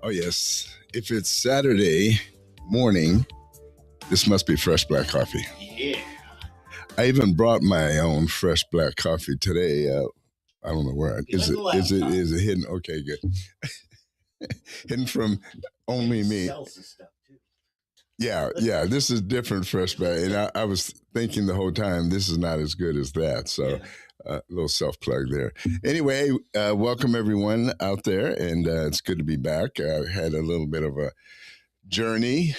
Oh, yes. If it's Saturday morning, this must be fresh black coffee. Yeah. I even brought my own fresh black coffee today. I don't know where. Is it hidden? Okay, good. Hidden from only me. Sells the stuff too. Yeah. This is different fresh black. And I was thinking the whole time, this is not as good as that. So a little self-plug there. Anyway, welcome everyone out there. And it's good to be back. I had a little bit of a journey.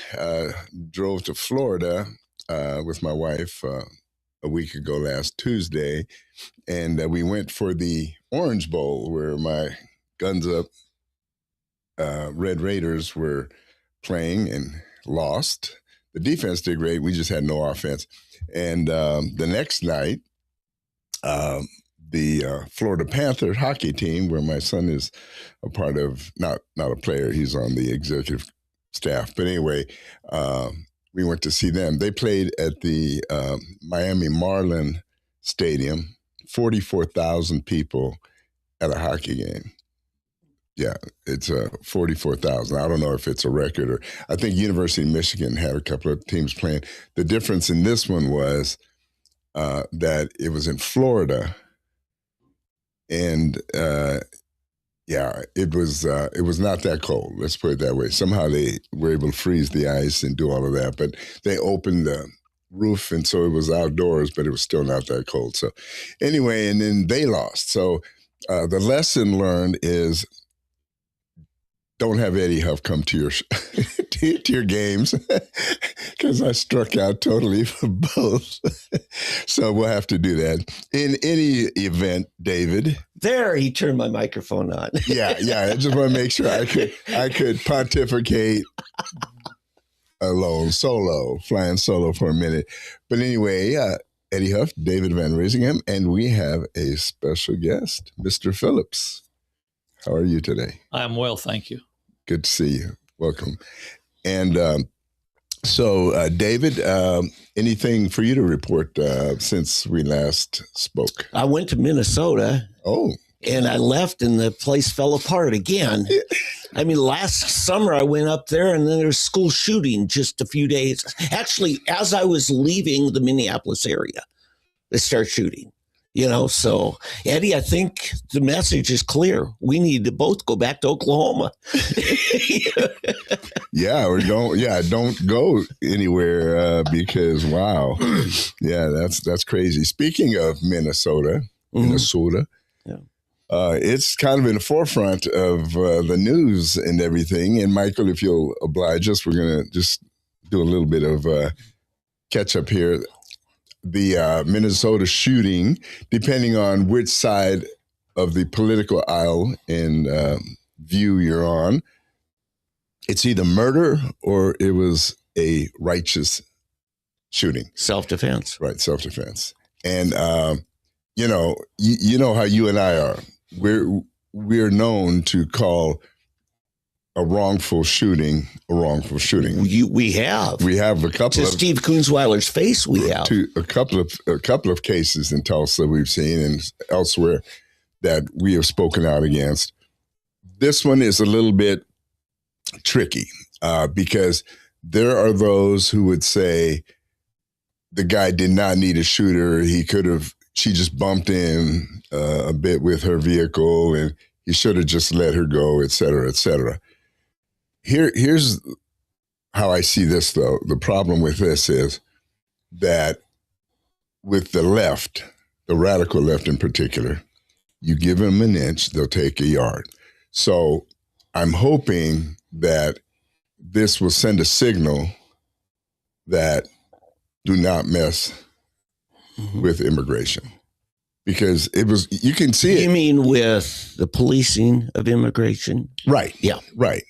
Drove to Florida with my wife a week ago last Tuesday. And we went for the Orange Bowl where my Guns Up Red Raiders were playing and lost. The defense did great. We just had no offense. And the next night, the Florida Panthers hockey team, where my son is a part of, not a player, he's on the executive staff. But anyway, we went to see them. They played at the Miami Marlin Stadium, 44,000 people at a hockey game. Yeah, it's 44,000. I don't know if it's a record or I think University of Michigan had a couple of teams playing. The difference in this one was that it was in Florida, and it was not that cold. Let's put it that way. Somehow they were able to freeze the ice and do all of that, but they opened the roof, and so it was outdoors, but it was still not that cold. So anyway, and then they lost. So the lesson learned is, don't have Eddie Huff come to your to your games, because I struck out totally for both. So we'll have to do that. In any event, David. There, he turned my microphone on. Yeah. I just want to make sure I could pontificate flying solo for a minute. But anyway, Eddie Huff, David Van Risingham, and we have a special guest, Mr. Phillips. How are you today? I'm well, thank you. Good to see you. Welcome. And so, David, anything for you to report since we last spoke? I went to Minnesota. Oh. And I left and the place fell apart again. I mean, last summer I went up there and then there was school shooting just a few days. Actually, as I was leaving the Minneapolis area, they start shooting. So Eddie, I think the message is clear. We need to both go back to Oklahoma. Don't go anywhere because wow. Yeah, that's crazy. Speaking of Minnesota, yeah. It's kind of in the forefront of the news and everything. And Michael, if you'll oblige us, we're going to just do a little bit of catch up here. The Minnesota shooting, depending on which side of the political aisle and view you're on, it's either murder or it was a righteous shooting. Self-defense. Right, self-defense. And, you know how you and I are. We're known to call a wrongful shooting a wrongful shooting. We have a couple to Steve Kunzweiler's face. We have a couple of cases in Tulsa we've seen and elsewhere that we have spoken out against. This one is a little bit tricky because there are those who would say the guy did not need a shooter. She just bumped in a bit with her vehicle and he should have just let her go, et cetera, et cetera. Here's how I see this, though. The problem with this is that with the left, the radical left in particular, you give them an inch, they'll take a yard. So I'm hoping that this will send a signal that do not mess with immigration. Because you can see it. You mean with the policing of immigration? Right. Yeah. Right.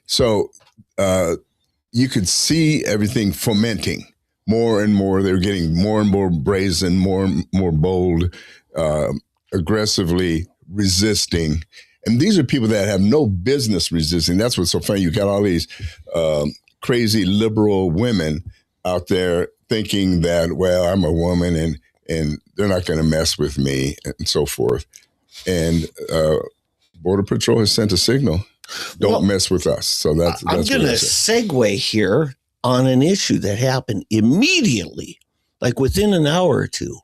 So you could see everything fomenting more and more. They're getting more and more brazen, more and more bold, aggressively resisting. And these are people that have no business resisting. That's what's so funny. You got all these crazy liberal women out there thinking that, well, I'm a woman and they're not going to mess with me and so forth. And Border Patrol has sent a signal. Don't mess with us. So that's I'm going to segue here on an issue that happened immediately, like within an hour or two.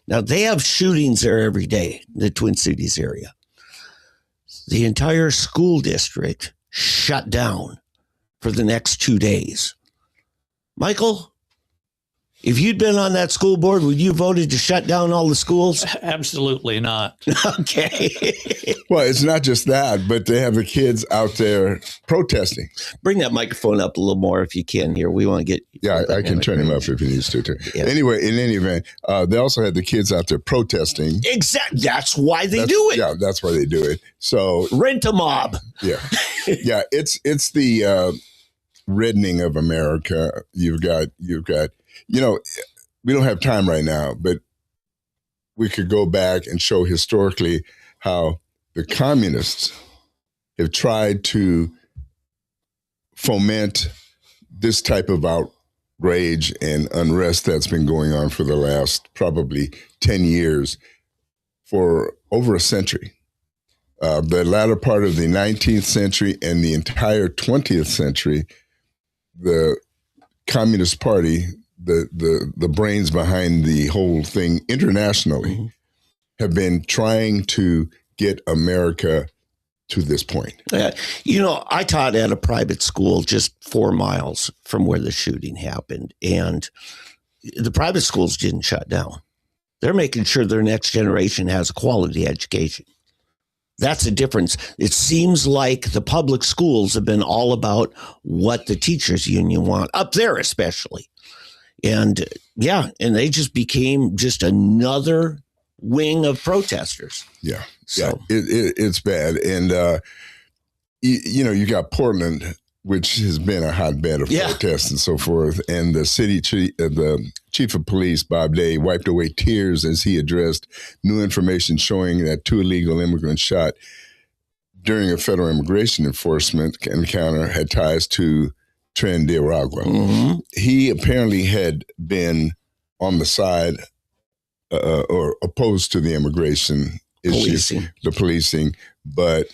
Now, they have shootings there every day in the Twin Cities area. The entire school district shut down for the next 2 days. Michael, if you'd been on that school board, would you have voted to shut down all the schools? Absolutely not. Okay. Well, it's not just that, but they have the kids out there protesting. Bring that microphone up a little more if you can here. We want to get... Yeah, I can turn him up if he needs to. Yeah. Anyway, in any event, they also had the kids out there protesting. Exactly. That's why they do it. Yeah, that's why they do it. So rent a mob. Yeah. Yeah, it's the reddening of America. You've got, we don't have time right now, but we could go back and show historically how the communists have tried to foment this type of outrage and unrest that's been going on for the last probably 10 years for over a century. The latter part of the 19th century and the entire 20th century, the Communist Party, the brains behind the whole thing internationally, have been trying to get America to this point. I taught at a private school just 4 miles from where the shooting happened, and the private schools didn't shut down. They're making sure their next generation has a quality education. That's the difference. It seems like the public schools have been all about what the teachers union want, up there especially. And they just became just another wing of protesters. Yeah. So it's bad. And, you got Portland, which has been a hotbed of protests and so forth. And the the chief of police, Bob Day, wiped away tears as he addressed new information showing that 2 illegal immigrants shot during a federal immigration enforcement encounter had ties to Tren de Aragua. He apparently had been on the side or opposed to the immigration issue, the policing, but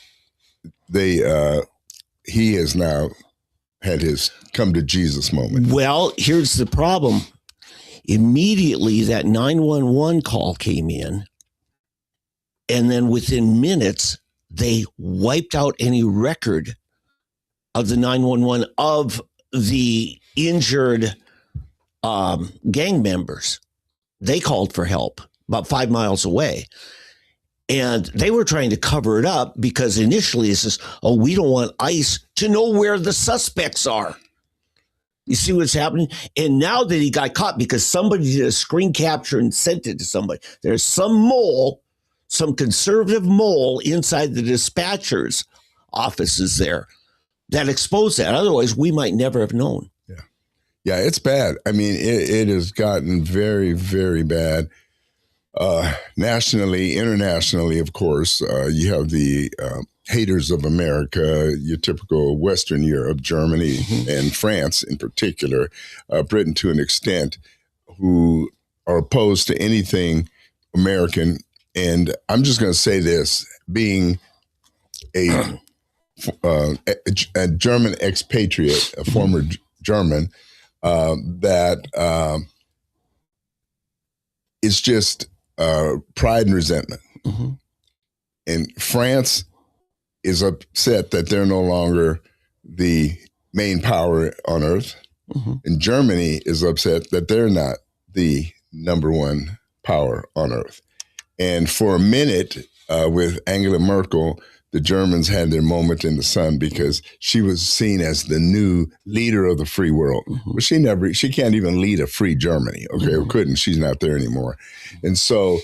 he has now had his come to Jesus moment. Well, here's the problem. Immediately that 911 call came in, and then within minutes, they wiped out any record of the 911 of the injured gang members. They called for help about 5 miles away. And they were trying to cover it up because initially it says, we don't want ICE to know where the suspects are. You see what's happening? And now that he got caught because somebody did a screen capture and sent it to somebody, there's some conservative mole inside the dispatcher's offices there that exposed that. Otherwise, we might never have known. Yeah, it's bad. I mean, it has gotten very, very bad. Nationally, internationally, of course, you have the haters of America, your typical Western Europe, Germany, and France in particular, Britain to an extent, who are opposed to anything American. And I'm just going to say this, being a German expatriate, a former German, that it's just pride and resentment. And France is upset that they're no longer the main power on earth. And Germany is upset that they're not the number one power on earth. And for a minute with Angela Merkel, the Germans had their moment in the sun because she was seen as the new leader of the free world. But she can't even lead a free Germany. Okay, or couldn't. She's not there anymore. And so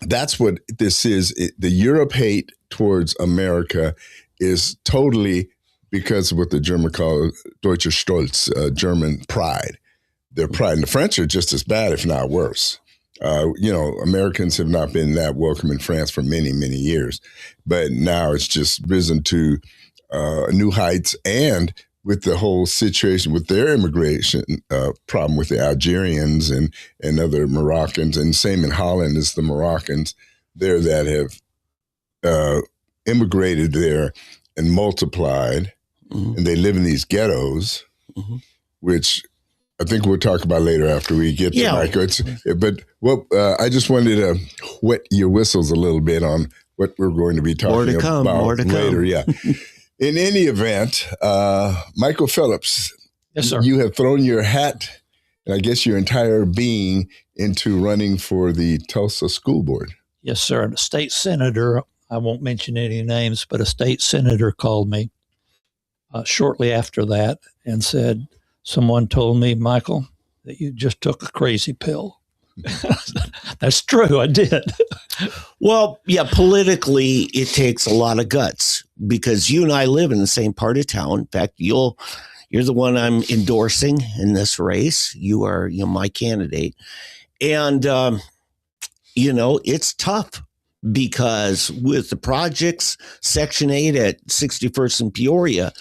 that's what this is. The Europe hate towards America is totally because of what the German call Deutsche Stolz, German pride. Their pride. And the French are just as bad, if not worse. Americans have not been that welcome in France for many, many years. But now it's just risen to new heights. And with the whole situation with their immigration problem with the Algerians and other Moroccans, and same in Holland as the Moroccans there that have immigrated there and multiplied, and they live in these ghettos, which I think we'll talk about later after we get to Michael. But I just wanted to wet your whistles a little bit on what we're going to be talking about later. Yeah. In any event, Michael Phillips, yes, sir. You have thrown your hat, and I guess your entire being, into running for the Tulsa School Board. Yes, sir. And a state senator, I won't mention any names, but a state senator called me shortly after that and said, someone told me, Michael, that you just took a crazy pill. That's true. I did. Well, yeah, politically, it takes a lot of guts because you and I live in the same part of town. In fact, you're the one I'm endorsing in this race. You are, my candidate. And, it's tough because with the projects, Section 8 at 61st and Peoria,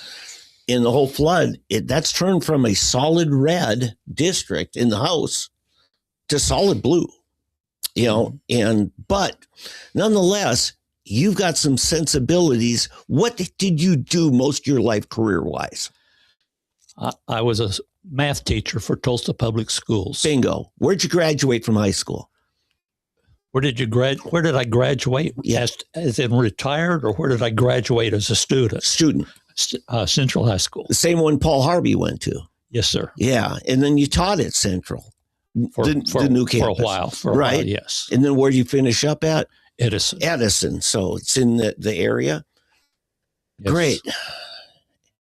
in the whole flood, that's turned from a solid red district in the House to solid blue, but nonetheless, you've got some sensibilities. What did you do most of your life career-wise? I was a math teacher for Tulsa Public Schools. Bingo. Where'd you graduate from high school? Where did I graduate? Yes. As in retired, or where did I graduate as a student? Student. Central High School. The same one Paul Harvey went to. Yes, sir. Yeah. And then you taught at Central. For the new campus. For a while, yes. And then where did you finish up at? Edison. So it's in the area. Yes. Great.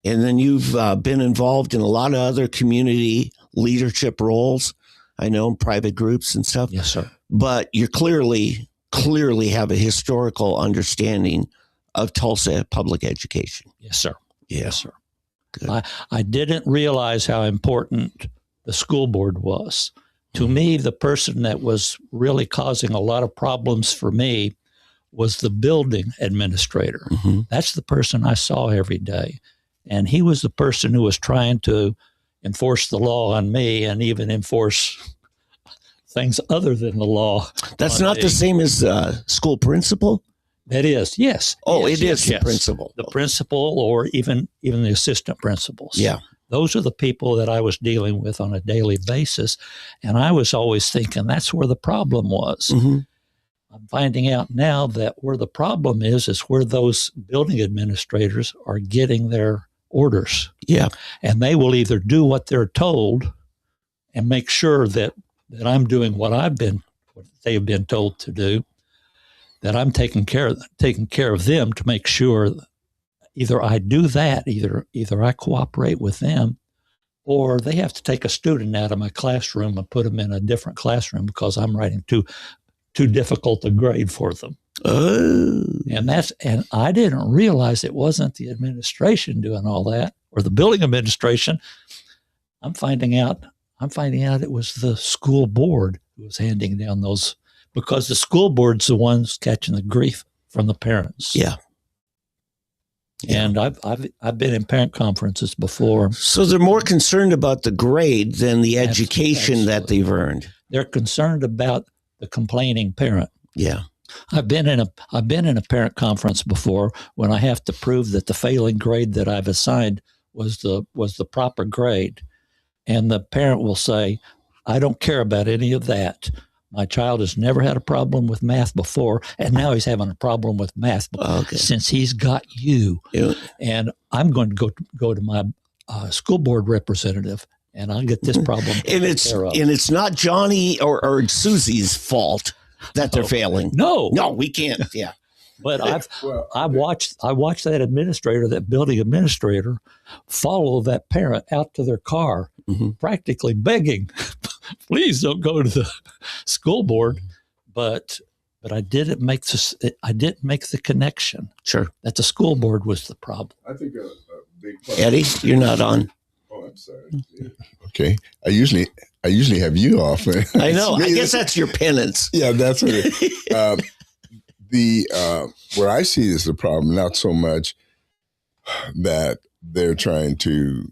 And then you've been involved in a lot of other community leadership roles, I know, in private groups and stuff. Yes, sir. But you clearly have a historical understanding of Tulsa public education. Yes, sir. Yeah. Yes, sir. Good. I didn't realize how important the school board was. To me, the person that was really causing a lot of problems for me was the building administrator. Mm-hmm. That's the person I saw every day. And he was the person who was trying to enforce the law on me and even enforce things other than the law. That's not the same as school principal? That is, yes. Oh, yes, it is the principal. The principal or even the assistant principals. Yeah. Those are the people that I was dealing with on a daily basis. And I was always thinking that's where the problem was. Mm-hmm. I'm finding out now that where the problem is where those building administrators are getting their orders. Yeah. And they will either do what they're told and make sure that I'm doing what they've been told to do, that I'm taking care of them to make sure either I do that, either I cooperate with them, or they have to take a student out of my classroom and put them in a different classroom because I'm writing too difficult a grade for them. Oh. And I didn't realize it wasn't the administration doing all that or the building administration. I'm finding out it was the school board who was handing down those, because the school board's the ones catching the grief from the parents. Yeah. And I've been in parent conferences before. So they're more concerned about the grade than the education that they've earned. They're concerned about the complaining parent. Yeah. I've been in a parent conference before when I have to prove that the failing grade that I've assigned was the proper grade. And the parent will say, I don't care about any of that. My child has never had a problem with math before, and now he's having a problem with math since he's got you. Yeah. And I'm going to go to my school board representative, and I'll get this problem taken care of. And it's not Johnny or Susie's fault that they're failing. No, we can't. Yeah. But I watched that building administrator follow that parent out to their car, practically begging, please don't go to the school board. But I didn't make the connection. Sure. That the school board was the problem. I think a big part. Eddie, you're not on. Oh, I'm sorry. Okay. I usually have you off. I know. I guess that's your penance. Yeah, that's what it is. Where I see is the problem, not so much that they're trying to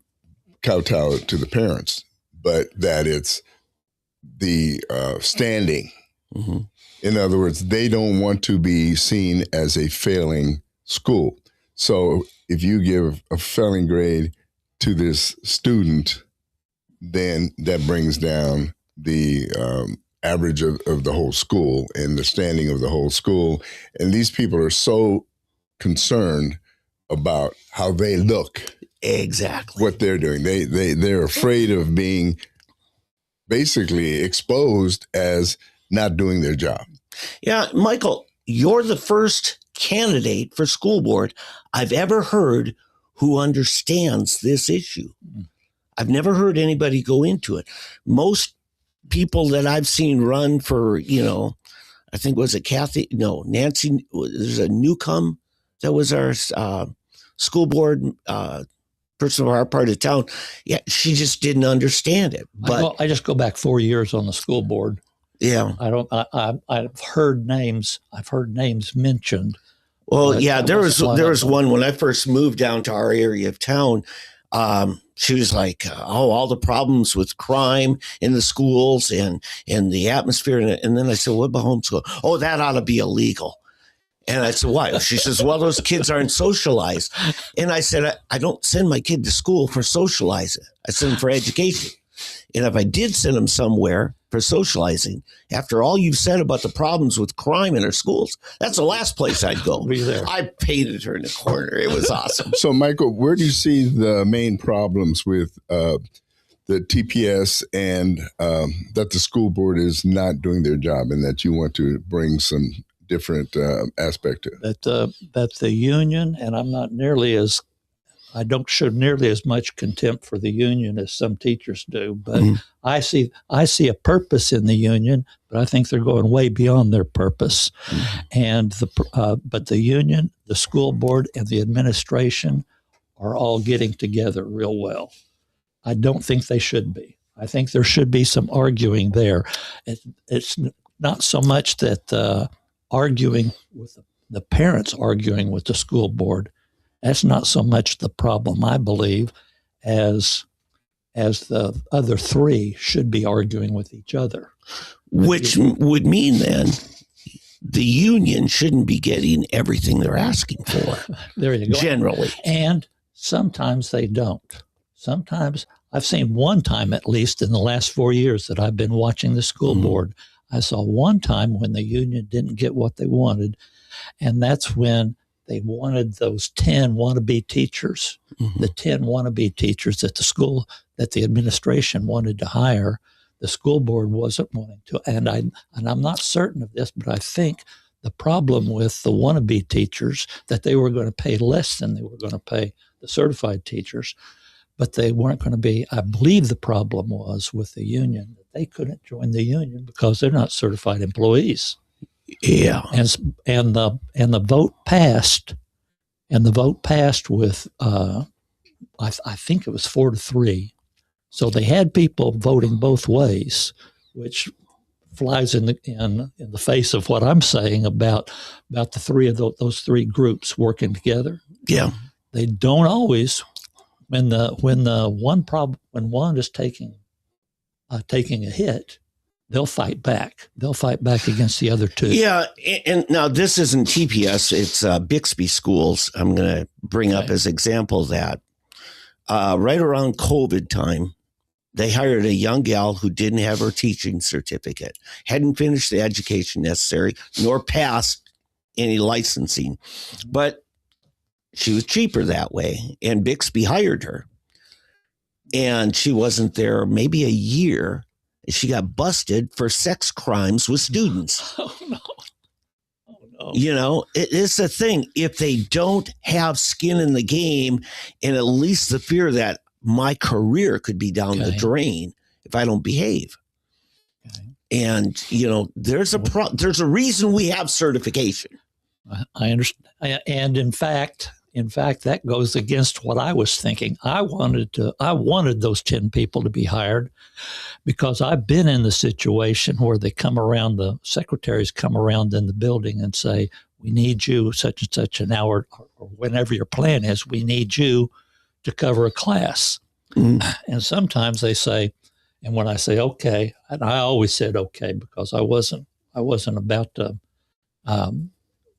kowtow to the parents, but that it's the standing. Mm-hmm. In other words, they don't want to be seen as a failing school. So if you give a failing grade to this student, then that brings down the average of the whole school and the standing of the whole school. And these people are so concerned about how they look. Exactly. What they're doing. They're afraid of being basically exposed as not doing their job. Yeah, Michael, you're the first candidate for school board I've ever heard who understands this issue. I've never heard anybody go into it. Most people that I've seen run for, I think was it Nancy, there's a Newcomb that was our school board person of our part of town. Yeah, she just didn't understand it. But I just go back 4 years on the school board. Yeah, I've heard names. I've heard names mentioned. Well, yeah, there was one when I first moved down to our area of town. She was like, all the problems with crime in the schools and the atmosphere. And then I said, what about homeschool? Oh, that ought to be illegal. And I said, why? She says, well, those kids aren't socialized. And I said, I don't send my kid to school for socializing. I send them for education. And if I did send them somewhere for socializing, after all you've said about the problems with crime in our schools, that's the last place I'd go. I painted her in the corner. It was awesome. So, Michael, where do you see the main problems with the TPS and that the school board is not doing their job and that you want to bring some different aspect to it? That the union, and I don't show nearly as much contempt for the union as some teachers do, but I see a purpose in the union, but I think they're going way beyond their purpose. And but the union, the school board, and the administration are all getting together real well. I don't think they should be. I think there should be some arguing there. It's not so much that arguing with the parents arguing with the school board. That's not so much the problem, I believe, as the other three should be arguing with each other. Which would mean then the union shouldn't be getting everything they're asking for. There you go. Generally. And sometimes they don't. Sometimes, I've seen one time at least in the last 4 years that I've been watching the school board, I saw one time when the union didn't get what they wanted, and that's when they wanted those 10 wannabe teachers, the 10 wannabe teachers at the school that the administration wanted to hire. The school board wasn't wanting to. And I'm not certain of this, but I think the problem with the wannabe teachers that they were going to pay less than they were going to pay the certified teachers, but they weren't going to be. I believe the problem was with the union that they couldn't join the union because they're not certified employees. Yeah, and the vote passed, with I think it was 4-3. So they had people voting both ways, which flies in the face of what I'm saying about the three of those three groups working together. Yeah, they don't always. When one is taking a hit, they'll fight back. They'll fight back against the other two. Yeah, and now this isn't TPS, it's Bixby schools. I'm going to bring up as example that right around COVID time, they hired a young gal who didn't have her teaching certificate, hadn't finished the education necessary, nor passed any licensing. But she was cheaper that way, and Bixby hired her. And she wasn't there maybe a year. She got busted for sex crimes with students. Oh, no. It's a thing. If they don't have skin in the game and at least the fear that my career could be down the drain if I don't behave. Okay. And, there's a reason we have certification. I understand. And in fact, that goes against what I was thinking. I wanted those 10 people to be hired because I've been in the situation where they come around, the secretaries come around in the building and say, we need you such and such an hour, or whenever your plan is, we need you to cover a class. And sometimes they say, and when I say, okay, and I always said, okay, because I wasn't about to,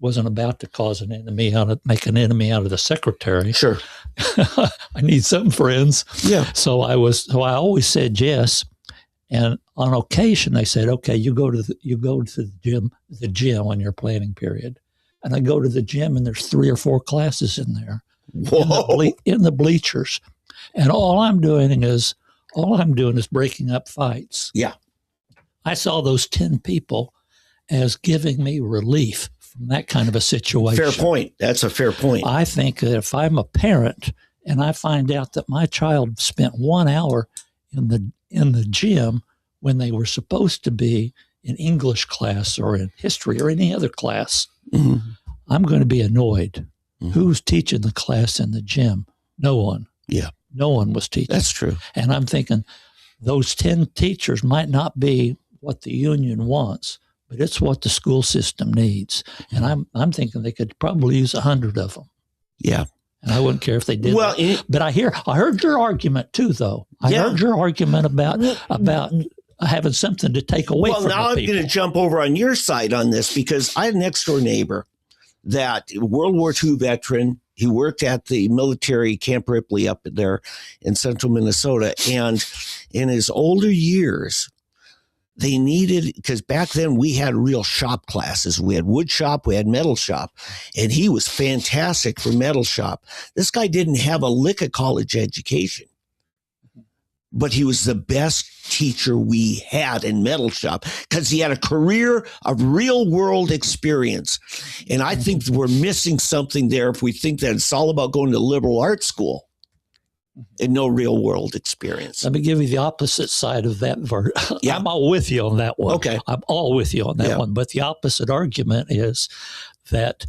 wasn't about to cause an enemy make an enemy out of the secretary. Sure. I need some friends. Yeah. So I always said yes. And on occasion they said, okay, you go to the gym on your planning period. And I go to the gym and there's 3 or 4 classes in there. In the bleachers. And all I'm doing is breaking up fights. Yeah. I saw those 10 people as giving me relief from that kind of a situation. Fair point. That's a fair point. I think that if I'm a parent and I find out that my child spent 1 hour in the gym when they were supposed to be in English class or in history or any other class, I'm going to be annoyed. Who's teaching the class in the gym? No one. Yeah. No one was teaching. That's true. And I'm thinking those 10 teachers might not be what the union wants, but it's what the school system needs. And I'm thinking they could probably use 100 of them. Yeah. And I wouldn't care if they did. Well, but I heard your argument too, though. I heard your argument about having something to take away from the people. Well, now I'm going to jump over on your side on this because I had an next door neighbor that World War II veteran. He worked at the military Camp Ripley up there in central Minnesota. And in his older years, they needed, because back then we had real shop classes. We had wood shop, we had metal shop, and he was fantastic for metal shop. This guy didn't have a lick of college education, but he was the best teacher we had in metal shop because he had a career of real world experience. And I think we're missing something there if we think that it's all about going to liberal arts school and no real world experience. Let me give you the opposite side of that verse. Yeah. I'm all with you on that one. Okay. I'm all with you on that one. But the opposite argument is that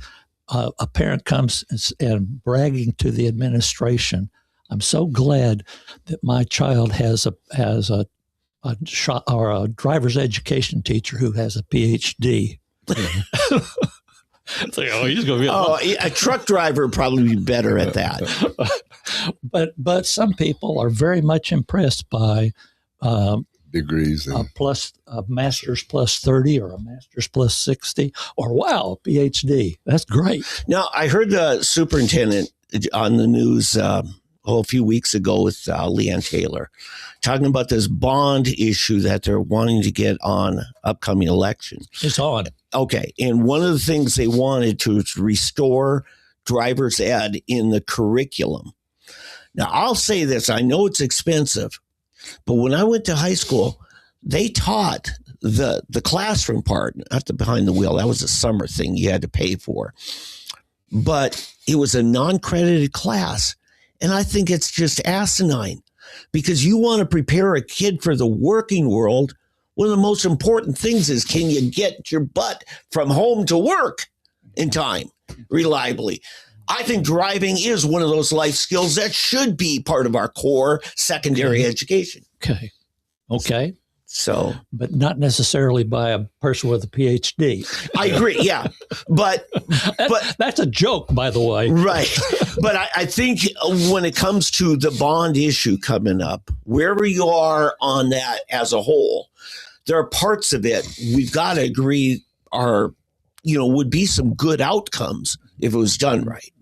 a parent comes and bragging to the administration, I'm so glad that my child has a driver's education teacher who has a PhD. It's like, he's going to be a truck driver would probably be better at that. But some people are very much impressed by degrees, a master's plus 30 or a master's plus 60 or wow, PhD. That's great. Now I heard the superintendent on the news a few weeks ago with Leanne Taylor talking about this bond issue that they're wanting to get on upcoming election. It's on. Okay. And one of the things they wanted to restore driver's ed in the curriculum. Now, I'll say this. I know it's expensive, but when I went to high school, they taught the classroom part, not the behind the wheel. That was a summer thing you had to pay for. But it was a non-credited class. And I think it's just asinine because you want to prepare a kid for the working world. One of the most important things is, can you get your butt from home to work in time, reliably? I think driving is one of those life skills that should be part of our core secondary education. Okay. So, but not necessarily by a person with a PhD. I agree. Yeah. But that's a joke, by the way. Right. But I think when it comes to the bond issue coming up, wherever you are on that as a whole, there are parts of it we've got to agree would be some good outcomes if it was done right.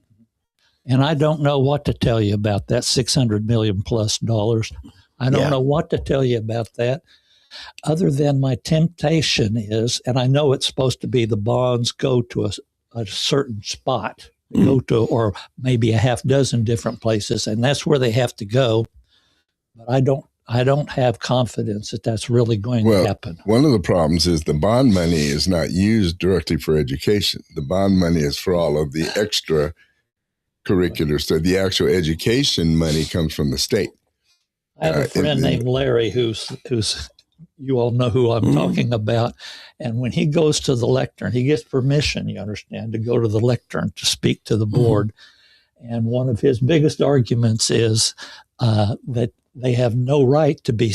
And I don't know what to tell you about that $600 million plus. I don't know what to tell you about that. Other than my temptation is, and I know it's supposed to be the bonds go to a certain spot, go to, or maybe a half dozen different places, and that's where they have to go. But I don't have confidence that that's really going to happen. One of the problems is the bond money is not used directly for education. The bond money is for all of the extra curricular. So the actual education money comes from the state. I have a friend named Larry who's you all know who I'm talking about. And when he goes to the lectern, he gets permission, you understand, to go to the lectern to speak to the board. And one of his biggest arguments is that they have no right to be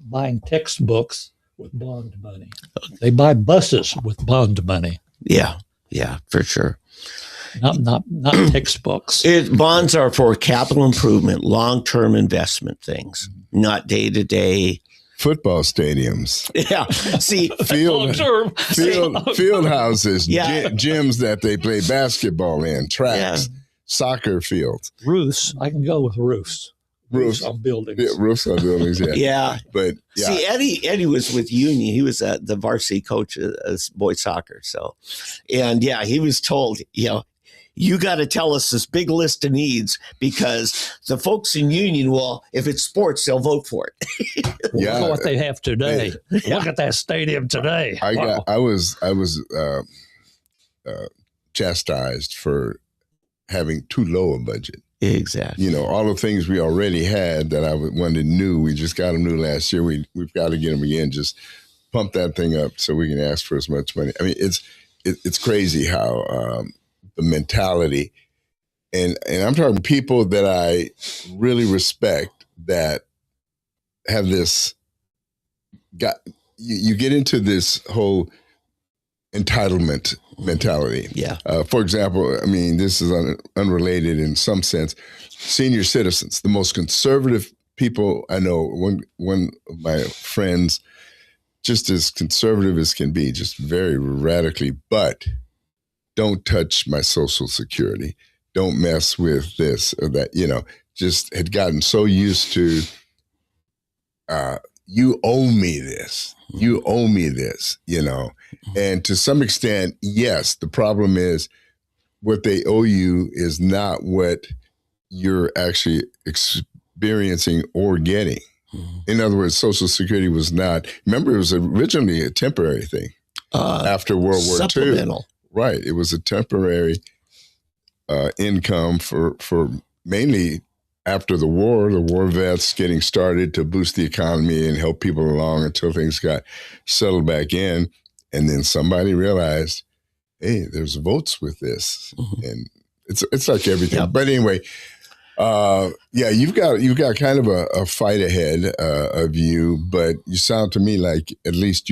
buying textbooks with bond money. They buy buses with bond money. Yeah, for sure. Not textbooks. Bonds are for capital improvement, long-term investment things, not day-to-day football stadiums, Yeah. See, field houses, Yeah. gyms that they play basketball in, tracks, soccer fields. Roofs. I can go with roofs. Roofs on buildings. Yeah, roofs on buildings, yeah. Yeah. But yeah. See, Eddie was with Union. He was the varsity coach of boys soccer. So, and yeah, he was told, you got to tell us this big list of needs because the folks in Union will, if it's sports, they'll vote for it. Look at what they have today. Look at that stadium today. I was chastised for having too low a budget. Exactly. All the things we already had that I wanted new, we just got them new last year. We've got to get them again. Just pump that thing up so we can ask for as much money. I mean, it's crazy how the mentality, and I'm talking people that I really respect that have this. You get into this whole entitlement mentality. Yeah. For example, I mean, this is unrelated in some sense. Senior citizens, the most conservative people I know. One of my friends, just as conservative as can be, just very radically, but don't touch my Social Security. Don't mess with this or that. Just had gotten so used to. You owe me this. You owe me this, And to some extent, yes, the problem is what they owe you is not what you're actually experiencing or getting. In other words, Social Security was not, remember, it was originally a temporary thing after World War II. Right. It was a temporary income for mainly after the war vets getting started to boost the economy and help people along until things got settled back in. And then somebody realized, hey, there's votes with this. And it's like everything. Yep. But anyway, you've got kind of a fight ahead of you, but you sound to me like at least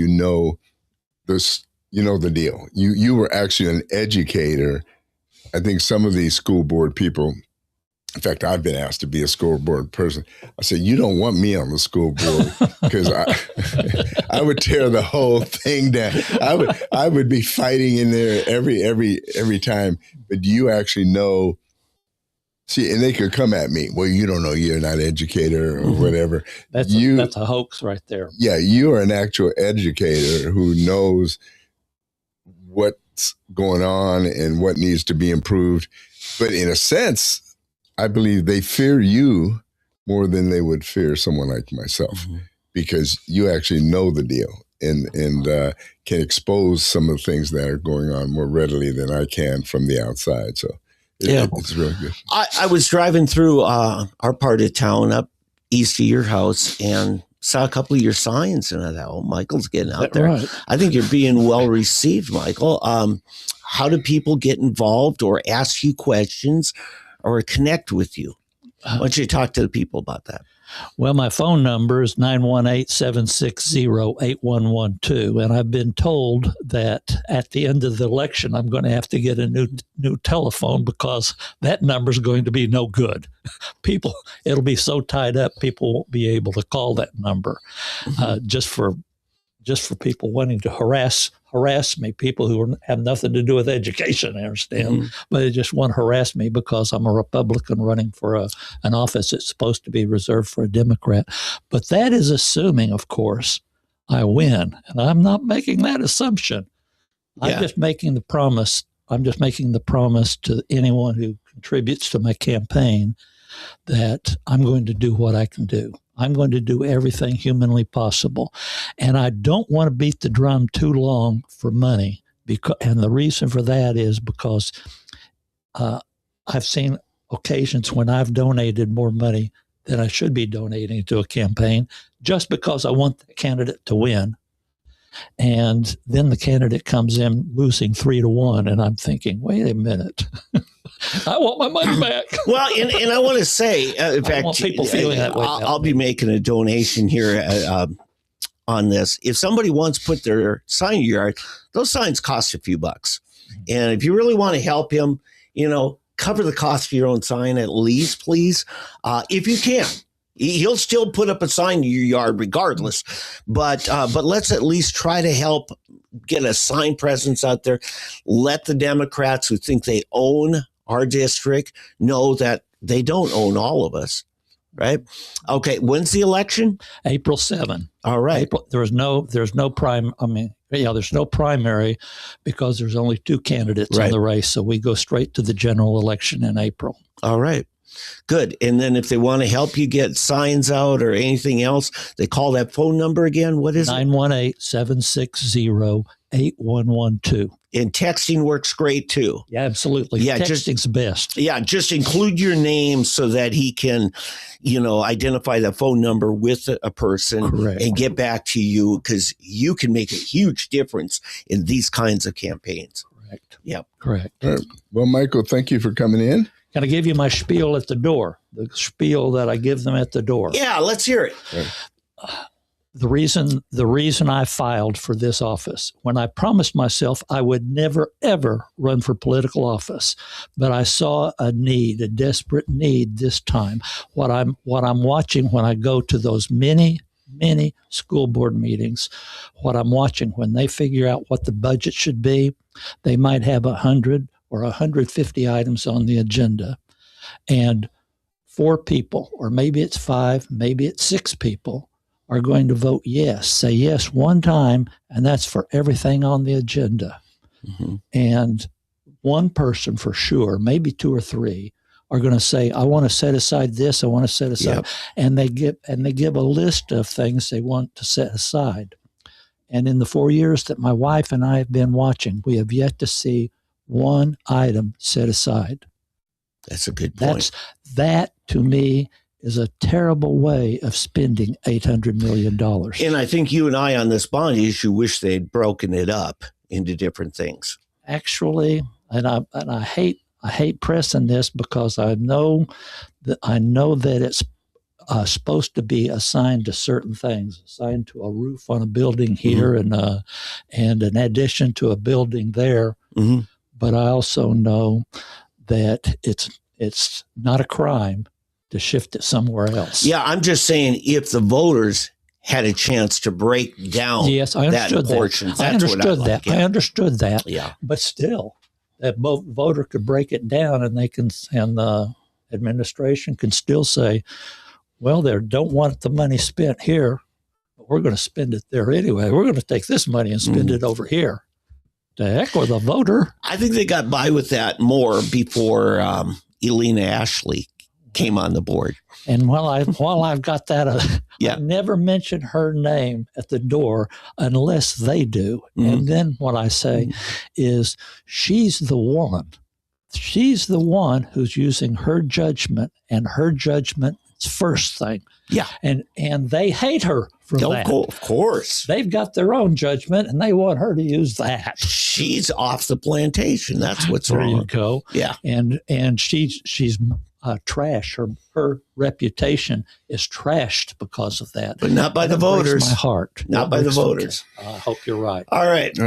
this, the deal. You were actually an educator. I think some of these school board people, in fact, I've been asked to be a school board person. I said, you don't want me on the school board because I would tear the whole thing down. I would be fighting in there every time. But you actually know. See, and they could come at me. Well, you don't know. You're not an educator or whatever. That's a hoax right there. Yeah, you are an actual educator who knows what's going on and what needs to be improved. But in a sense, I believe they fear you more than they would fear someone like myself because you actually know the deal and can expose some of the things that are going on more readily than I can from the outside. So it's really good. I was driving through our part of town up east of your house and saw a couple of your signs and I thought, Michael's getting out there. Right. I think you're being well received, Michael. How do people get involved or ask you questions or connect with you? Why don't you talk to the people about that? Well, my phone number is 918-760-8112. And I've been told that at the end of the election, I'm going to have to get a new telephone because that number is going to be no good. It'll be so tied up, people won't be able to call that number just for people wanting to harass me, people who have nothing to do with education, I understand, but they just want to harass me because I'm a Republican running for an office that's supposed to be reserved for a Democrat. But that is assuming, of course, I win. And I'm not making that assumption. I'm just making the promise. I'm just making the promise to anyone who contributes to my campaign that I'm going to do what I can do. I'm going to do everything humanly possible. And I don't want to beat the drum too long for money. And the reason for that is because I've seen occasions when I've donated more money than I should be donating to a campaign just because I want the candidate to win. And then the candidate comes in losing 3-1. And I'm thinking, wait a minute. I want my money back. Well, and I want to say, in fact, want people feeling that way. I'll be making a donation here on this. If somebody wants to put their sign in your yard, those signs cost a few bucks. And if you really want to help him, cover the cost of your own sign at least, please, if you can. He'll still put up a sign in your yard regardless, but let's at least try to help get a sign presence out there. Let the Democrats who think they own our district know that they don't own all of us, right? Okay, when's the election? April 7. All right. There's no there's no primary because there's only 2 candidates in the race. So we go straight to the general election in April. All right. Good. And then if they want to help you get signs out or anything else, they call that phone number again. What is it? 918-760-8112. And texting works great too. Yeah, absolutely. Yeah, texting's best. Yeah, just include your name so that he can, identify the phone number with a person and get back to you, because you can make a huge difference in these kinds of campaigns. Correct. Yep. Correct. All right. Well, Michael, thank you for coming in. Can I give you my spiel at the door? The spiel that I give them at the door. Yeah, let's hear it. Right. The reason I filed for this office, when I promised myself I would never, ever run for political office, but I saw a desperate need this time. What I'm watching when I go to those many school board meetings, what I'm watching when they figure out what the budget should be, they might have 100 or 150 items on the agenda, and 4 people, or maybe it's 5, maybe it's 6 people, are going to vote yes, say yes one time, and that's for everything on the agenda. Mm-hmm. And one person for sure, maybe 2 or 3, are going to say, I want to set aside this, I want to set aside, and they give a list of things they want to set aside. And in the 4 years that my wife and I have been watching, we have yet to see one item set aside. That's a good point. That to me is a terrible way of spending $800 million. And I think you and I on this bond issue wish they'd broken it up into different things. Actually, and I hate pressing this because I know that it's supposed to be assigned to certain things, assigned to a roof on a building here, mm-hmm. and an addition to a building there. Mm-hmm. But I also know that it's not a crime to shift it somewhere else. Yeah, I'm just saying if the voters had a chance to break down that portion. I understood that. Yeah. I understood that. Yeah. But still, that voter could break it down, and the administration can still say, well, they don't want the money spent here, but we're going to spend it there anyway. We're going to take this money and spend it over here. The heck with a voter. I think they got by with that more before Elena Ashley came on the board. And while I've got that, I never mention her name at the door unless they do. Mm-hmm. And then what I say is, she's the one who's using her judgment, and her judgment is first thing. Yeah. And they hate her for that. Of course. They've got their own judgment, and they want her to use that. She's off the plantation. That's what's wrong. There you go. Yeah. And she's trash. Her reputation is trashed because of that. But not by the voters. My heart. Not by the voters. I hope you're right. All right.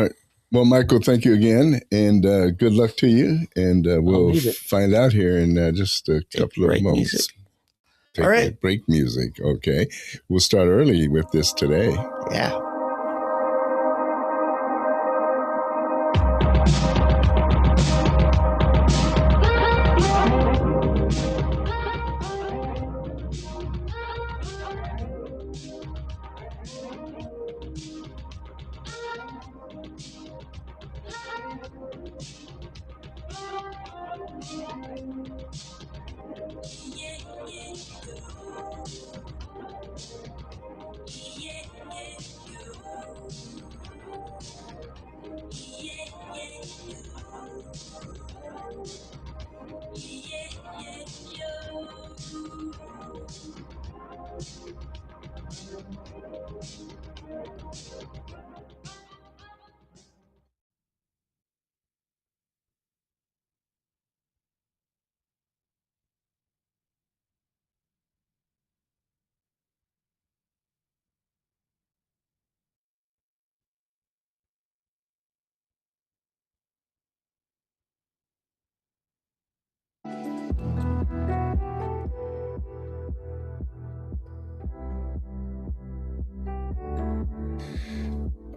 Well, Michael, thank you again, and good luck to you. And we'll find out here in just a couple of moments. Music. Take all right. Break music. Okay. We'll start early with this today. Yeah.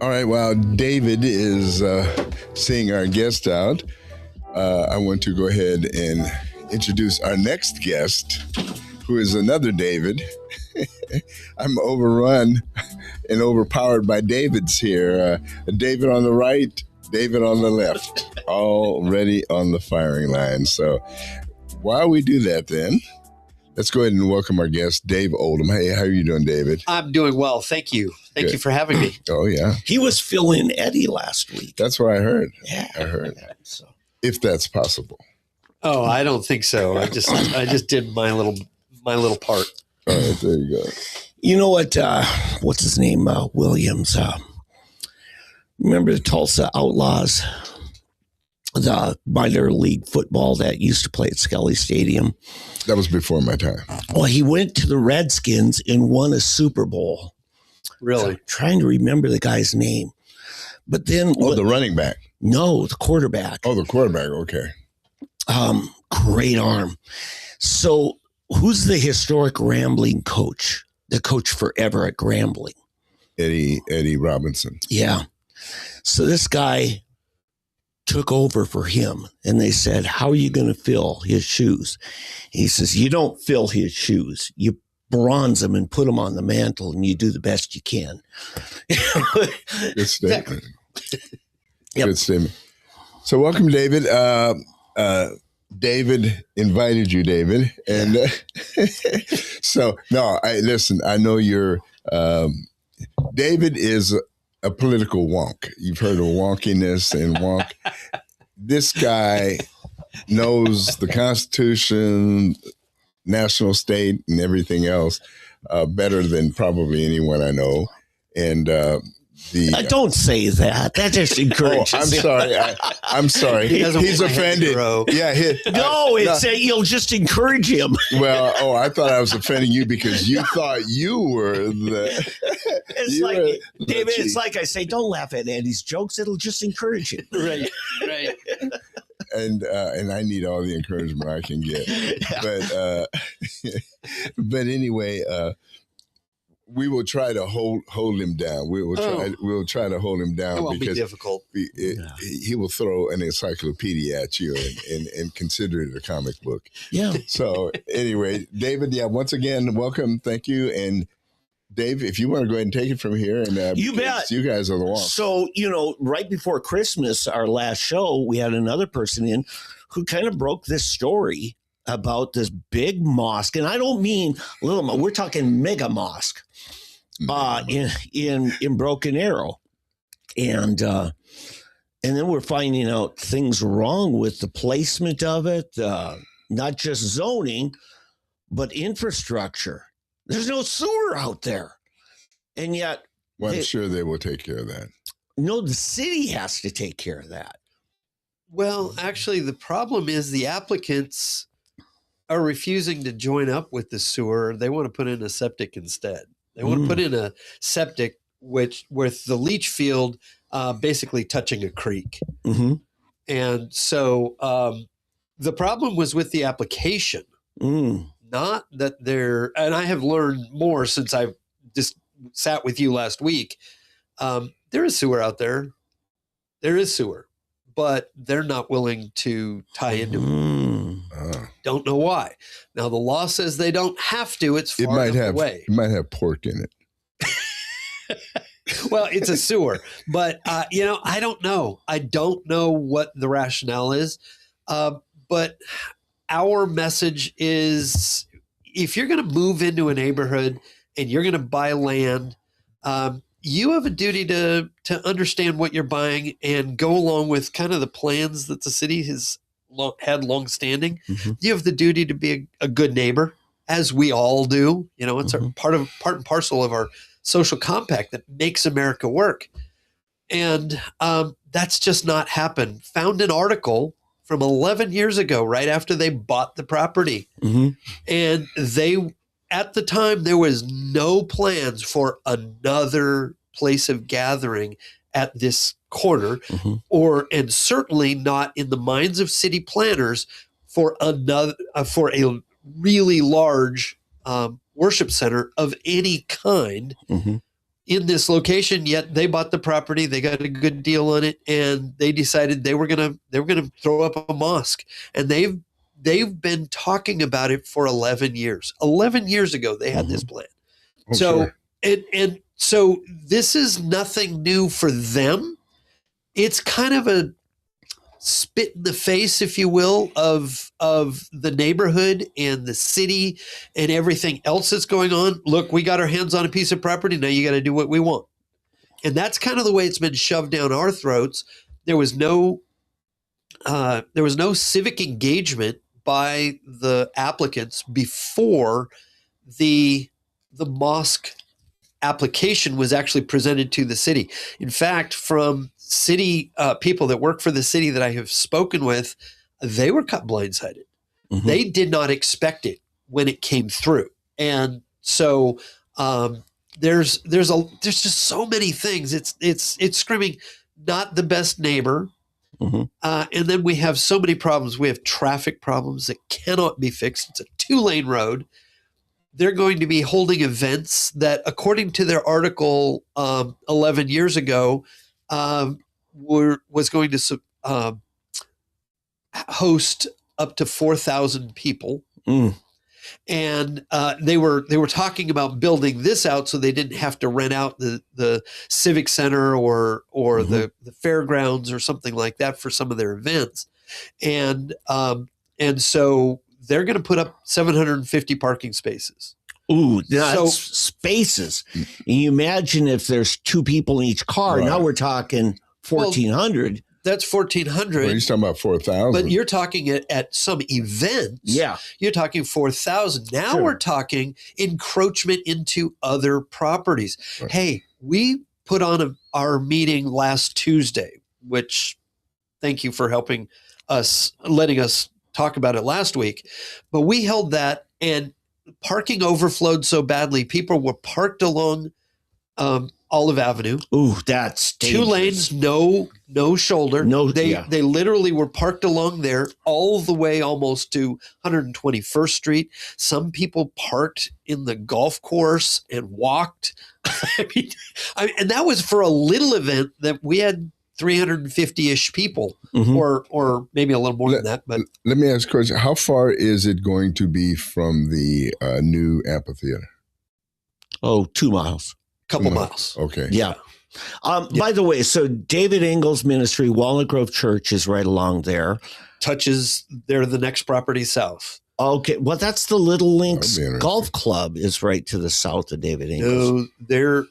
All right, while David is seeing our guest out, I want to go ahead and introduce our next guest, who is another David. I'm overrun and overpowered by Davids here. David on the right, David on the left, already on the firing line. So while we do that then, let's go ahead and welcome our guest, Dave Oldham. Hey, how are you doing, David? I'm doing well. Thank you. Thank Good. you for having me. Oh, yeah. He was filling Eddie last week. That's what I heard. Yeah. I heard. So. If that's possible. Oh, I don't think so. I just did my little part. All right, there you go. You know what? What's his name? Williams. Remember the Tulsa Outlaws? The minor league football that used to play at Skelly Stadium. That was before my time. Well, he went to the Redskins and won a Super Bowl. Really? I'm trying to remember the guy's name. But then... Oh, the running back. No, the quarterback. Oh, the quarterback. Okay. Great arm. So who's the historic Grambling coach? The coach forever at Grambling. Eddie Robinson. Yeah. So this guy took over for him, and they said, how are you going to fill his shoes? He says, you don't fill his shoes. You bronze them and put them on the mantle, and you do the best you can. Good statement. Yep. Good statement. So welcome, David. David invited you, David. And so, no, listen, I know you're, David is a political wonk. You've heard of wonkiness and wonk. This guy knows the Constitution, national state, and everything else better than probably anyone I know. And don't say that. That just encourages. I'm sorry. I'm sorry. He's offended. Yeah. You'll just encourage him. Well, I thought I was offending you because you thought you were the. It's like, David, it's like I say, don't laugh at Andy's jokes. It'll just encourage him. Right. And I need all the encouragement I can get. Yeah. But anyway, we will try to hold him down. We'll try to hold him down. It won't because be difficult. He will throw an encyclopedia at you and consider it a comic book. Yeah. So anyway, David, once again, welcome. Thank you. And Dave, if you want to go ahead and take it from here, and you bet. You guys are the ones. So, right before Christmas, our last show, we had another person in who kind of broke this story about this big mosque. And I don't mean little, we're talking mega mosque in Broken Arrow. And then we're finding out things wrong with the placement of it, not just zoning, but infrastructure. There's no sewer out there. And yet... Well, I'm sure they will take care of that. No, the city has to take care of that. Well, actually, the problem is the applicants are refusing to join up with the sewer. They want to put in a septic instead. They want to put in a septic with the leach field basically touching a creek. Mm-hmm. And so the problem was with the application. Not that and I have learned more since I've just sat with you last week. There is sewer out there. There is sewer, but they're not willing to tie into it. Don't know why. Now the law says they don't have to. It's far enough away. It might have pork in it. Well, it's a sewer, but I don't know. I don't know what the rationale is. But our message is, if you're going to move into a neighborhood and you're going to buy land, you have a duty to understand what you're buying and go along with kind of the plans that the city has had longstanding. Mm-hmm. You have the duty to be a good neighbor, as we all do. It's our part and parcel of our social compact that makes America work. And that's just not happened. Found an article from 11 years ago, right after they bought the property. Mm-hmm. And at the time, there was no plans for another place of gathering at this corner, and certainly not in the minds of city planners for a really large worship center of any kind in this location, yet they bought the property, they got a good deal on it, and they decided they were gonna throw up a mosque. And they've been talking about it for 11 years. 11 years ago, they had this plan. Oh, So sure. and so this is nothing new for them. It's kind of a spit in the face, if you will, of the neighborhood and the city and everything else that's going on. Look, we got our hands on a piece of property. Now you got to do what we want. And that's kind of the way it's been shoved down our throats. There was no civic engagement by the applicants before the mosque application was actually presented to the city. In fact, from city people that work for the city that I have spoken with, they were caught blindsided. Mhm. They did not expect it when it came through. And so there's just so many things. It's screaming not the best neighbor. Mhm. And then we have so many problems. We have traffic problems that cannot be fixed. It's a 2-lane road. They're going to be holding events that, according to their article 11 years ago, was going to host up to 4,000 people. Mm. And they were talking about building this out so they didn't have to rent out the civic center or the fairgrounds or something like that for some of their events. And so they're going to put up 750 parking spaces. Ooh, that's So- spaces. And you imagine if there's 2 people in each car. Right. Now we're talking 1,400. That's 1,400. Well, he's talking about 4,000. But you're talking at some events. Yeah. You're talking 4,000. Now Sure. we're talking encroachment into other properties. Right. Hey, we put on our meeting last Tuesday, which thank you for helping us, letting us talk about it last week. But we held that, and parking overflowed so badly. People were parked along Olive Avenue. Ooh, that's 2 dangerous. lanes, no shoulder. No, they yeah. they literally were parked along there all the way almost to 121st Street. Some people parked in the golf course and walked. I mean, and that was for a little event that we had 350-ish people, Mhm. or maybe a little more than that. But Let me ask a question. How far is it going to be from the new amphitheater? Oh, 2 miles. couple No. miles. Okay. Yeah. By the way, so David Engel's ministry, Walnut Grove Church, is right along there. They're the next property south. Okay. Well, that's the Little Links That'd be interesting. Golf Club is right to the south of David Engel's. No, they're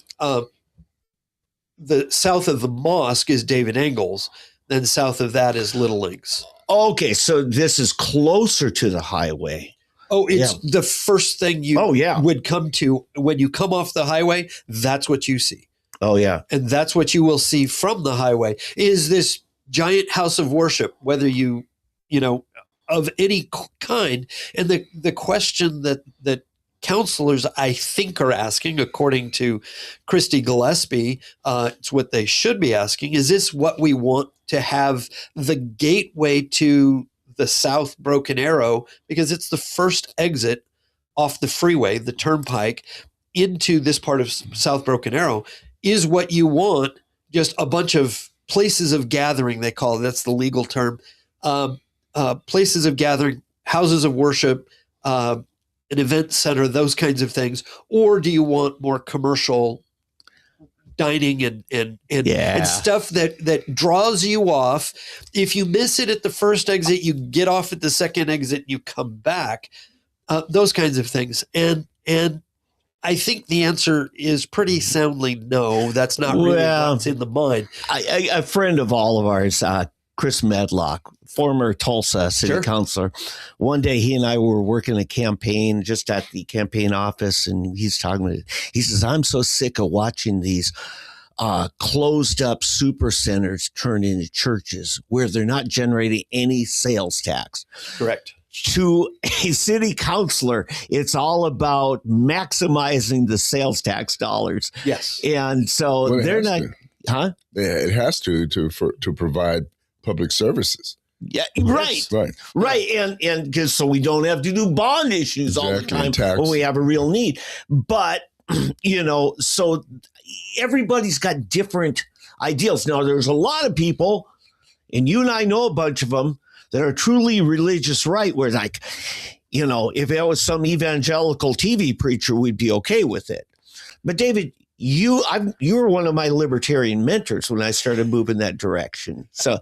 the south of the mosque is David Engel's. Then south of that is Little Links. Okay. So this is closer to the highway. Oh, it's the first thing you Oh, yeah. would come to when you come off the highway. That's what you see. Oh, yeah. And that's what you will see from the highway is this giant house of worship, whether you know, of any kind. And the question that counselors, I think, are asking, according to Christy Gillespie, it's what they should be asking, is this what we want to have the gateway to the South Broken Arrow? Because it's the first exit off the freeway, the turnpike, into this part of South Broken Arrow. Is what you want just a bunch of places of gathering, they call it. That's the legal term. Places of gathering, houses of worship, an event center, those kinds of things. Or do you want more commercial dining and stuff that draws you off? If you miss it at the first exit, you get off at the second exit, you come back. Those kinds of things. And I think the answer is pretty soundly no. That's not really what's in the mind. A friend of all of ours, Chris Medlock, former Tulsa city councilor, one day he and I were working a campaign just at the campaign office, and he's talking about it. He says, I'm so sick of watching these closed up super centers turn into churches where they're not generating any sales tax. Correct. To a city councilor, it's all about maximizing the sales tax dollars. Yes. And so Well, they're not, Yeah, it has to provide public services. Yeah, right. Right. And because so we don't have to do bond issues all the Exactly, time tax. when we have a real need. But, you know, so everybody's got different ideals. Now, there's a lot of people, and you and I know a bunch of them, that are truly religious right, where like, you know, if it was some evangelical TV preacher, we'd be okay with it. But David, you were one of my libertarian mentors when I started moving that direction. So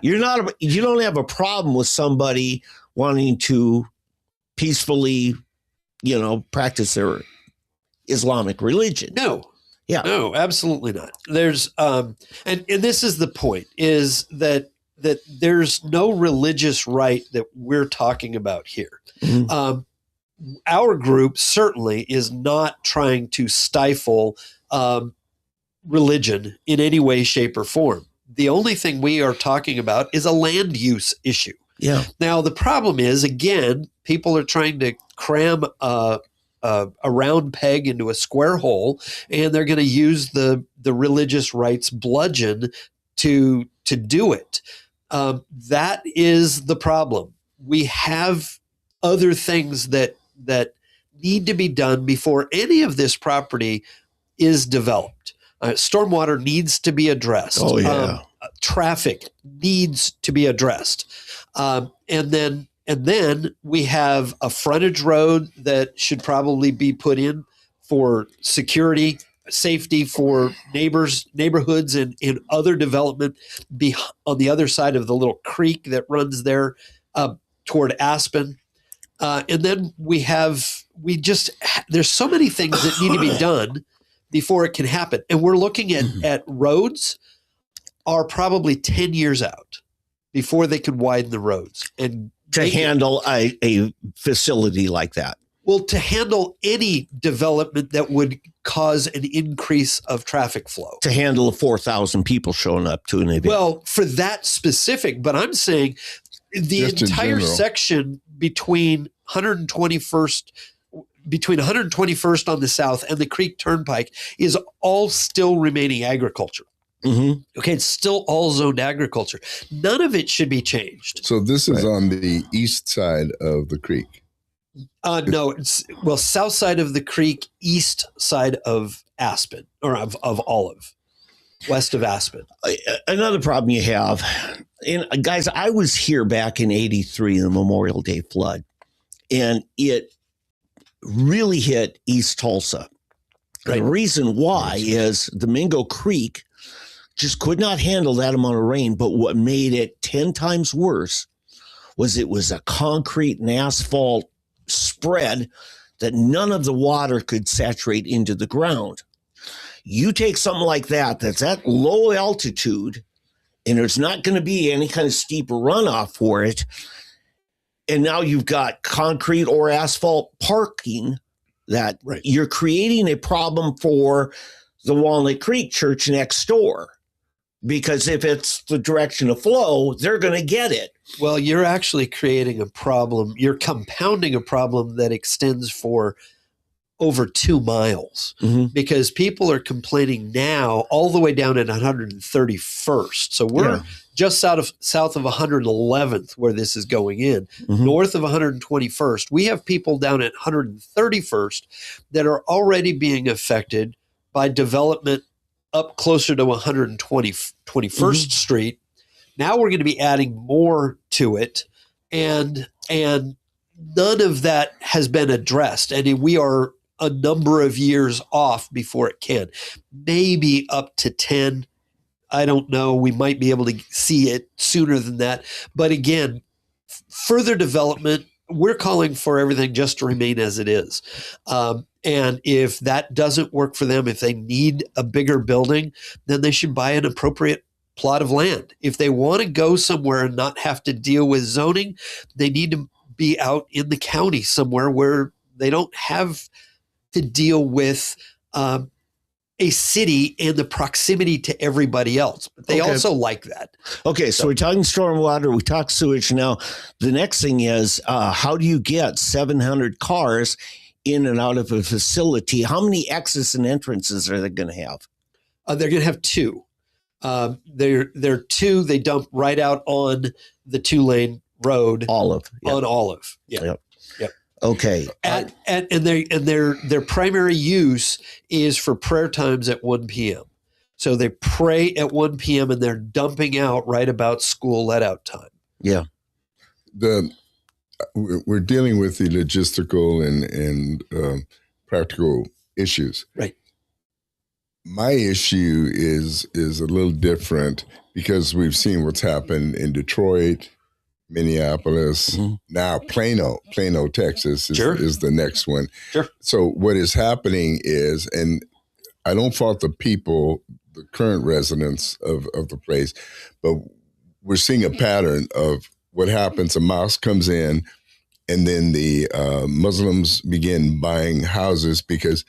you don't have a problem with somebody wanting to peacefully, you know, practice their Islamic religion. No. Yeah. No, absolutely not. There's and this is the point, is that there's no religious right that we're talking about here. Mm-hmm. Our group certainly is not trying to stifle religion in any way, shape, or form. The only thing we are talking about is a land use issue. Yeah. Now, the problem is, again, people are trying to cram a round peg into a square hole, and they're going to use the religious rights bludgeon to do it. That is the problem. We have other things that need to be done before any of this property is developed. Stormwater needs to be addressed. Oh, yeah. Traffic needs to be addressed. And then we have a frontage road that should probably be put in for security, safety for neighborhoods and other development on the other side of the little creek that runs there toward Aspen. And then there's so many things that need to be done before it can happen. And we're looking at roads are probably 10 years out before they can widen the roads and to handle a facility like that. Well, to handle any development that would cause an increase of traffic flow. To handle 4,000 people showing up to an event. Well, for that specific, but I'm saying the entire section between 121st on the south and the Creek Turnpike is all still remaining agriculture. Mm-hmm. Okay, it's still all zoned agriculture. None of it should be changed. So this is on the east side of the creek. No, it's south side of the creek, east side of Aspen, or of Olive, west of Aspen. Another problem you have, and guys, I was here back in '83, the Memorial Day flood, and it really hit East Tulsa. Right. The reason why is the Mingo Creek just could not handle that amount of rain, but what made it 10 times worse was it was a concrete and asphalt spread that none of the water could saturate into the ground. You take something like that's at low altitude, and there's not going to be any kind of steep runoff for it, and now you've got concrete or asphalt parking that you're creating a problem for the Walnut Creek Church next door. Because if it's the direction of flow, they're going to get it. Well, you're actually creating a problem. You're compounding a problem that extends for over 2 miles, because people are complaining now all the way down at 131st. So we're just south of 111th where this is going in, north of 121st. We have people down at 131st that are already being affected by development up closer to 121st Street. Now we're going to be adding more to it, and none of that has been addressed. And we are a number of years off before it can. Maybe up to 10. I don't know. We might be able to see it sooner than that. But again, further development, we're calling for everything just to remain as it is. And if that doesn't work for them, if they need a bigger building, then they should buy an appropriate plot of land. If they want to go somewhere and not have to deal with zoning, they need to be out in the county somewhere where they don't have to deal with a city and the proximity to everybody else. But they also like that. Okay, so we're talking stormwater, we talk sewage. Now, the next thing is, how do you get 700 cars in and out of a facility? How many exits and entrances are they going to have? They're going to have 2. They're 2. They dump right out on the 2-lane road. Olive. On Olive. Yeah. Yep. Okay. And their primary use is for prayer times at 1 p.m. So they pray at 1 p.m. and they're dumping out right about school let out time. Yeah. We're dealing with the logistical and practical issues. Right. My issue is a little different because we've seen what's happened in Detroit, Minneapolis, now Plano, Texas is the next one. Sure. So what is happening is, and I don't fault the people, the current residents of the place, but we're seeing a pattern of what happens. A mosque comes in, and then the Muslims begin buying houses because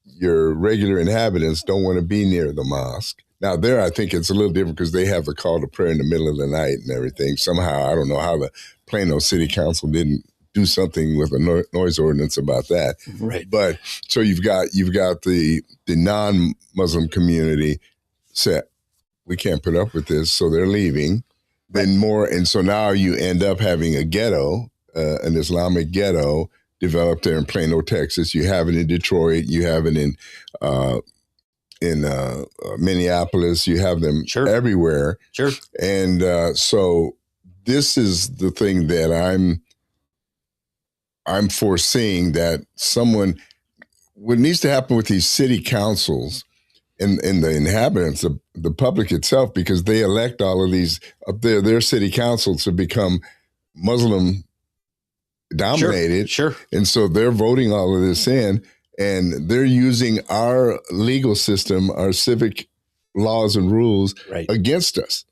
your regular inhabitants don't want to be near the mosque. Now there, I think it's a little different because they have the call to prayer in the middle of the night and everything. Somehow, I don't know how the Plano City Council didn't do something with a noise ordinance about that. Right. But so you've got the non-Muslim community said, we can't put up with this, so they're leaving. Right. And so now you end up having a ghetto, an Islamic ghetto developed there in Plano, Texas. You have it in Detroit. You have it in Minneapolis. You have them everywhere. Sure. And so this is the thing that I'm foreseeing, that what needs to happen with these city councils and the inhabitants, the public itself, because they elect all of these up there, their city councils to become Muslim dominated. Sure. And so they're voting all of this in, and they're using our legal system, our civic laws and rules against us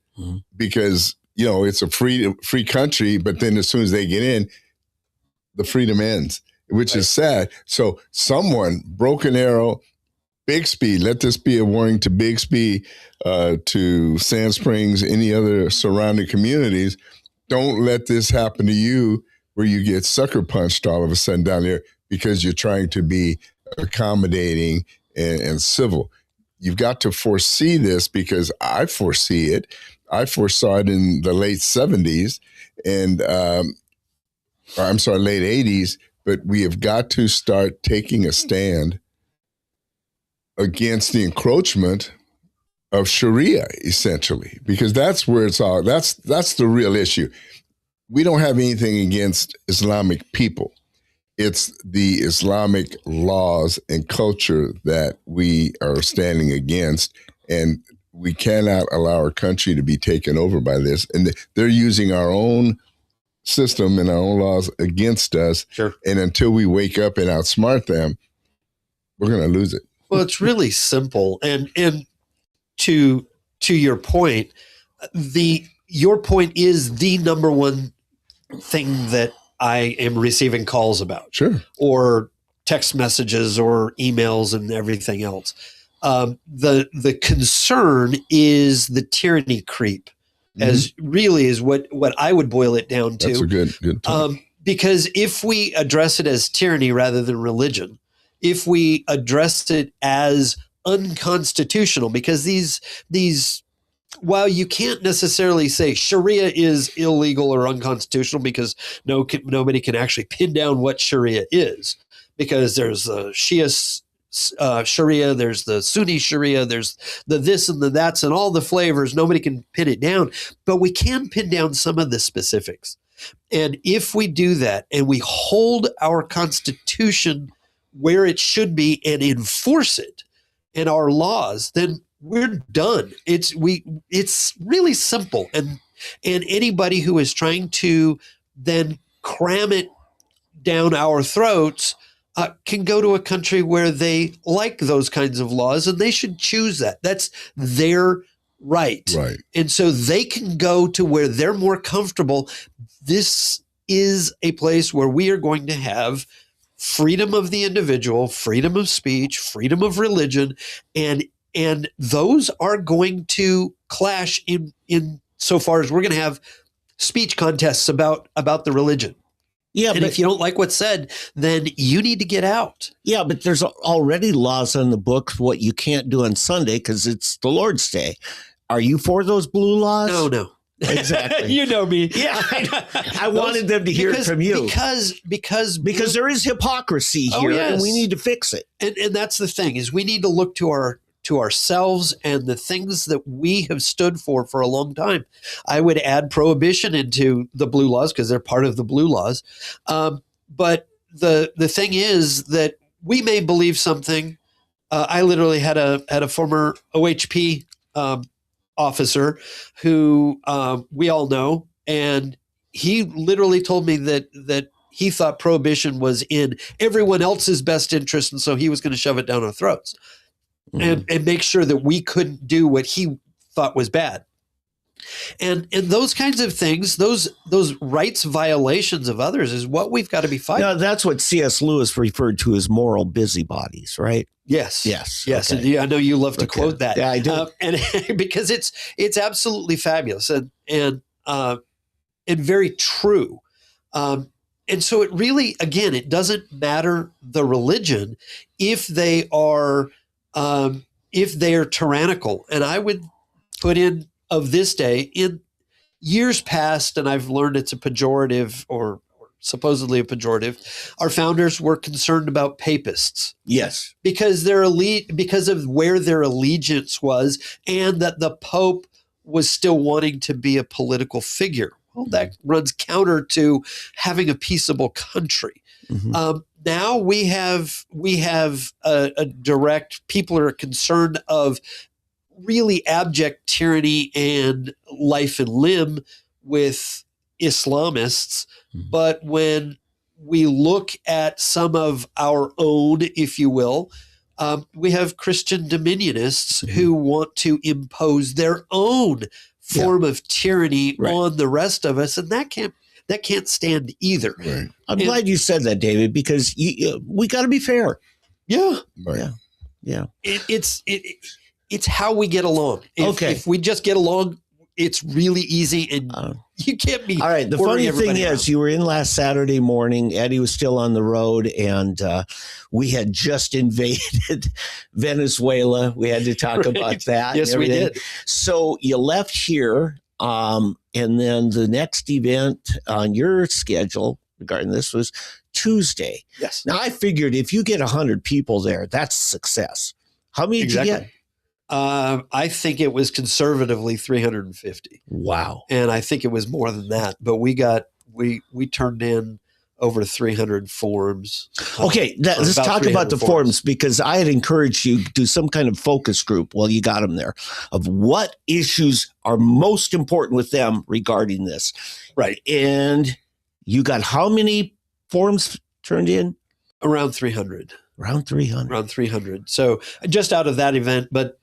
because, it's a free country. But then as soon as they get in, the freedom ends, which is sad. So someone, Broken Arrow, Bixby, let this be a warning to Bixby, to Sand Springs, any other surrounding communities. Don't let this happen to you where you get sucker punched all of a sudden down there because you're trying to be accommodating and civil. You've got to foresee this, because I foresee it. I foresaw it in the late 70s and late 80s, but we have got to start taking a stand against the encroachment of Sharia, essentially, because that's where it's all, that's the real issue. We don't have anything against Islamic people. It's the Islamic laws and culture that we are standing against, and we cannot allow our country to be taken over by this. And they're using our own system and our own laws against us. Sure. And until we wake up and outsmart them, we're going to lose it. Well, it's really simple. And to your point, your point is the number one thing that I am receiving calls about. Sure. Or text messages or emails and everything else. The concern is the tyranny creep, as really is what I would boil it down to. That's a good point. Because if we address it as tyranny rather than religion, if we address it as unconstitutional, because these while you can't necessarily say Sharia is illegal or unconstitutional, because nobody can actually pin down what Sharia is, because there's the Shia Sharia, there's the Sunni Sharia, there's the this and the that's and all the flavors. Nobody can pin it down, but we can pin down some of the specifics. And if we do that and we hold our Constitution where it should be and enforce it and our laws, then we're done. It's really simple. And anybody who is trying to then cram it down our throats can go to a country where they like those kinds of laws, and they should choose that. That's their right. Right. And so they can go to where they're more comfortable. This is a place where we are going to have freedom of the individual, freedom of speech, freedom of religion, and those are going to clash in so far as we're going to have speech contests about the religion. Yeah, and if you don't like what's said, then you need to get out. Yeah, but there's already laws on the books what you can't do on Sunday because it's the Lord's Day. Are you for those blue laws? No. exactly. You know me. Yeah, I wanted them to hear it from you because there is hypocrisy here, yes. and we need to fix it. And that's the thing, is we need to look to ourselves and the things that we have stood for a long time. I would add prohibition into the blue laws because they're part of the blue laws. But the thing is that we may believe something. I literally had a former OHP officer who we all know, and he literally told me that he thought prohibition was in everyone else's best interest, and so he was going to shove it down our throats and make sure that we couldn't do what he thought was bad. And those kinds of things, those rights violations of others, is what we've got to be fighting. Now, that's what C.S. Lewis referred to as moral busybodies, right? Yes. Okay. And I know you love to quote that. Yeah, I do. And because it's absolutely fabulous and very true. And so it really, again, it doesn't matter the religion if they are tyrannical. And I would put in of this day, in years past, and I've learned it's a pejorative or supposedly a pejorative, our founders were concerned about papists. Yes. Because because of where their allegiance was, and that the Pope was still wanting to be a political figure. Well, that runs counter to having a peaceable country. Mm-hmm. Now we have a direct, people are concerned of really abject tyranny and life and limb with Islamists. Mm-hmm. But when we look at some of our own, if you will, we have Christian dominionists who want to impose their own form of tyranny on the rest of us, and that can't stand either. Right. I'm glad you said that, David, because we got to be fair. Yeah, right. Yeah. It's how we get along. If we just get along, it's really easy, and you can't be. All right. The funny thing is, you were in last Saturday morning. Eddie was still on the road, and we had just invaded Venezuela. We had to talk about that. Yes, we did. So you left here, and then the next event on your schedule regarding this was Tuesday. Yes. Now, I figured if you get 100 people there, that's success. How many did you get? I think it was conservatively 350. Wow. And I think it was more than that, but we turned in over 300 forms. Okay, let's talk about the forms, because I had encouraged you to do some kind of focus group. Well, you got them there, of what issues are most important with them regarding this. Right. And you got how many forms turned in? Around 300. Around 300. So just out of that event, but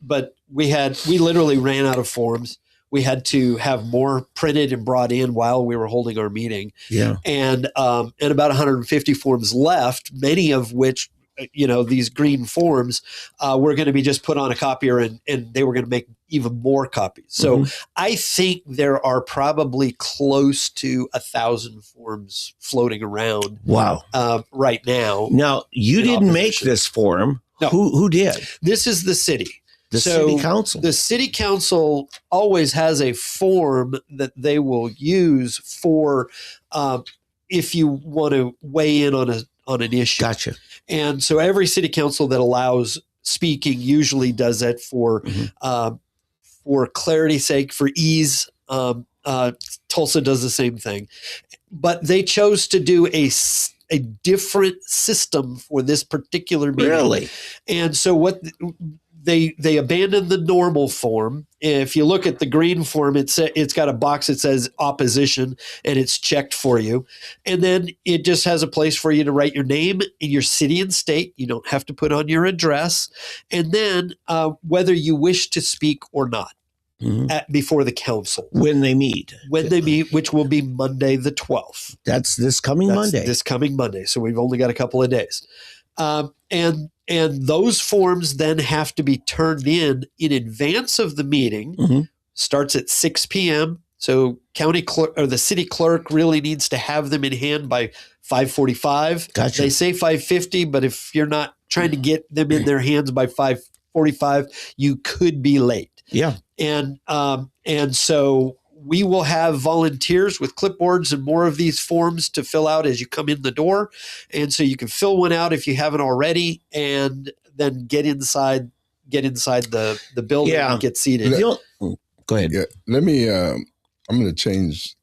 we literally ran out of forms. We had to have more printed and brought in while we were holding our meeting. Yeah. And about 150 forms left, many of which, these green forms were going to be just put on a copier and they were going to make even more copies. So I think there are probably close to 1,000 forms floating around. Wow. Right now. Now, you didn't make this form. No. Who did? This is the city. City council. The city council always has a form that they will use for if you want to weigh in on an issue. Gotcha. And so every city council that allows speaking usually does that for clarity's sake, for ease. Tulsa does the same thing, but they chose to do a different system for this particular meeting. Really? And so what they abandoned the normal form. If you look at the green form, it's got a box that says opposition, and it's checked for you. And then it just has a place for you to write your name and your city and state. You don't have to put on your address. And then whether you wish to speak or not before the council. When they meet. Which will be Monday the 12th. That's this coming Monday. This coming Monday. So we've only got a couple of days. And those forms then have to be turned in advance of the meeting. Starts at 6 p.m. So county clerk or the city clerk really needs to have them in hand by 5:45. Gotcha. They say 5:50, but if you're not trying to get them in their hands by 5:45, you could be late. Yeah. And so we will have volunteers with clipboards and more of these forms to fill out as you come in the door. And so you can fill one out if you haven't already, and then get inside the building and get seated. Go ahead. Yeah, let me, I'm going to change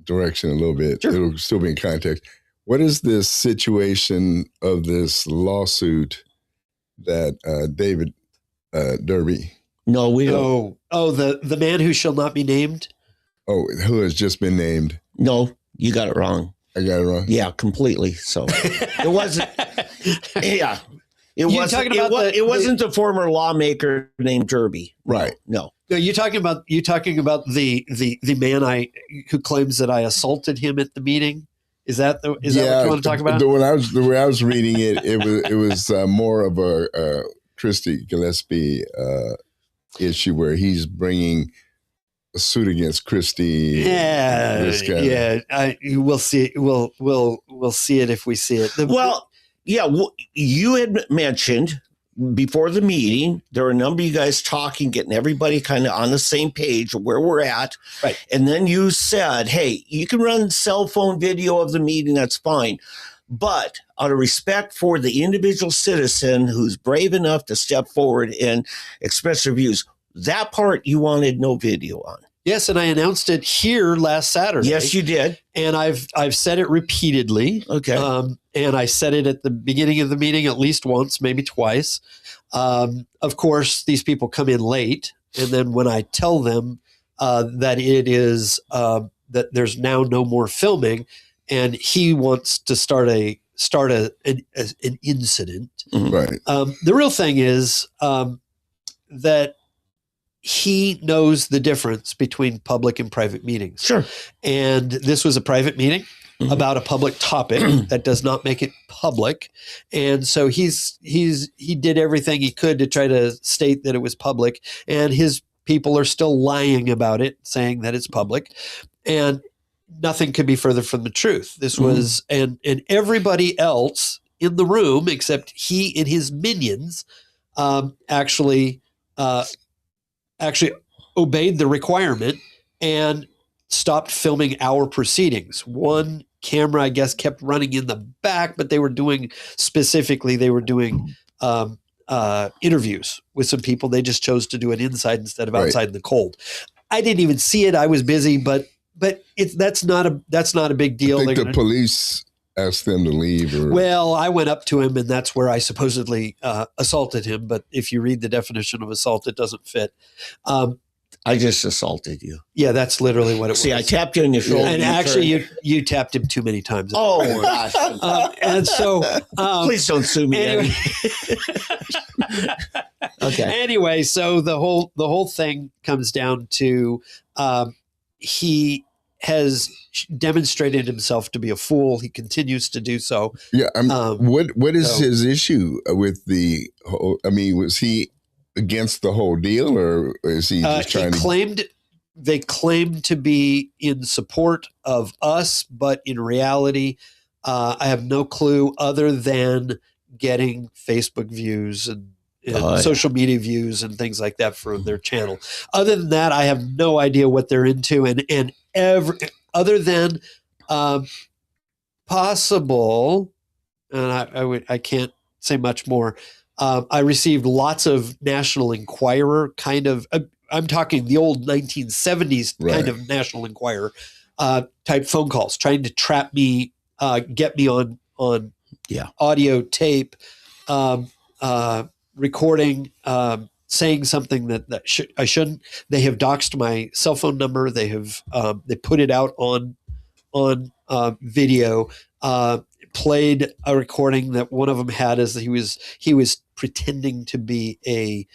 direction a little bit. Sure. It'll still be in context. What is this situation of this lawsuit that David Derby? No, we don't. Oh, the man who shall not be named? Oh, who has just been named? No, you got it wrong. I got it wrong? Yeah, completely. So it wasn't. Yeah. It wasn't the former lawmaker named Derby. Right. No. No, you're talking about the man who claims that I assaulted him at the meeting. Is that what you want to talk about? The way I was reading it, it was more of a Christy Gillespie issue where he's bringing a suit against Christy. We'll see it. We'll see it if we see it. You had mentioned before the meeting, there were a number of you guys talking, getting everybody kind of on the same page of where we're at. Right. And then you said, hey, you can run cell phone video of the meeting. That's fine. But out of respect for the individual citizen who's brave enough to step forward and express their views, that part you wanted no video on. Yes, and I announced it here last Saturday. Yes, you did. And I've said it repeatedly. Okay. And I said it at the beginning of the meeting at least once, maybe twice. Of course, these people come in late, and then when I tell them that it is that there's now no more filming, and he wants to start an incident. Right. The real thing is that he knows the difference between public and private meetings. Sure. And this was a private meeting about a public topic that does not make it public. And so he did everything he could to try to state that it was public, and his people are still lying about it, saying that it's public. And nothing could be further from the truth. This was, and everybody else in the room, except he and his minions, actually obeyed the requirement and stopped filming our proceedings. One camera, I guess, kept running in the back, but they were doing interviews with some people. They just chose to do it inside instead of outside in the cold. I didn't even see it. I was busy, but that's not a big deal. I think the police asked them to leave. Well, I went up to him, and that's where I supposedly assaulted him. But if you read the definition of assault, it doesn't fit. I just assaulted you. Yeah, that's literally what it was. See, I tapped you on your shoulder. And actually, you tapped him too many times. Oh, gosh. And so... please don't sue me. Anyway. Okay. Anyway, so the whole thing comes down to he has demonstrated himself to be a fool. He continues to do so. Yeah. What is his issue with the whole? I mean, was he against the whole deal, or is he just trying to? They claimed to be in support of us, but in reality, I have no clue other than getting Facebook views and social media views and things like that for their channel. Other than that, I have no idea what they're into, and other than possible, and I can't say much more. I received lots of National Enquirer kind of. I'm talking the old 1970s kind of National Enquirer type phone calls, trying to trap me, get me on audio tape, recording, saying something that I shouldn't. They have doxed my cell phone number. They have they put it out on video. Played a recording that one of them had as he was pretending to be a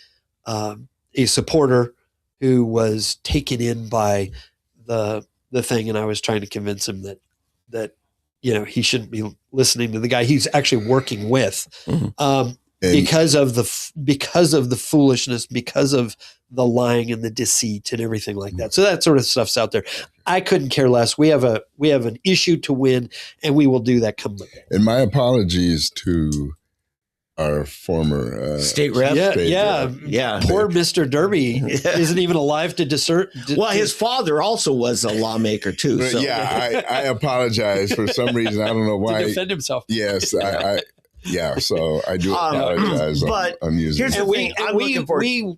supporter who was taken in by the thing, and I was trying to convince him that he shouldn't be listening to the guy he's actually working with, because of the foolishness, because of the lying and the deceit and everything like that. So that sort of stuff's out there. I couldn't care less. We have an issue to win, and we will do that come Monday. And my apologies to our former state rep. Yeah. Poor Mr. Derby isn't even alive to discern. Well, his father also was a lawmaker too. So. Yeah, I apologize for some reason. I don't know why. To defend himself. Yes, so I do apologize. But I'm using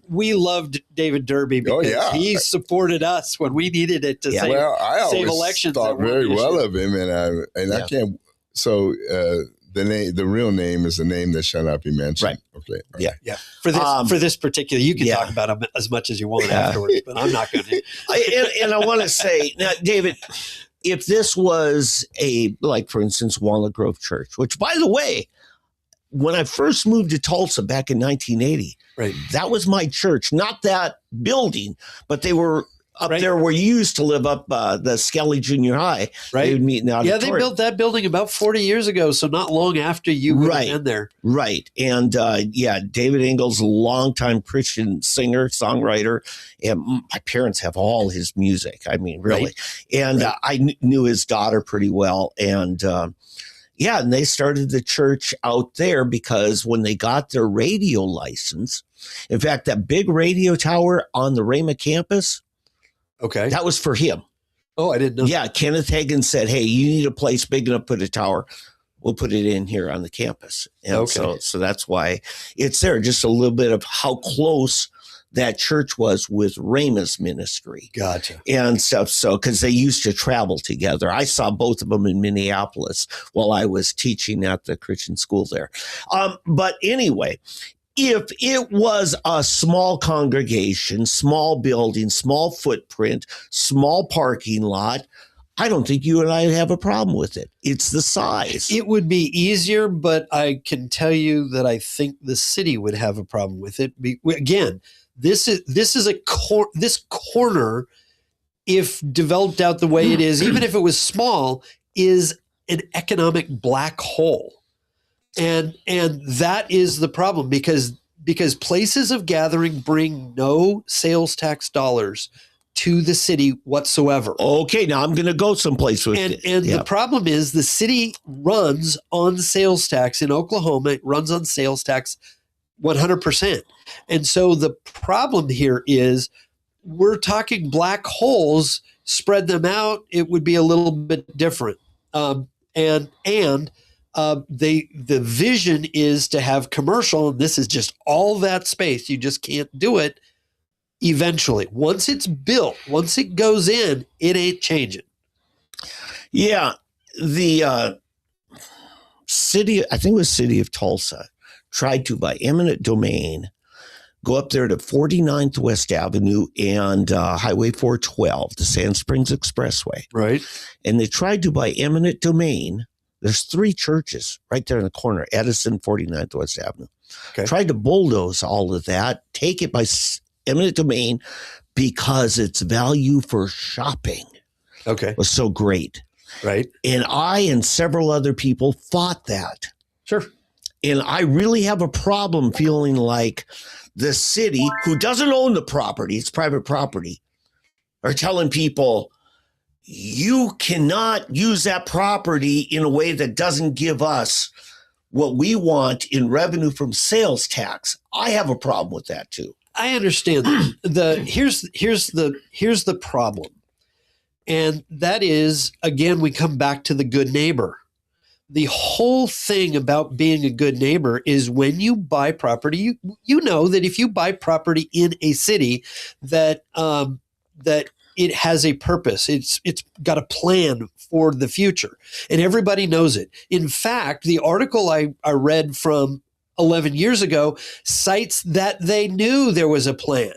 we loved David Derby because he supported us when we needed it to save elections. I thought very well of him, and I can't. So the real name is the name that shall not be mentioned. Right. Okay. Yeah. For this particular, you can talk about him as much as you want afterwards, but I'm not going to. And I want to say now, David, if this was for instance, Walnut Grove Church, which, by the way, when I first moved to Tulsa back in 1980, that was my church. Not that building, but they were up there where you used to live up the Skelly Junior High. Right. They would meet in the auditorium. Yeah, they built that building about 40 years ago, so not long after you would have been there. Right. And David Ingalls, longtime Christian singer, songwriter. And my parents have all his music. I mean, really. Right. And I knew his daughter pretty well. And and they started the church out there because when they got their radio license, in fact, that big radio tower on the Rhema campus, that was for him. Oh, I didn't know. Yeah, Kenneth Hagin said, hey, you need a place big enough to put a tower. We'll put it in here on the campus. And so that's why it's there. Just a little bit of how close that church was with Rhema's ministry. Gotcha. And stuff. So, because they used to travel together. I saw both of them in Minneapolis while I was teaching at the Christian school there. But anyway, if it was a small congregation, small building, small footprint, small parking lot, I don't think you and I have a problem with it. It's the size. It would be easier, but I can tell you that I think the city would have a problem with it. Again, this corner, if developed out the way it is, even if it was small, is an economic black hole. And that is the problem because places of gathering bring no sales tax dollars to the city whatsoever. Okay, now I'm going to go someplace with it. And the problem is the city runs on sales tax. In Oklahoma, it runs on sales tax 100%. And so the problem here is we're talking black holes. Spread them out, it would be a little bit different. The vision is to have commercial, and this is just all that space. You just can't do it eventually. Once it's built, once it goes in, it ain't changing. Yeah. The city, I think it was City of Tulsa, tried to, by eminent domain, go up there to 49th West Avenue and Highway 412, the Sand Springs Expressway. Right. And they tried to, by eminent domain, there's 3 churches right there in the corner, Edison, 49th West Avenue. Okay. Tried to bulldoze all of that, take it by eminent domain because its value for shopping was so great. Right. And I and several other people fought that. Sure. And I really have a problem feeling like the city, who doesn't own the property, it's private property, are telling people, you cannot use that property in a way that doesn't give us what we want in revenue from sales tax. I have a problem with that too. I understand. Here's the problem. And that is, again, we come back to the good neighbor. The whole thing about being a good neighbor is when you buy property, you know that if you buy property in a city that it has a purpose, it's got a plan for the future, and everybody knows it. In fact, the article I read from 11 years ago cites that they knew there was a plan,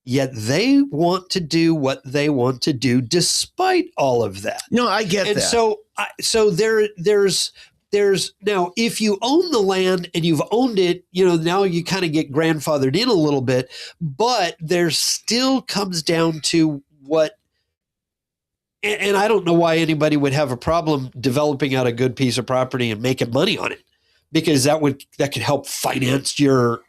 yet they want to do what they want to do despite all of that. No, I get that. And so there's now, if you own the land and you've owned it, now you kind of get grandfathered in a little bit, but there still comes down to what, and I don't know why anybody would have a problem developing out a good piece of property and making money on it, because that could help finance your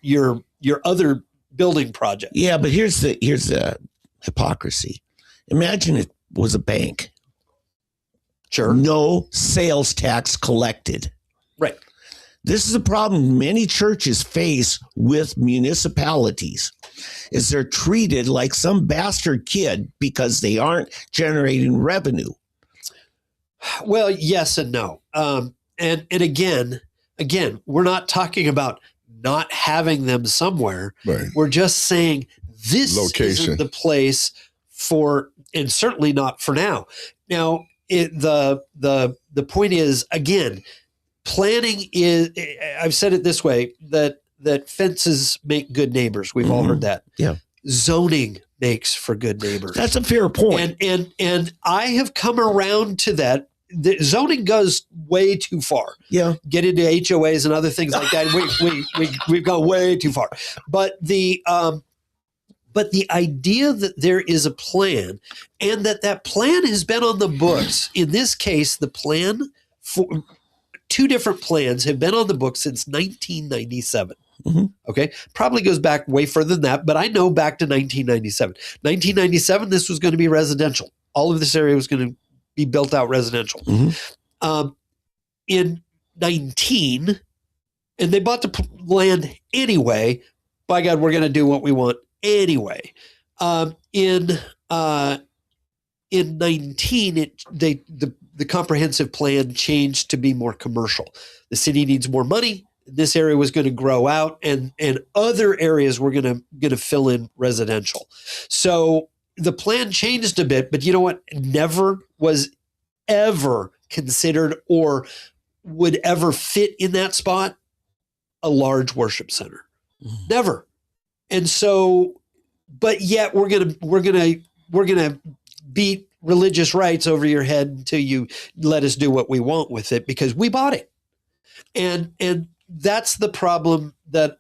other building project. Yeah, but here's the hypocrisy. Imagine it was a bank. Sure. No sales tax collected. Right. This is a problem many churches face with municipalities, is they're treated like some bastard kid because they aren't generating revenue. Well, yes and no. And again, we're not talking about not having them somewhere. Right. We're just saying this Location. isn't the place for, and certainly not for now. Now, the point is, again, planning is, I've said it this way, that fences make good neighbors. We've all heard that. Yeah. Zoning makes for good neighbors. That's a fair point. And I have come around to that. The zoning goes way too far. Yeah. Get into HOAs and other things like that. We've gone way too far. But the idea that there is a plan and that plan has been on the books, in this case, the plan for two different plans have been on the books since 1997. Mm-hmm. Okay. Probably goes back way further than that, but I know back to 1997. 1997, this was going to be residential. All of this area was going to be built out residential. Mm-hmm. In 19, and they bought the land anyway. By God, we're going to do what we want anyway. In 19, the comprehensive plan changed to be more commercial. The city needs more money. This area was going to grow out, and other areas were going to fill in residential. So the plan changed a bit, but you know what? Never was ever considered or would ever fit in that spot a large worship center. Mm-hmm. Never. And so, but yet we're gonna beat religious rights over your head until you let us do what we want with it because we bought it. And that's the problem that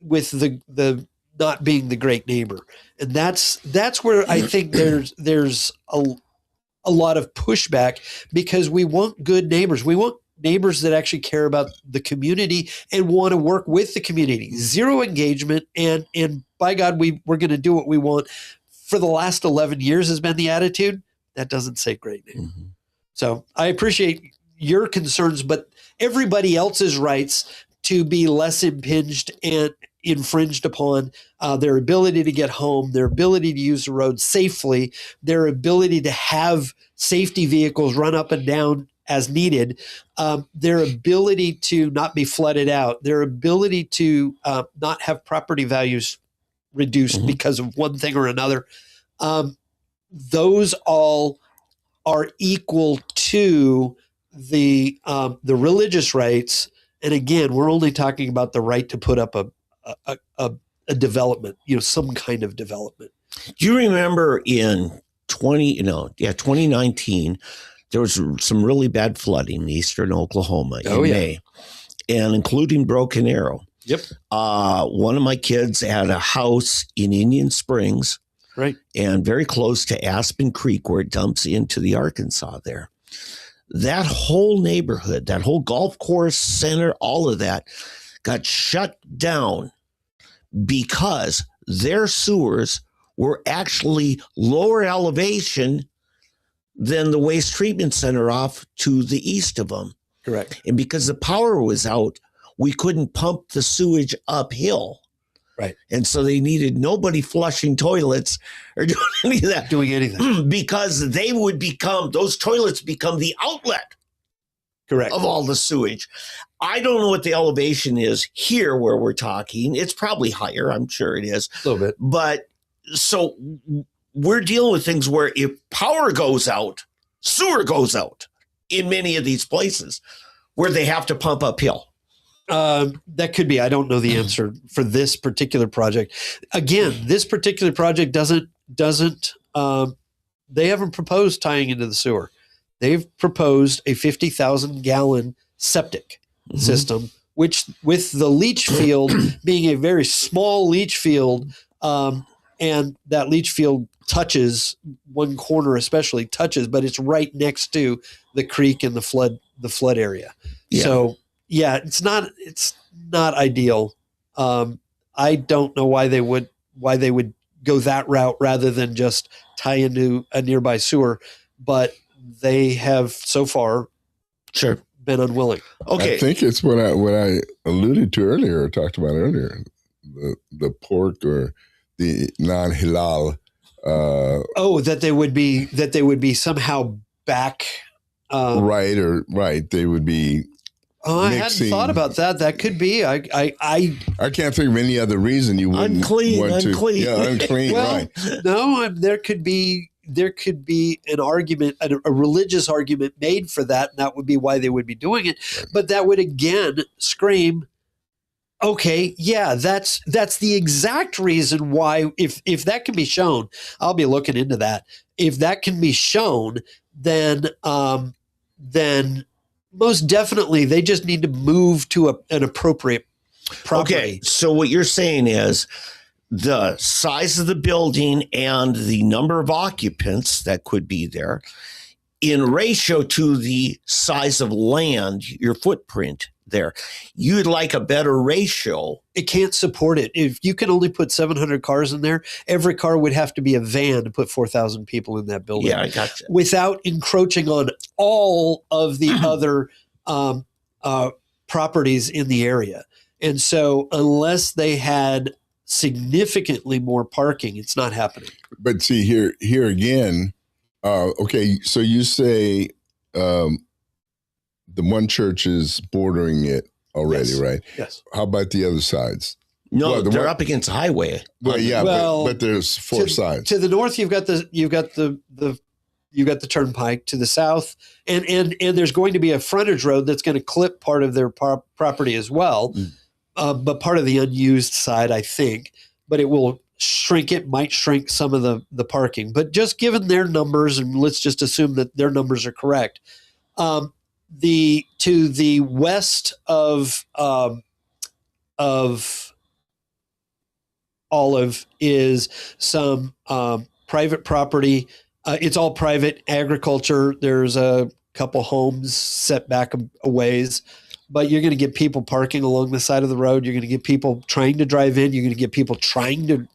with the not being the great neighbor. And that's where I think there's a lot of pushback because we want good neighbors. We want neighbors that actually care about the community and want to work with the community. Zero engagement and by God, we're going to do what we want. For the last 11 years has been the attitude. That doesn't say great neighbor. Mm-hmm. So I appreciate your concerns, but everybody else's rights to be less impinged and infringed upon, their ability to get home, their ability to use the road safely, their ability to have safety vehicles run up and down as needed, their ability to not be flooded out, their ability to not have property values reduced Mm-hmm. because of one thing or another. Those all are equal to the religious rights. And again, we're only talking about the right to put up a development, some kind of development. Do you remember in 2019, there was some really bad flooding in eastern Oklahoma in May, and including Broken Arrow. Yep. One of my kids had a house in Indian Springs, right, and very close to Aspen Creek, where it dumps into the Arkansas there. That whole neighborhood, that whole golf course center, all of that got shut down because their sewers were actually lower elevation than the waste treatment center off to the east of them. Correct. And because the power was out, we couldn't pump the sewage uphill. Right. And so they needed nobody flushing toilets or doing any of that. Doing anything. Because those toilets become the outlet Correct. of all the sewage. I don't know what the elevation is here where we're talking. It's probably higher. I'm sure it is. A little bit. But so we're dealing with things where if power goes out, sewer goes out in many of these places where they have to pump uphill. That could be. I don't know the answer for this particular project. Again, this particular project doesn't. They haven't proposed tying into the sewer. They've proposed a 50,000 gallon septic system, which with the leach field being a very small leach field, and that leach field touches one corner, especially touches, but it's right next to the creek and the flood area. Yeah. So. Yeah, it's not ideal. I don't know why they would go that route rather than just tie into a nearby sewer, but they have so far been unwilling. Okay. I think it's what I alluded to earlier, or talked about earlier, the pork or the non-halal. That they would be somehow back. Right. They would be. Oh, I hadn't thought about that. That could be. I can't think of any other reason you wouldn't unclean. Yeah, unclean. Well, right. No, there could be an argument, a religious argument made for that, and that would be why they would be doing it. Right. But that would again scream, okay, yeah, that's the exact reason why. If that can be shown, I'll be looking into that. If that can be shown, then most definitely they just need to move to an appropriate property. Okay, so what you're saying is the size of the building and the number of occupants that could be there in ratio to the size of land, your footprint there. You'd like a better ratio. It can't support it. If you can only put 700 cars in there, every car would have to be a van to put 4,000 people in that building. Yeah, I gotcha. Without encroaching on all of the other properties in the area. And so unless they had significantly more parking, it's not happening. But see, here again, okay, so you say the one church is bordering it already, Yes. right? Yes. How about the other sides? No, they're up against the highway. Well, yeah, Well, but there's four sides. To the north, you've got the turnpike. To the south, and there's going to be a frontage road that's going to clip part of their property as well, but part of the unused side, I think. But it will shrink. It might shrink some of the parking. But just given their numbers, and let's just assume that their numbers are correct. To the west of Olive is some private property. It's all private agriculture. There's a couple homes set back a ways, but you're going to get people parking along the side of the road. You're going to get people trying to drive in. You're going to get people trying to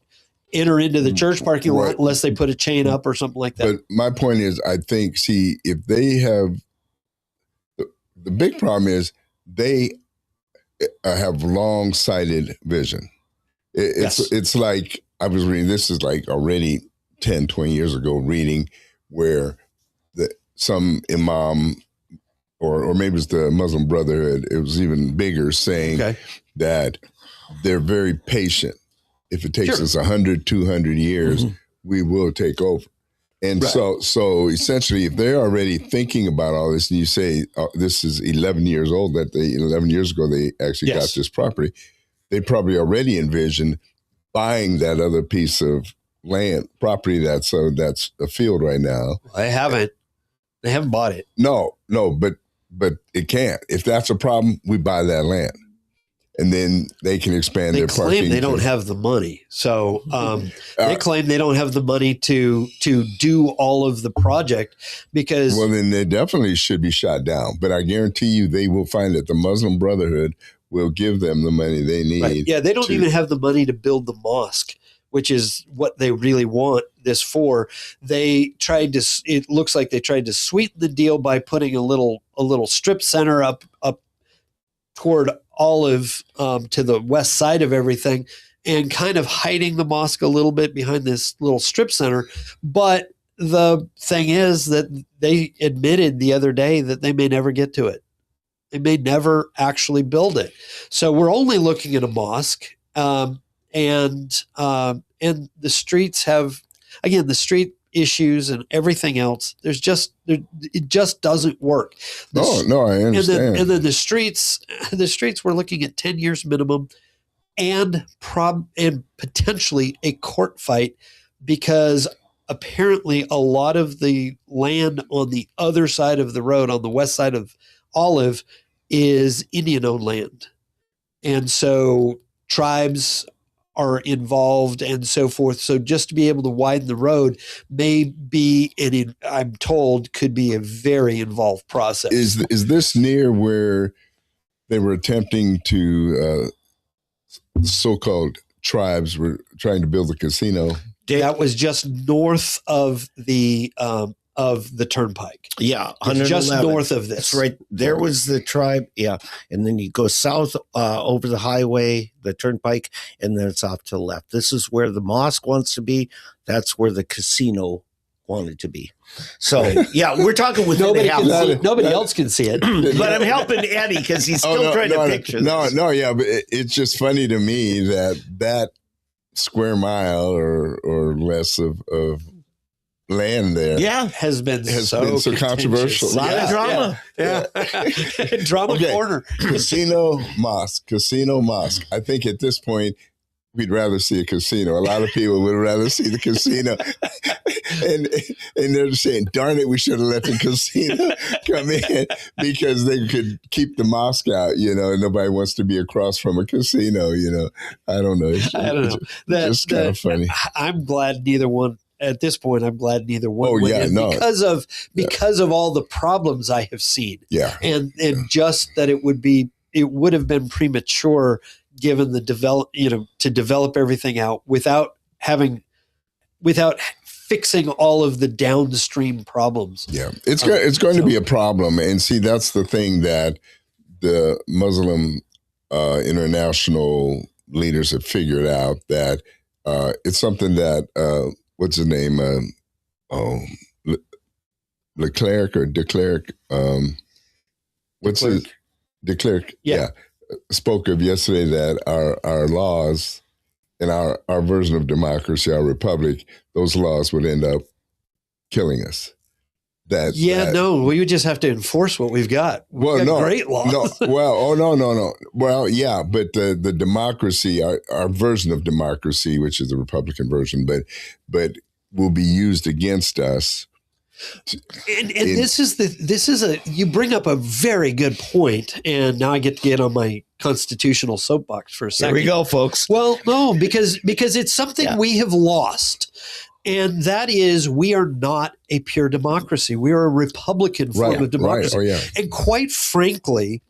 enter into the church parking lot unless they put a chain up or something like that. But my point is, I think, see, if they have, the big problem is they have long-sighted vision. It's like, I was reading, this is like already 10, 20 years ago, reading where some imam, or maybe it's the Muslim Brotherhood, it was even bigger, saying that they're very patient. If it takes us 100, 200 years, we will take over. And so essentially, if they're already thinking about all this, and you say this is 11 years old, that 11 years ago they actually got this property, they probably already envisioned buying that other piece of land property that's a field right now. They haven't bought it. No, but it can't. If that's a problem, we buy that land. And then they can expand their parking. They claim they don't have the money. So they claim they don't have the money to do all of the project because... Well, then they definitely should be shot down. But I guarantee you they will find that the Muslim Brotherhood will give them the money they need. Right. Yeah, they don't even have the money to build the mosque, which is what they really want this for. It looks like they tried to sweeten the deal by putting a little strip center up toward Olive to the west side of everything and kind of hiding the mosque a little bit behind this little strip center. But the thing is that they admitted the other day that they may never get to it. They may never actually build it. So we're only looking at a mosque, and the streets have, again, the street issues and everything else. It just doesn't work. No, I understand. And then the streets we're looking at 10 years minimum, and potentially a court fight, because apparently a lot of the land on the other side of the road, on the west side of Olive, is Indian-owned land. And so tribes are involved and so forth. So just to be able to widen the road may be, I'm told, could be a very involved process. Is this near where they were attempting to, so-called tribes were trying to build a casino? That was just north of the of the turnpike. Yeah, It's just 111. north of this. That's right. There was the tribe. Yeah. And then you go south over the highway, the turnpike, and then it's off to the left. This is where the mosque wants to be. That's where the casino wanted to be. So, yeah, we're talking with Nobody else can see it. But I'm helping Eddie because he's still trying to picture this. Yeah, but it's just funny to me that square mile or less of land there has been so controversial. A lot of drama. Yeah. Drama corner. Casino mosque. I think at this point we'd rather see a casino. A lot of people would rather see the casino. and they're just saying, darn it, we should have let the casino come in because they could keep the mosque out, and nobody wants to be across from a casino, I don't know. I don't know. That's kind of funny. I'm glad neither one. At this point, I'm glad neither one went in because of all the problems I have seen. Yeah. And just that it would have been premature given the to develop everything out without fixing all of the downstream problems. Yeah. It's going to be a problem. And see, that's the thing that the Muslim international leaders have figured out, that it's something that what's his name? Leclerc or de Klerk? De Klerk? Yeah. Spoke of yesterday that our laws and our version of democracy, our republic, those laws would end up killing us. We would just have to enforce what we've got. We've got great laws. No. Well, yeah, but the democracy, our version of democracy, which is the Republican version, but will be used against us. And you bring up a very good point, and now I get to get on my constitutional soapbox for a second. Here we go, folks. Well, no, because it's something we have lost. And that is, we are not a pure democracy. We are a Republican form of democracy. Right. Oh, yeah. And quite frankly,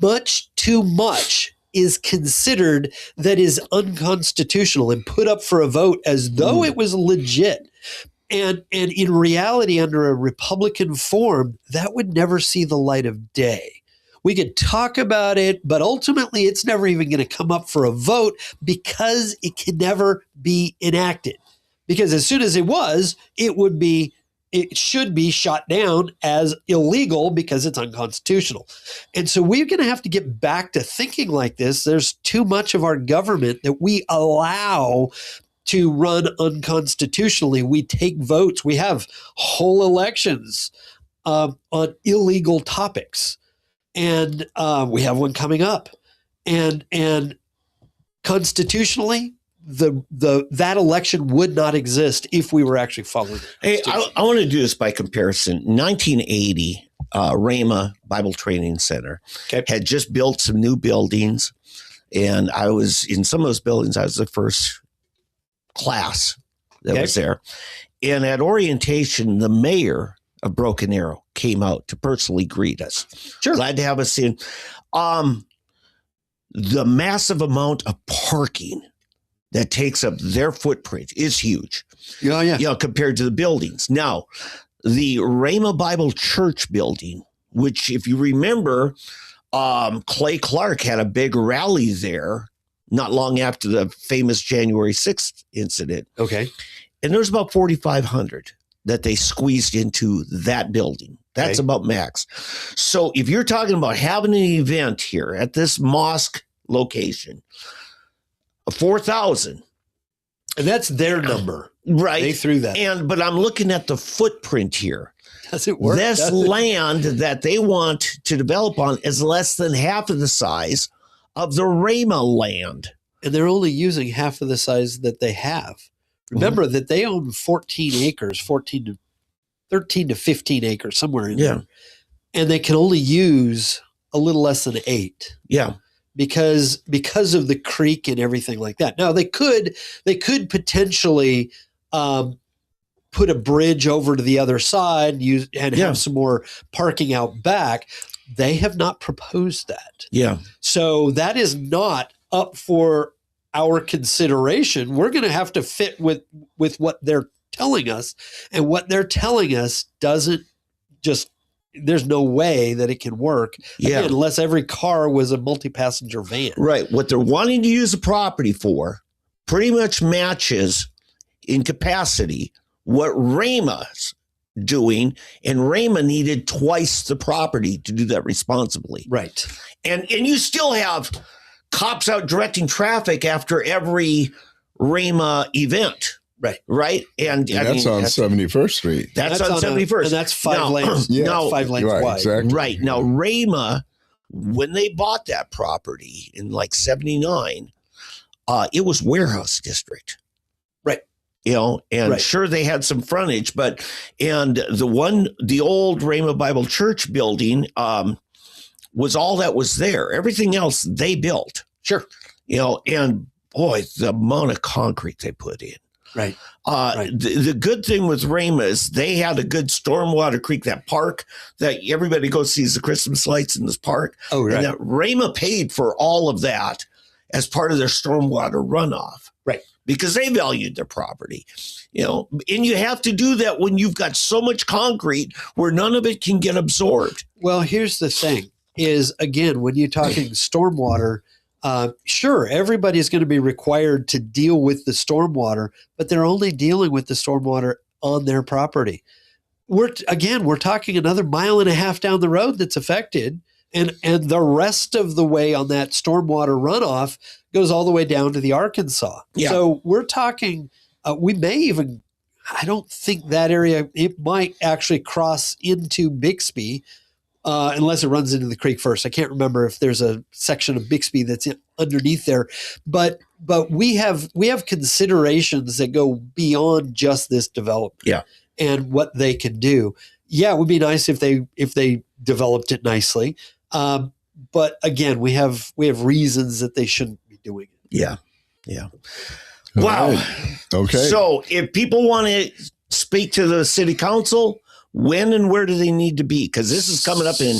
much too much is considered that is unconstitutional and put up for a vote as though it was legit. And in reality, under a Republican form, that would never see the light of day. We could talk about it, but ultimately it's never even going to come up for a vote because it can never be enacted. Because as soon as it should be shot down as illegal because it's unconstitutional. And so we're going to have to get back to thinking like this. There's too much of our government that we allow to run unconstitutionally. We take votes. We have whole elections on illegal topics. And we have one coming up. And constitutionally, that election would not exist if we were actually following. Hey, I want to do this by comparison. 1980, Rhema Bible Training Center had just built some new buildings, and I was in some of those buildings. I was the first class that was there, and at orientation, the mayor of Broken Arrow came out to personally greet us. Sure, glad to have us in. The massive amount of parking that takes up their footprint is huge. Yeah. Compared to the buildings. Now, the Rhema Bible Church building, which, if you remember, Clay Clark had a big rally there not long after the famous January 6th incident. Okay. And there's about 4,500 that they squeezed into that building. That's about max. So if you're talking about having an event here at this mosque location, 4,000. And that's their number. Right. They threw that. But I'm looking at the footprint here. Does it work? This land that they want to develop on is less than half of the size of the Rhema land. And they're only using half of the size that they have. Remember that they own 14 acres, 13 to 15 acres, somewhere in there. And they can only use a little less than 8. Yeah. Because of the creek and everything like that. Now they could potentially put a bridge over to the other side and have some more parking out back. They have not proposed that. Yeah. So that is not up for our consideration. We're going to have to fit with what they're telling us. And what they're telling us doesn't just, there's no way that it can work again, unless every car was a multi-passenger van. Right. What they're wanting to use the property for pretty much matches in capacity what Rama's doing, and Rama needed twice the property to do that responsibly. Right. And you still have cops out directing traffic after every Rama event. Right. Right. And that's on 71st Street. That's on 71st. And that's 5 lanes. Yeah. 5 lanes right, wide. Exactly. Right. Now, Rama, when they bought that property in like 79, it was warehouse district. Right. And sure, they had some frontage, and the old Rama Bible Church building was all that was there. Everything else they built. Sure. And boy, the amount of concrete they put in. Right. The good thing with Rama is they had a good Stormwater Creek, that park that everybody goes sees the Christmas lights in this park. Oh, right. And that Rama paid for all of that as part of their stormwater runoff. Right. Because they valued their property, and you have to do that when you've got so much concrete where none of it can get absorbed. Well, here's the thing is, again, when you're talking stormwater, sure, everybody's going to be required to deal with the stormwater, but they're only dealing with the stormwater on their property. We're talking another 1.5 miles down the road that's affected. And the rest of the way on that stormwater runoff goes all the way down to the Arkansas. Yeah. So we're talking, we may even, I don't think that area, it might actually cross into Bixby unless it runs into the creek first. I can't remember if there's a section of Bixby that's underneath there. But we have considerations that go beyond just this development and what they can do. Yeah, it would be nice if they developed it nicely. But again, we have reasons that they shouldn't be doing it. Yeah. Yeah. Wow. Right. Okay. So if people want to speak to the city council, when and where do they need to be? Because this is coming up in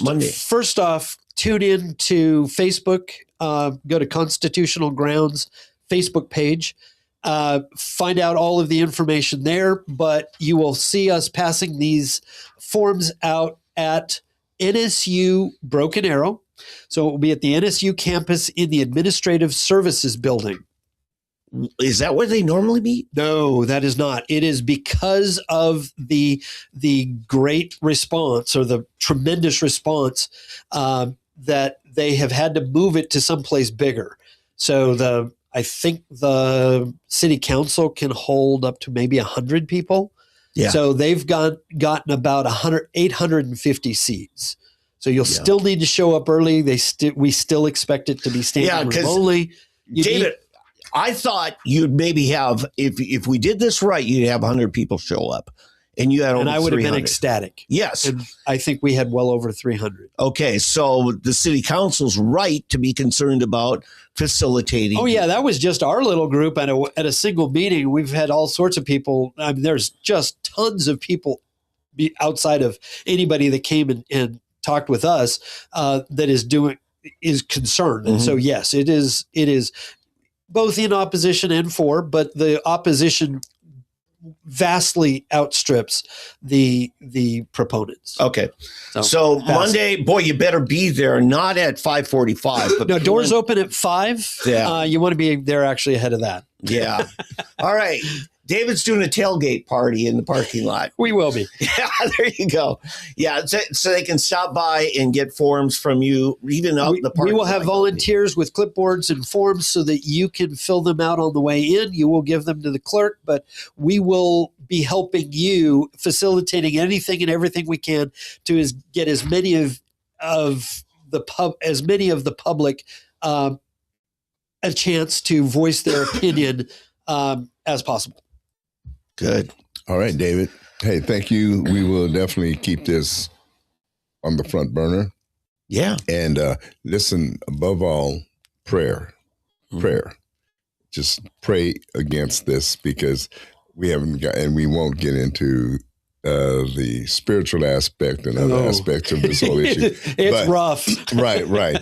Monday. First off, tune in to Facebook. Go to Constitutional Grounds Facebook page. Find out all of the information there. But you will see us passing these forms out at NSU Broken Arrow. So it will be at the NSU campus in the Administrative Services Building. Is that where they normally meet? No, that is not. It is because of the great response, or the tremendous response, that they have had to move it to someplace bigger. So I think the city council can hold up to maybe 100 people. Yeah. So they've gotten about 850 seats. So you'll still need to show up early. We still expect it to be standing room only. David, I thought you'd maybe have, if we did this right, you'd have 100 people show up, and you had over 300. And I would have been ecstatic. Yes. And I think we had well over 300. Okay, so the city council's right to be concerned about facilitating. Oh, yeah, that was just our little group at a single meeting. We've had all sorts of people. I mean, there's just tons of people outside of anybody that came and talked with us that is concerned. And so, yes, it is both in opposition and for, but the opposition vastly outstrips the proponents. Okay. So Monday, boy, you better be there, not at 5:45. But no, doors open at 5. Yeah. You want to be there actually ahead of that. Yeah. All right. David's doing a tailgate party in the parking lot. We will be. Yeah, there you go. Yeah, so they can stop by and get forms from you, even out in the parking lot. We will have volunteers with clipboards and forms so that you can fill them out on the way in. You will give them to the clerk, but we will be helping you, facilitating anything and everything we can to get as many of the public a chance to voice their opinion as possible. Good. All right, David. Hey, thank you. We will definitely keep this on the front burner. Yeah. And listen, above all, prayer. Prayer. Just pray against this, because we won't get into the spiritual aspect and other aspects of this whole issue. It's rough. Right.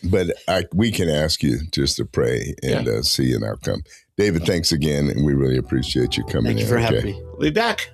But we can ask you just to pray and see an outcome. David, thanks again, and we really appreciate you coming in. Thank you for having me. We'll be back.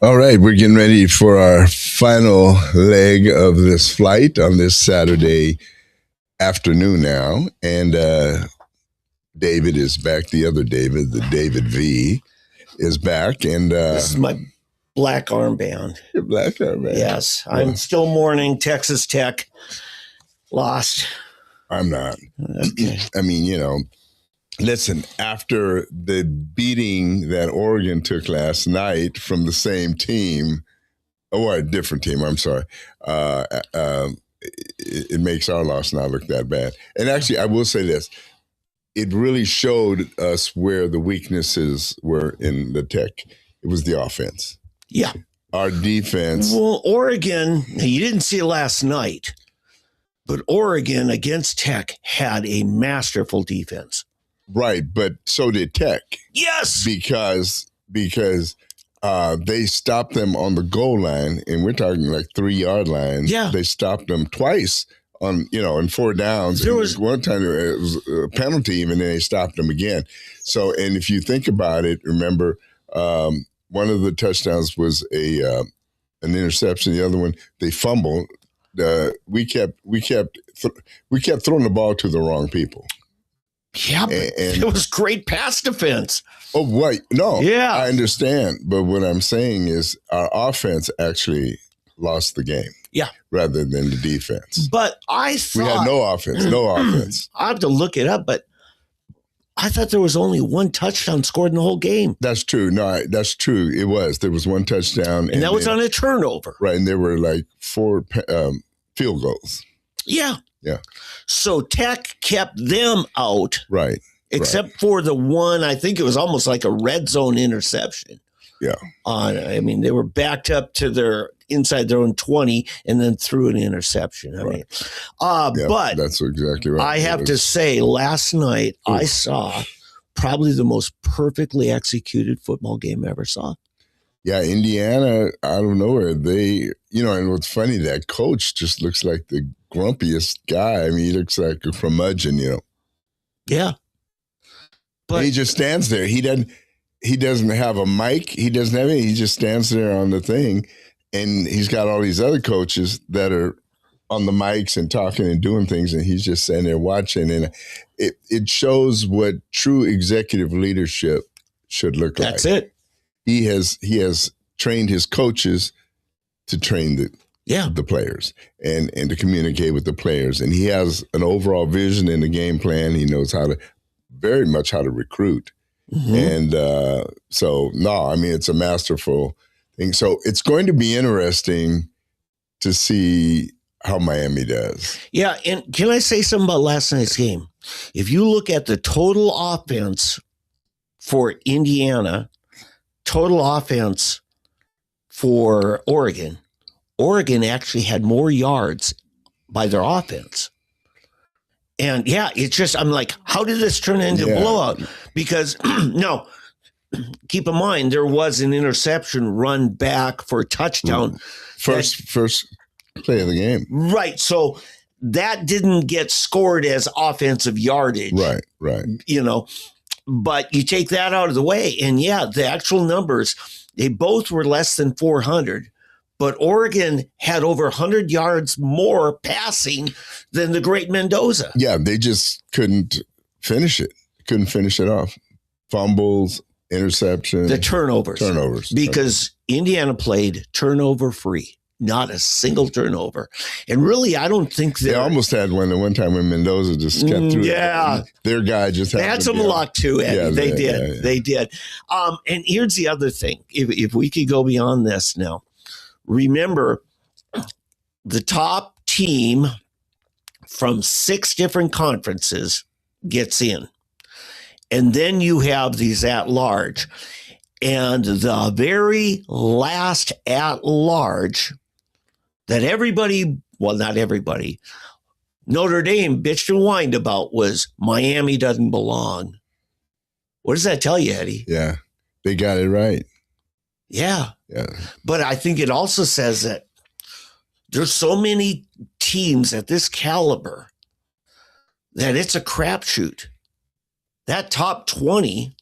All right, we're getting ready for our final leg of this flight on this Saturday afternoon now. And David is back. The other David, the David V, is back. And this is my black armband. Your black armband. Yes, I'm still mourning Texas Tech lost. I'm not. Okay. I mean, listen, after the beating that Oregon took last night from the same team, or a different team, I'm sorry, it makes our loss not look that bad. And actually, I will say this. It really showed us where the weaknesses were in the Tech. It was the offense. Yeah. Our defense. Well, Oregon, you didn't see it last night, but Oregon against Tech had a masterful defense. Right, but so did Tech. Yes. Because they stopped them on the goal line, and we're talking like 3-yard line. Yeah. They stopped them twice on, in 4 downs. There was one time it was a penalty, and then they stopped them again. So, and if you think about it, remember, one of the touchdowns was an interception. The other one, they fumbled. We kept throwing the ball to the wrong people. Yeah, but it was great pass defense. Oh, wait, no. Yeah. I understand. But what I'm saying is our offense actually lost the game. Yeah. Rather than the defense. But I thought. We had no offense. I have to look it up, but I thought there was only one touchdown scored in the whole game. That's true. No, that's true. It was. There was one touchdown. And that was on a turnover. Right. And there were like 4 field goals. Yeah. Yeah. So Tech kept them out. Right. Except for the one, I think it was almost like a red zone interception. Yeah. They were backed up to inside their own 20 and then threw an interception. But that's exactly right. I have to say, last night I saw probably the most perfectly executed football game I ever saw. Yeah, Indiana, out of nowhere, and what's funny, that coach just looks like the grumpiest guy. I mean, he looks like a curmudgeon, Yeah. But he just stands there. He doesn't have a mic. He doesn't have anything. He just stands there on the thing. And he's got all these other coaches that are on the mics and talking and doing things. And he's just sitting there watching. And it shows what true executive leadership should look like. that's it. He has trained his coaches to train the players and to communicate with the players. And he has an overall vision in the game plan. He knows very much how to recruit. Mm-hmm. And it's a masterful thing. So it's going to be interesting to see how Miami does. Yeah. And can I say something about last night's game? If you look at the total offense for Indiana, total offense for Oregon actually had more yards by their offense. And it's just, I'm like, how did this turn into a blowout? Because no, keep in mind, there was an interception run back for a touchdown. First play of the game. Right. So that didn't get scored as offensive yardage. Right. But you take that out of the way, and the actual numbers, they both were less than 400, but Oregon had over 100 yards more passing than the great Mendoza. Yeah, they just couldn't finish it. Couldn't finish it off. Fumbles, interception. The turnovers. Because Indiana played turnover free. Not a single turnover. And really, I don't think they almost had one the one time when Mendoza just kept through. Yeah. Their guy just they had some luck too, Eddie. Yeah, they did. Yeah. They did. And here's the other thing. If we could go beyond this now, remember the top team from 6 different conferences gets in. And then you have these at large. And the very last at large that everybody, well, not everybody, Notre Dame bitched and whined about was Miami doesn't belong. What does that tell you, Eddie? Yeah, they got it right. Yeah. Yeah. But I think it also says that there's so many teams at this caliber that it's a crapshoot. That top 20,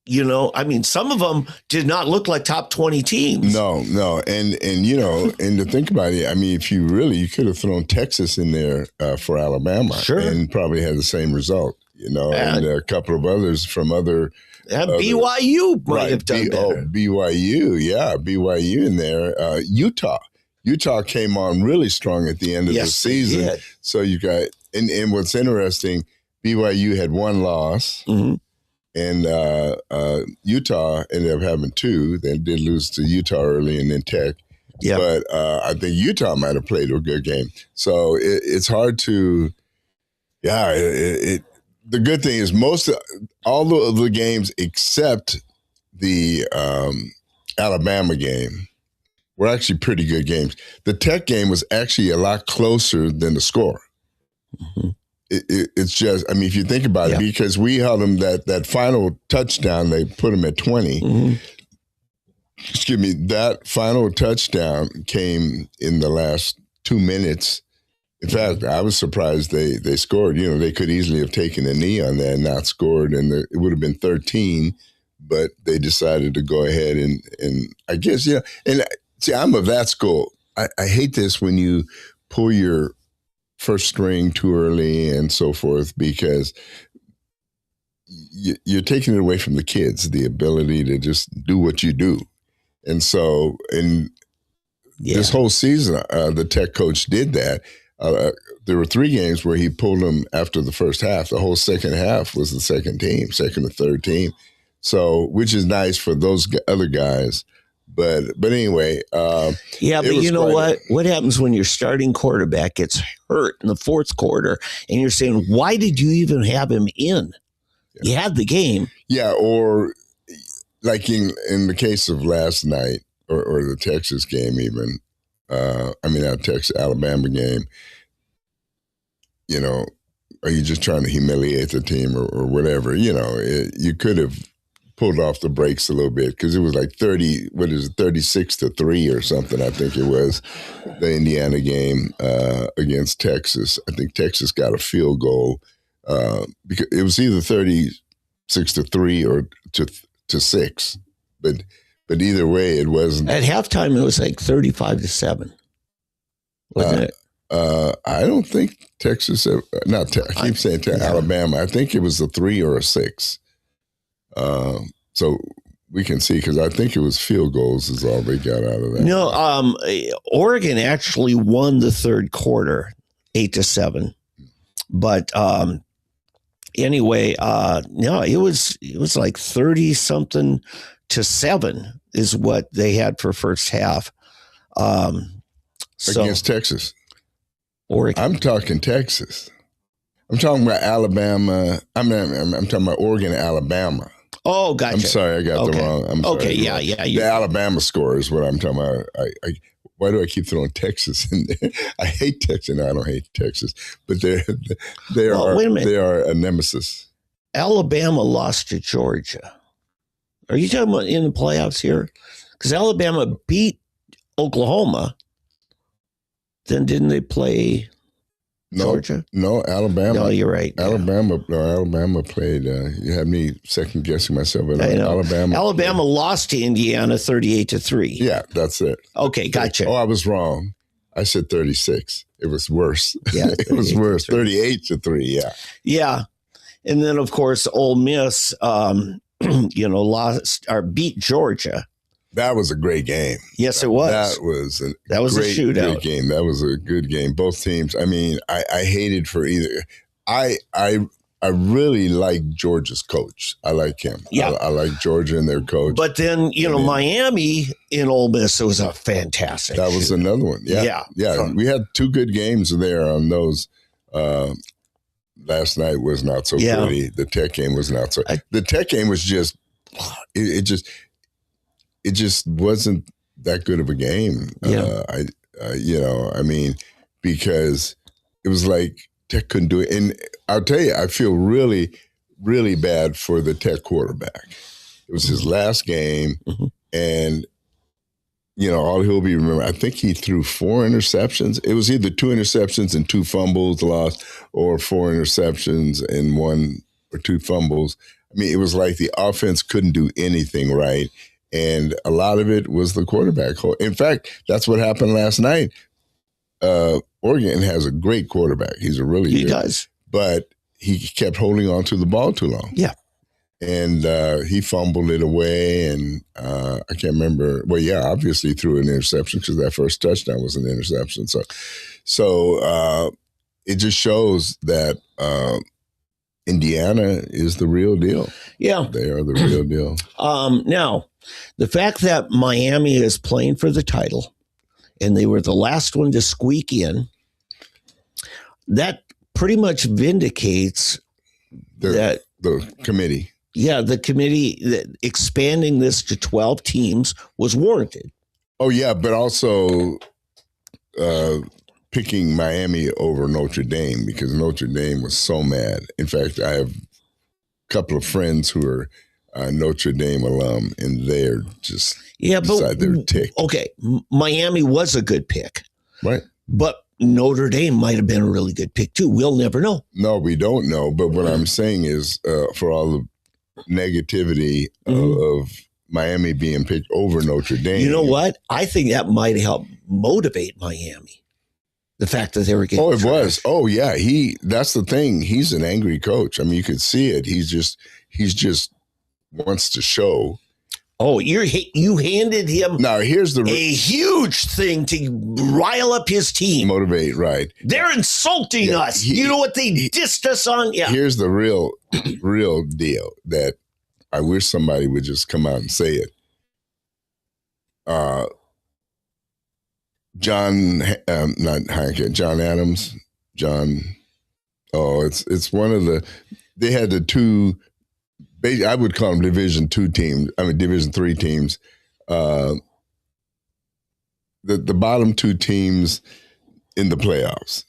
you know, I mean, some of them did not look like top 20 teams. No. And you know, and to think about it, I mean, if you could have thrown Texas in there for Alabama and probably had the same result, you know, and a couple of others from other. BYU might have done better. BYU in there. Utah came on really strong at the end of the season. So you got, and what's interesting, BYU had 1 loss. Mm-hmm. And Utah ended up having 2. They did lose to Utah early and then Tech. Yeah. But I think Utah might have played a good game. So it's hard to, the good thing is all of the games except the Alabama game were actually pretty good games. The Tech game was actually a lot closer than the score. Mm-hmm. It's just, I mean, if you think about it, because we held them that final touchdown, they put them at 20. Mm-hmm. Excuse me, that final touchdown came in the last 2 minutes. In fact, I was surprised they scored. You know, they could easily have taken a knee on that and not scored, and it would have been 13, but they decided to go ahead and I guess, and see, I'm of that school. I hate this when you pull your first string too early and so forth, because you're taking it away from the kids, the ability to just do what you do. And so this whole season, the Tech coach did that. There were 3 games where he pulled them after the first half. The whole second half was the second or third team. So, which is nice for those other guys. But anyway. But you know what? What happens when your starting quarterback gets hurt in the 4th quarter and you're saying, why did you even have him in? Yeah. You had the game. Yeah, or like in the case of last night or the Texas game even, Alabama game, you know, are you just trying to humiliate the team or whatever? You know, you could have pulled off the brakes a little bit because it was like 36-3 or something. I think it was the Indiana game against Texas. I think Texas got a field goal because it was either 36-3 or to 6, but either way, it wasn't. At halftime, it was like 35-7, wasn't it? I don't think Texas. I keep saying Alabama. I think it was a 3 or a 6. So we can see, because I think it was field goals is all they got out of that. No, Oregon actually won the 3rd quarter, 8-7. But anyway, no, it was like 30-something to 7 is what they had for first half. Against Texas. Oregon. I'm talking Texas. I'm talking about Alabama. I'm talking about Oregon, Alabama. Oh, gotcha. I'm sorry, I got the wrong. I'm sorry. The Alabama score is what I'm talking about. Why do I keep throwing Texas in there? I hate Texas. No, I don't hate Texas, but they are a nemesis. Alabama lost to Georgia. Are you talking about in the playoffs here? Because Alabama beat Oklahoma. Then didn't they play Georgia? No, Alabama. No, you're right. Alabama played. You had me second guessing myself. But I know. Alabama lost to Indiana 38-3. Yeah, that's it. Okay, gotcha. Oh, I was wrong. I said 36. It was worse. Yeah, it was worse. 38-3. Yeah. Yeah, and then of course Ole Miss, lost or beat Georgia That was a great game. Yes, it was. That was a shootout. great game. That was a good game. Both teams. I mean, I hated for either. I really like Georgia's coach. I like him. Yeah. I like Georgia and their coach. But then, Miami in Ole Miss, it was a fantastic. That was another one. Yeah. We had two good games there on those. Last night was not so pretty. The Tech game was not so. The Tech game was just. It just wasn't that good of a game. Yeah. I mean, because it was like Tech couldn't do it. And I'll tell you, I feel really, really bad for the Tech quarterback. It was his last game, and all he'll be remembered. I think he threw 4 interceptions. It was either 2 interceptions and 2 fumbles lost, or 4 interceptions and 1 or 2 fumbles. I mean, it was like the offense couldn't do anything right. And a lot of it was the quarterback. In fact, that's what happened last night. Oregon has a great quarterback. He's a really He good. does. But he kept holding on to the ball too long. Yeah. And he fumbled it away. And I can't remember. Well, yeah, obviously threw an interception because that first touchdown was an interception. So it just shows that Indiana is the real deal. Yeah. They are the real deal. Now, the fact that Miami is playing for the title and they were the last one to squeak in, that pretty much vindicates the committee. Yeah, the committee that expanding this to 12 teams was warranted. Oh, yeah, but also picking Miami over Notre Dame because Notre Dame was so mad. In fact, I have a couple of friends who are Notre Dame alum, and they're just they're ticked. Okay, Miami was a good pick. Right. But Notre Dame might have been a really good pick, too. We'll never know. No, we don't know. But what I'm saying is for all the negativity of Miami being picked over Notre Dame. You know what? I think that might help motivate Miami. The fact that they were getting it was. Oh, yeah. That's the thing. He's an angry coach. I mean, you could see it. He's just wants to show. Oh, you handed him now. Here's a huge thing to rile up his team, motivate. Right? They're insulting us. You know what they dissed us on? Yeah. Here's the real deal that I wish somebody would just come out and say it. John Adams. It's one of they had the 2. I would call them Division 2 teams. I mean, Division 3 teams. The bottom 2 teams in the playoffs.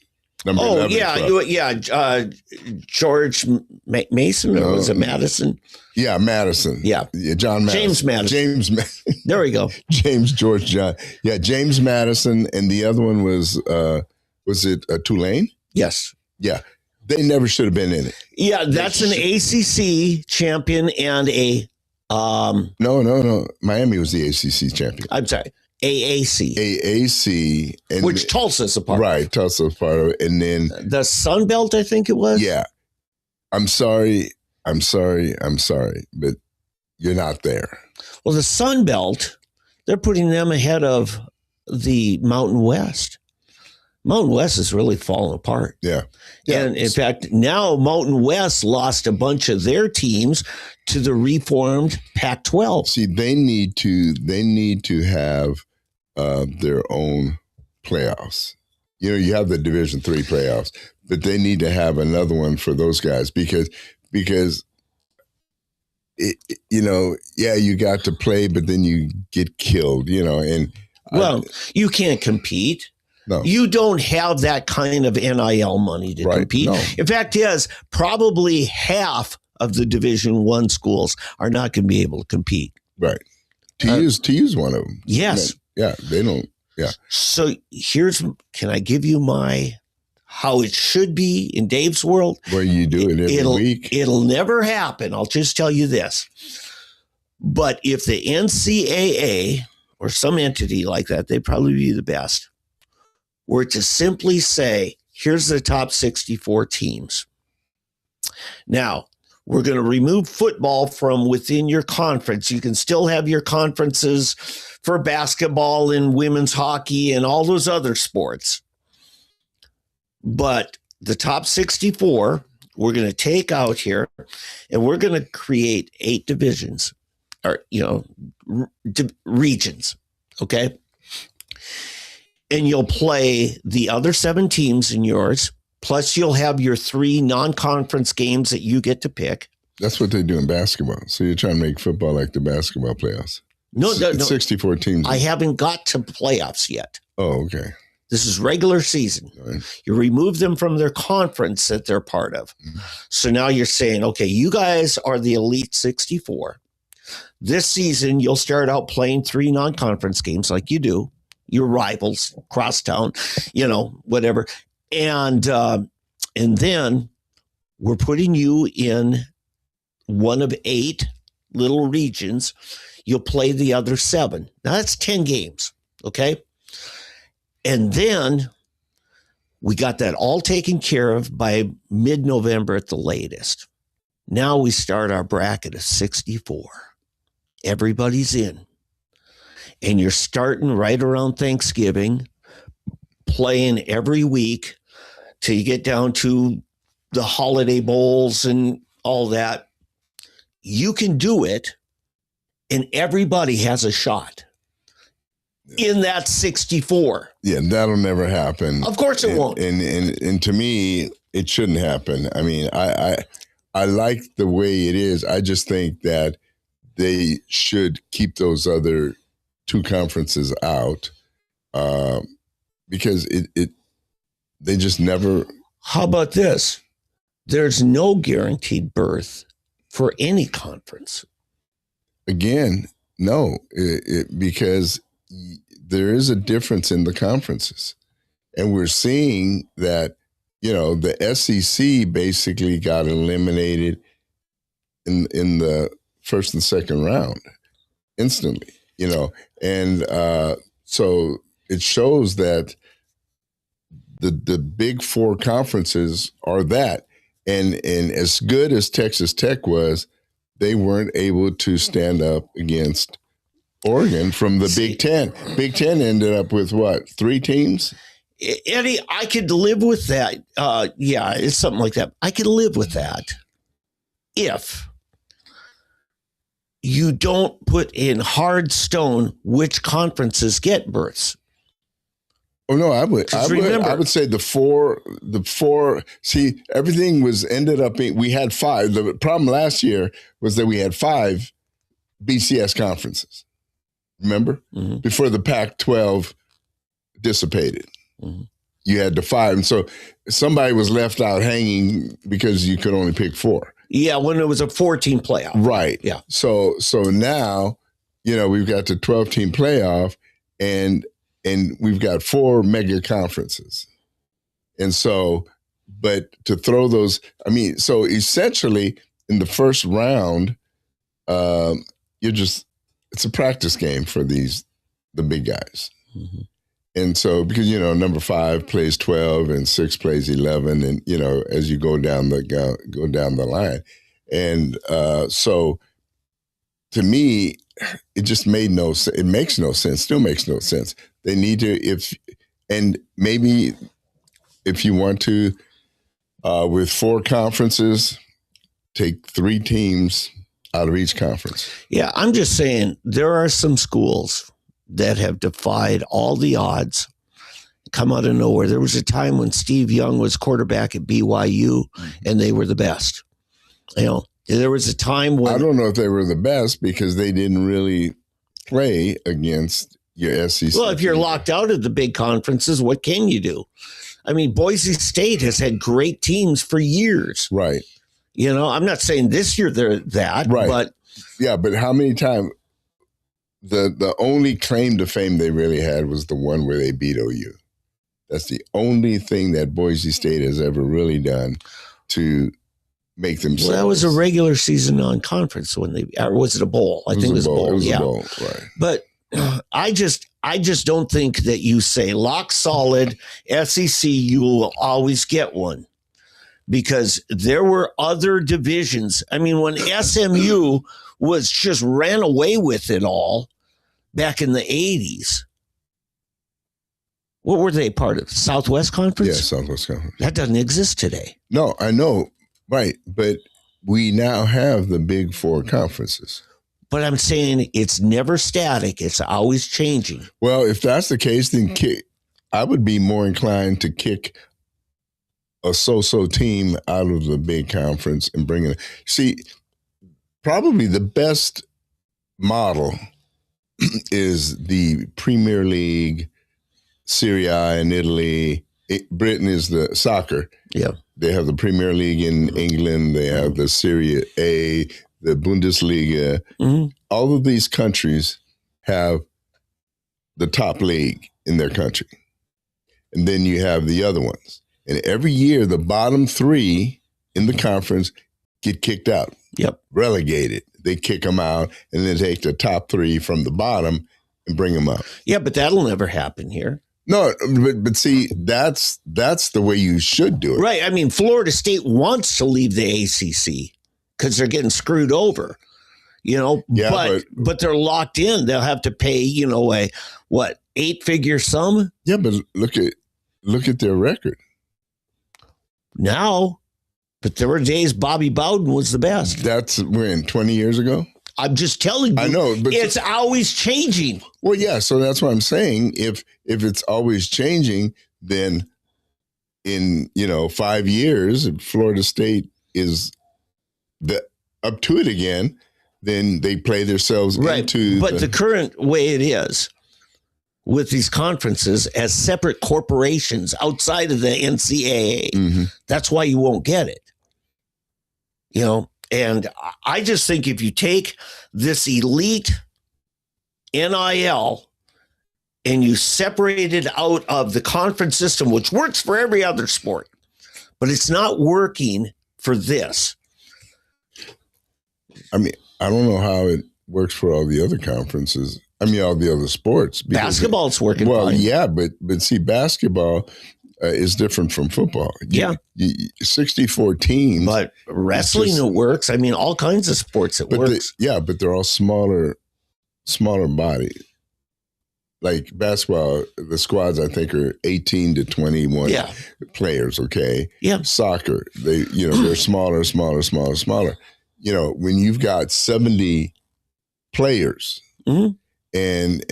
George Mason, or was it Madison? Yeah, Madison. Yeah, John Madison. James Madison. There we go. James George John. Yeah, James Madison, and the other one was it Tulane? Yes. Yeah. They never should have been in it. Yeah, that's an ACC champion and a No. Miami was the ACC champion. I'm sorry. AAC. And which Tulsa's a part of. Right, Tulsa's part of it. And then the Sun Belt, I think it was. Yeah. I'm sorry, but you're not there. Well, the Sun Belt, they're putting them ahead of the Mountain West. Mountain West is really falling apart. Yeah. And in fact, now Mountain West lost a bunch of their teams to the reformed Pac-12. See, they need to have their own playoffs. You have the Division 3 playoffs, but they need to have another one for those guys because you got to play, but then you get killed, and you can't compete. No. You don't have that kind of NIL money to compete. No. In fact, yes, probably half of the Division 1 schools are not going to be able to compete. Right. To use one of them. Yes. Yeah, they don't. Yeah. So can I give you how it should be in Dave's world? Where you do it every week. It'll never happen. I'll just tell you this. But if the NCAA or some entity like that, they'd probably be the best, were to simply say, here's the top 64 teams. Now, We're going to remove football from within your conference. You can still have your conferences for basketball and women's hockey and all those other sports. But the top 64, we're going to take out here, and we're going to create 8 divisions, or, regions. Okay. And you'll play the other 7 teams in yours. Plus, you'll have your 3 non-conference games that you get to pick. That's what they do in basketball. So you're trying to make football like the basketball playoffs. No. 64 teams. I haven't got to playoffs yet. Oh, okay. This is regular season. Right. You remove them from their conference that they're part of. Mm-hmm. So now you're saying, okay, you guys are the Elite 64. This season, you'll start out playing 3 non-conference games like you do. Your rivals, crosstown, whatever. And then we're putting you in one of 8 little regions. You'll play the other 7. Now that's 10 games, okay? And then we got that all taken care of by mid-November at the latest. Now we start our bracket of 64. Everybody's in. And you're starting right around Thanksgiving, playing every week till you get down to the holiday bowls and all that. You can do it, and everybody has a shot in that 64. Yeah, that'll never happen. Of course it won't. And to me, it shouldn't happen. I mean, I like the way it is. I just think that they should keep those other 2 conferences out because they just never. How about this? There's no guaranteed berth for any conference. Again, no, because there is a difference in the conferences. And we're seeing that, the SEC basically got eliminated in the first and second round instantly, and so it shows that the big 4 conferences are that. And as good as Texas Tech was, they weren't able to stand up against Oregon from the Big Ten. Big Ten ended up with what, 3 teams? Eddie, I could live with that. Yeah, it's something like that. I could live with that if you don't put in hard stone which conferences get berths. Oh no, I would say the four. See, everything ended up being. We had 5. The problem last year was that we had 5 BCS conferences. Remember, before the Pac-12 dissipated, you had the 5, and so somebody was left out hanging because you could only pick 4. Yeah, when it was a 14 playoff. Right. Yeah. So now, we've got the 12-team playoff, and we've got 4 mega conferences. And so, but to throw those, so essentially in the first round, it's a practice game for the big guys. Mm-hmm. And so, because, number 5 plays 12 and 6 plays 11, and, as you go down the line. And so to me, it just makes no sense, still makes no sense. They need to, maybe if you want to, with 4 conferences, take 3 teams out of each conference. Yeah, I'm just saying there are some schools that have defied all the odds, come out of nowhere. There was a time when Steve Young was quarterback at BYU, and they were the best. There was a time when... I don't know if they were the best because they didn't really play against your SEC. Well, if you're locked out of the big conferences, what can you do? Boise State has had great teams for years. Right. I'm not saying this year they're that, right. But... Yeah, but how many times... The only claim to fame they really had was the one where they beat OU. That's the only thing that Boise State has ever really done to make themselves. Well, that was a regular season non-conference or was it a bowl? I think it was a bowl. It was a bowl, right. But I just don't think that you say lock solid SEC, you will always get one. because there were other divisions. I mean, when SMU was just ran away with it all back in the 80s, what were they part of? Southwest Conference? Yeah, Southwest Conference. That doesn't exist today. No, I know. Right. But we now have the big four conferences. But I'm saying it's never static. It's always changing. Well, if that's the case, then I would be more inclined to kick a so-so team out of the big conference and bring it. See, probably the best model is the Premier League, Serie A in Italy. Britain is the soccer. Yeah. They have the Premier League in England. They have the Serie A, the Bundesliga. Mm-hmm. All of these countries have the top league in their country. And then you have the other ones. And every year, the bottom three in the conference get kicked out. Yep. Relegated. They kick them out and then take the top three from the bottom and bring them up. Yeah, but that'll never happen here. No, but see, that's the way you should do it. Right. I mean, Florida State wants to leave the ACC because they're getting screwed over, Yeah, but they're locked in. They'll have to pay, a 8-figure sum? Yeah, but look at their record. Now, but there were days Bobby Bowden was the best. That's when, 20 years ago? I'm just telling you. I know, but it's always changing. Well, yeah, so that's what I'm saying. If it's always changing, then in 5 years, if Florida State is up to it again, then they play themselves into. But the current way it is with these conferences as separate corporations outside of the NCAA, mm-hmm. That's why you won't get it. And I just think if you take this elite NIL and you separate it out of the conference system, which works for every other sport, but it's not working for this. I mean, I don't know how it works for all the other conferences. I mean, all the other sports. Basketball's working fine. Well, yeah, but see, basketball is different from football. 64 teams. But wrestling, it works. I mean, all kinds of sports, it works. But they're all smaller bodies. Like basketball, the squads, I think, are 18 to 21 players, okay? Yeah. Soccer, they're smaller. When you've got 70 players, mm-hmm. and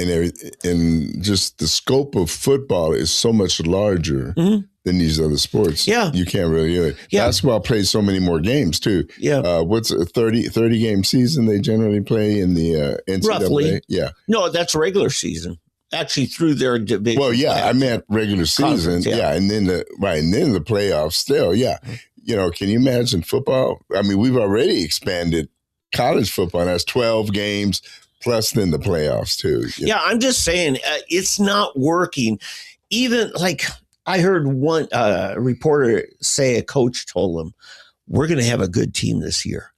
just the scope of football is so much larger mm-hmm. than these other sports. Yeah. You can't really do it. Yeah. Basketball plays so many more games too. Yeah. What's a 30 game season they generally play in the NCAA? Roughly. Yeah. No, that's regular season. Actually through their division. Well, yeah, I meant regular season. Yeah. And then the playoffs still. Yeah. Can you imagine football? I mean, we've already expanded college football. That's 12 games plus then the playoffs too. Yeah, I'm just saying it's not working. Even like I heard one reporter say a coach told him, we're going to have a good team this year.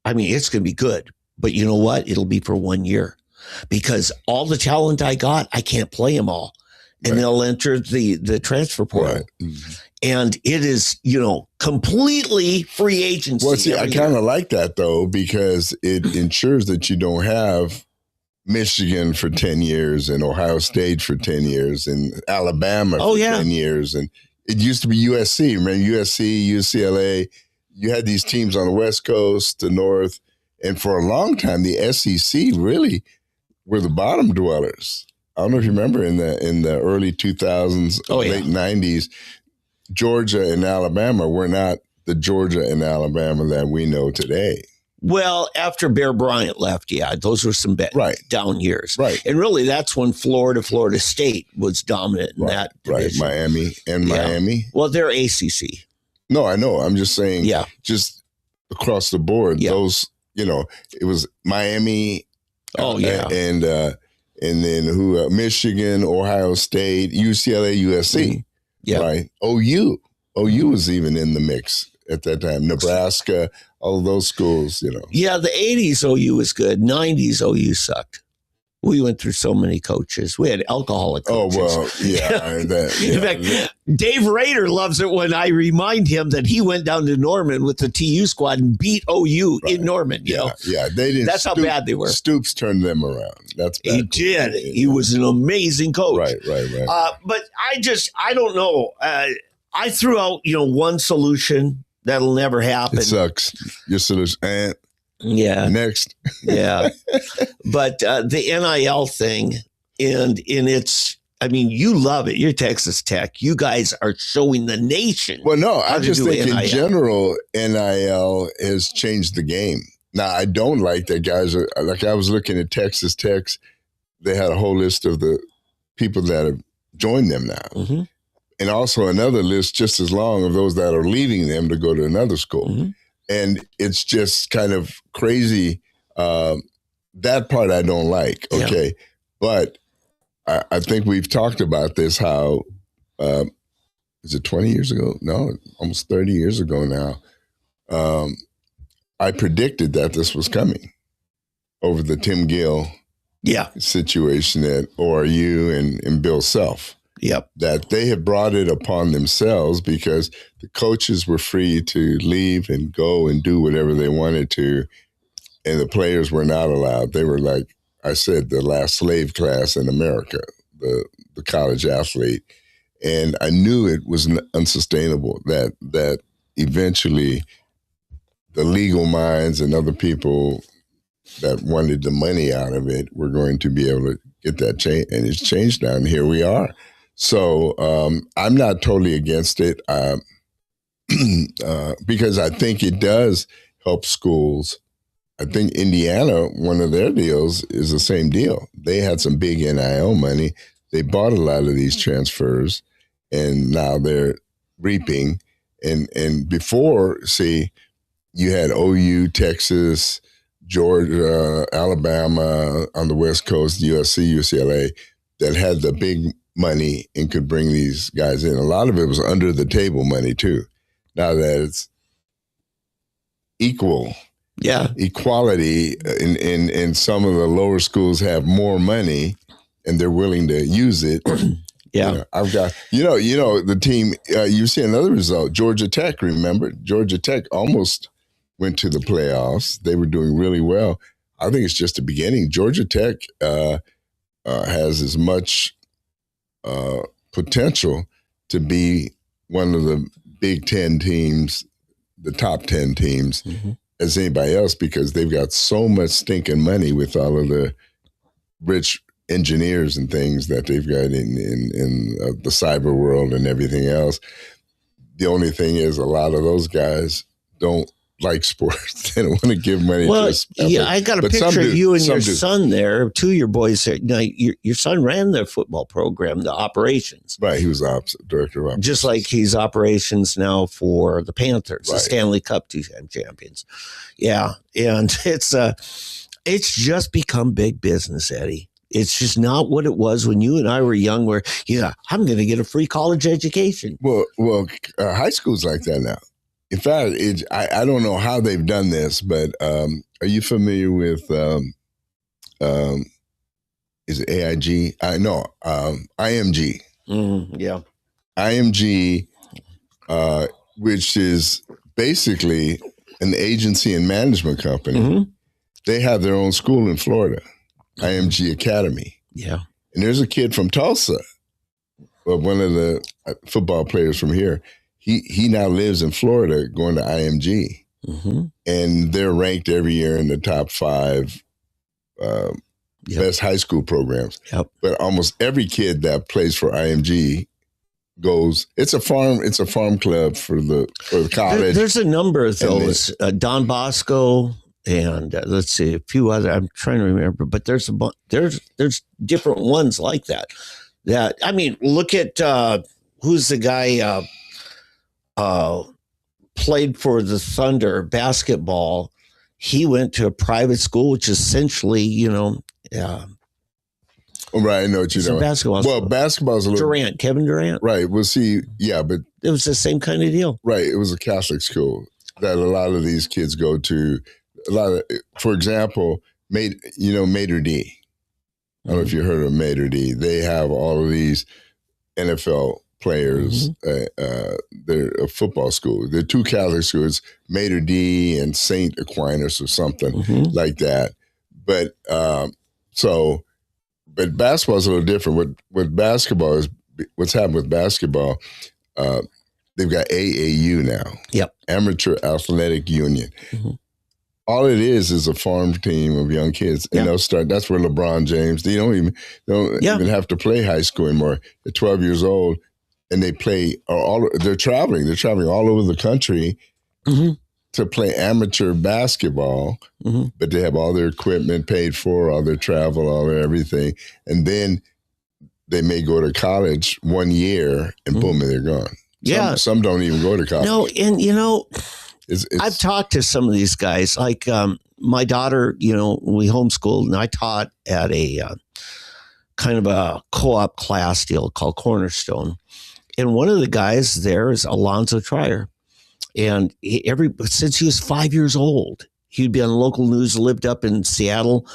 I mean, it's going to be good. But you know what? It'll be for 1 year because all the talent I got, I can't play them all. And they'll enter the transfer portal. Right. Mm-hmm. And it is, completely free agency. Well, see, I kind of like that, though, because it ensures that you don't have Michigan for 10 years and Ohio State for 10 years and Alabama for 10 years. And it used to be USC. Remember, USC, UCLA, you had these teams on the West Coast, the North. And for a long time, the SEC really were the bottom dwellers. I don't know if you remember in the early 2000s, late 90s, Georgia and Alabama were not the Georgia and Alabama that we know today. Well, after Bear Bryant left, those were some down years. Right. And really, that's when Florida State was dominant in that division. Right, Miami. Well, they're ACC. No, I know. I'm just saying, just across the board, those, it was Miami. And then Michigan, Ohio State, UCLA, USC. Mm-hmm. Yeah. Right. OU was even in the mix at that time. Nebraska, all of those schools, Yeah, the 80s OU was good. 90s OU sucked. We went through so many coaches. We had alcoholic coaches. Oh, well, yeah. In fact, Dave Rader loves it when I remind him that he went down to Norman with the TU squad and beat OU in Norman. You know? Yeah, they didn't. That's how bad they were. Stoops turned them around. That's bad. He did. He was an amazing coach. Right. But I don't know. I threw out, one solution that'll never happen. It sucks. Your solution. And yeah. Next. Yeah. But the NIL thing, and it's, you love it. You're Texas Tech. You guys are showing the nation. Well, no, I just think NIL. in general, NIL has changed the game. Now, I don't like that guys are, like I was looking at Texas Tech's, they had a whole list of the people that have joined them now. Mm-hmm. And also another list just as long of those that are leaving them to go to another school. Mm-hmm. And it's just kind of crazy. That part I don't like. Okay. Yeah. But I think we've talked about this, how, is it 20 years ago? No, almost 30 years ago now. I predicted that this was coming over the Tim Gill situation at ORU and Bill Self. Yep. That they had brought it upon themselves because the coaches were free to leave and go and do whatever they wanted to, and the players were not allowed. They were, like I said, the last slave class in America, the college athlete. And I knew it was unsustainable, that eventually the legal minds and other people that wanted the money out of it were going to be able to get that change. And it's changed now, and here we are. So I'm not totally against it because I think it does help schools. I think Indiana, one of their deals is the same deal. They had some big NIL money. They bought a lot of these transfers, and now they're reaping. And before, see, you had OU, Texas, Georgia, Alabama on the West Coast, USC, UCLA, that had the big money and could bring these guys in. A lot of it was under the table money too. Now that it's equality, and some of the lower schools have more money and they're willing to use it. I've got, the team, you see another result, Georgia Tech, remember? Georgia Tech almost went to the playoffs. They were doing really well. I think it's just the beginning. Georgia Tech has as much potential to be one of the Big Ten teams, the top 10 teams, as anybody else, because they've got so much stinking money with all of the rich engineers and things that they've got in the cyber world and everything else. The only thing is, a lot of those guys don't like sports. They don't want to give money to sports. Yeah, I got a picture of you and your son there, two of your boys. Now, your son ran the football program, the operations. Right, he was director of operations. Just like he's operations now for the Panthers, the Stanley Cup 2-time champions. Yeah, and it's just become big business, Eddie. It's just not what it was when you and I were young, where, I'm going to get a free college education. Well, high school's like that now. In fact, I don't know how they've done this, but are you familiar with, is it AIG? IMG. Yeah. IMG, which is basically an agency and management company. Mm-hmm. They have their own school in Florida, IMG Academy. Yeah. And there's a kid from Tulsa, one of the football players from here. He now lives in Florida going to IMG. Mm-hmm. And they're ranked every year in the top 5 best high school programs. Yep. But almost every kid that plays for IMG goes. It's a farm club for the college. There's a number of those. Don Bosco and let's see, a few other. I'm trying to remember, but there's different ones like that. That, I mean, look at who's the guy played for the Thunder basketball. He went to a private school, which essentially, right, I know what you're doing. Basketball. Well, basketball's a little Durant, Kevin Durant. Right. We'll see. Yeah, but it was the same kind of deal. Right. It was a Catholic school that a lot of these kids go to. For example, Mater D. I don't know if you heard of Maitre D. They have all of these NFL players. They're a football school. They're two Catholic schools, Maitre D and Saint Aquinas or something like that. But but basketball is a little different. What basketball is, what's happened with basketball, they've got AAU now. Yep. Amateur Athletic Union. All it is a farm team of young kids, and they'll start. That's where LeBron James. They don't even have to play high school anymore. They're 12 years old, and they play. They're traveling. They're traveling all over the country to play amateur basketball. But they have all their equipment paid for, all their travel, all their everything, and then they may go to college 1 year, and boom, and they're gone. Some don't even go to college. No, and I've talked to some of these guys, like my daughter, we homeschooled, and I taught at a kind of a co-op class deal called Cornerstone. And one of the guys there is Alonzo Trier. And since he was 5 years old, he'd be on local news, lived up in Seattle.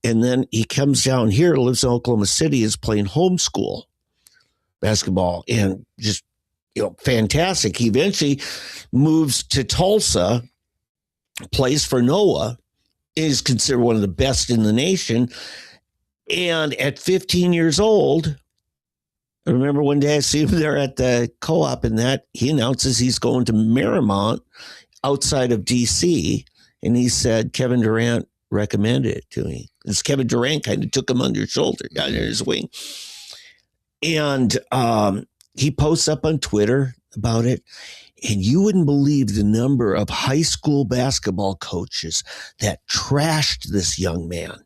And then he comes down here, lives in Oklahoma City, is playing homeschool basketball, and just fantastic. He eventually moves to Tulsa, plays for Noah, is considered one of the best in the nation. And at 15 years old, I remember one day I see him there at the co-op, and that he announces he's going to Marymount outside of DC. And he said, Kevin Durant recommended it to me. This Kevin Durant kind of took him under his shoulder, down under his wing. And, he posts up on Twitter about it, and you wouldn't believe the number of high school basketball coaches that trashed this young man.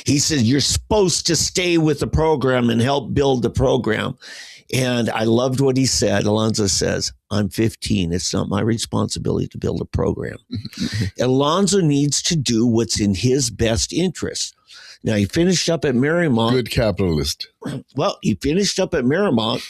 He said, you're supposed to stay with the program and help build the program. And I loved what he said. Alonzo says, I'm 15. It's not my responsibility to build a program. Alonzo needs to do what's in his best interest. Now, he finished up at Marymount. Good capitalist. Well, he finished up at Marymount.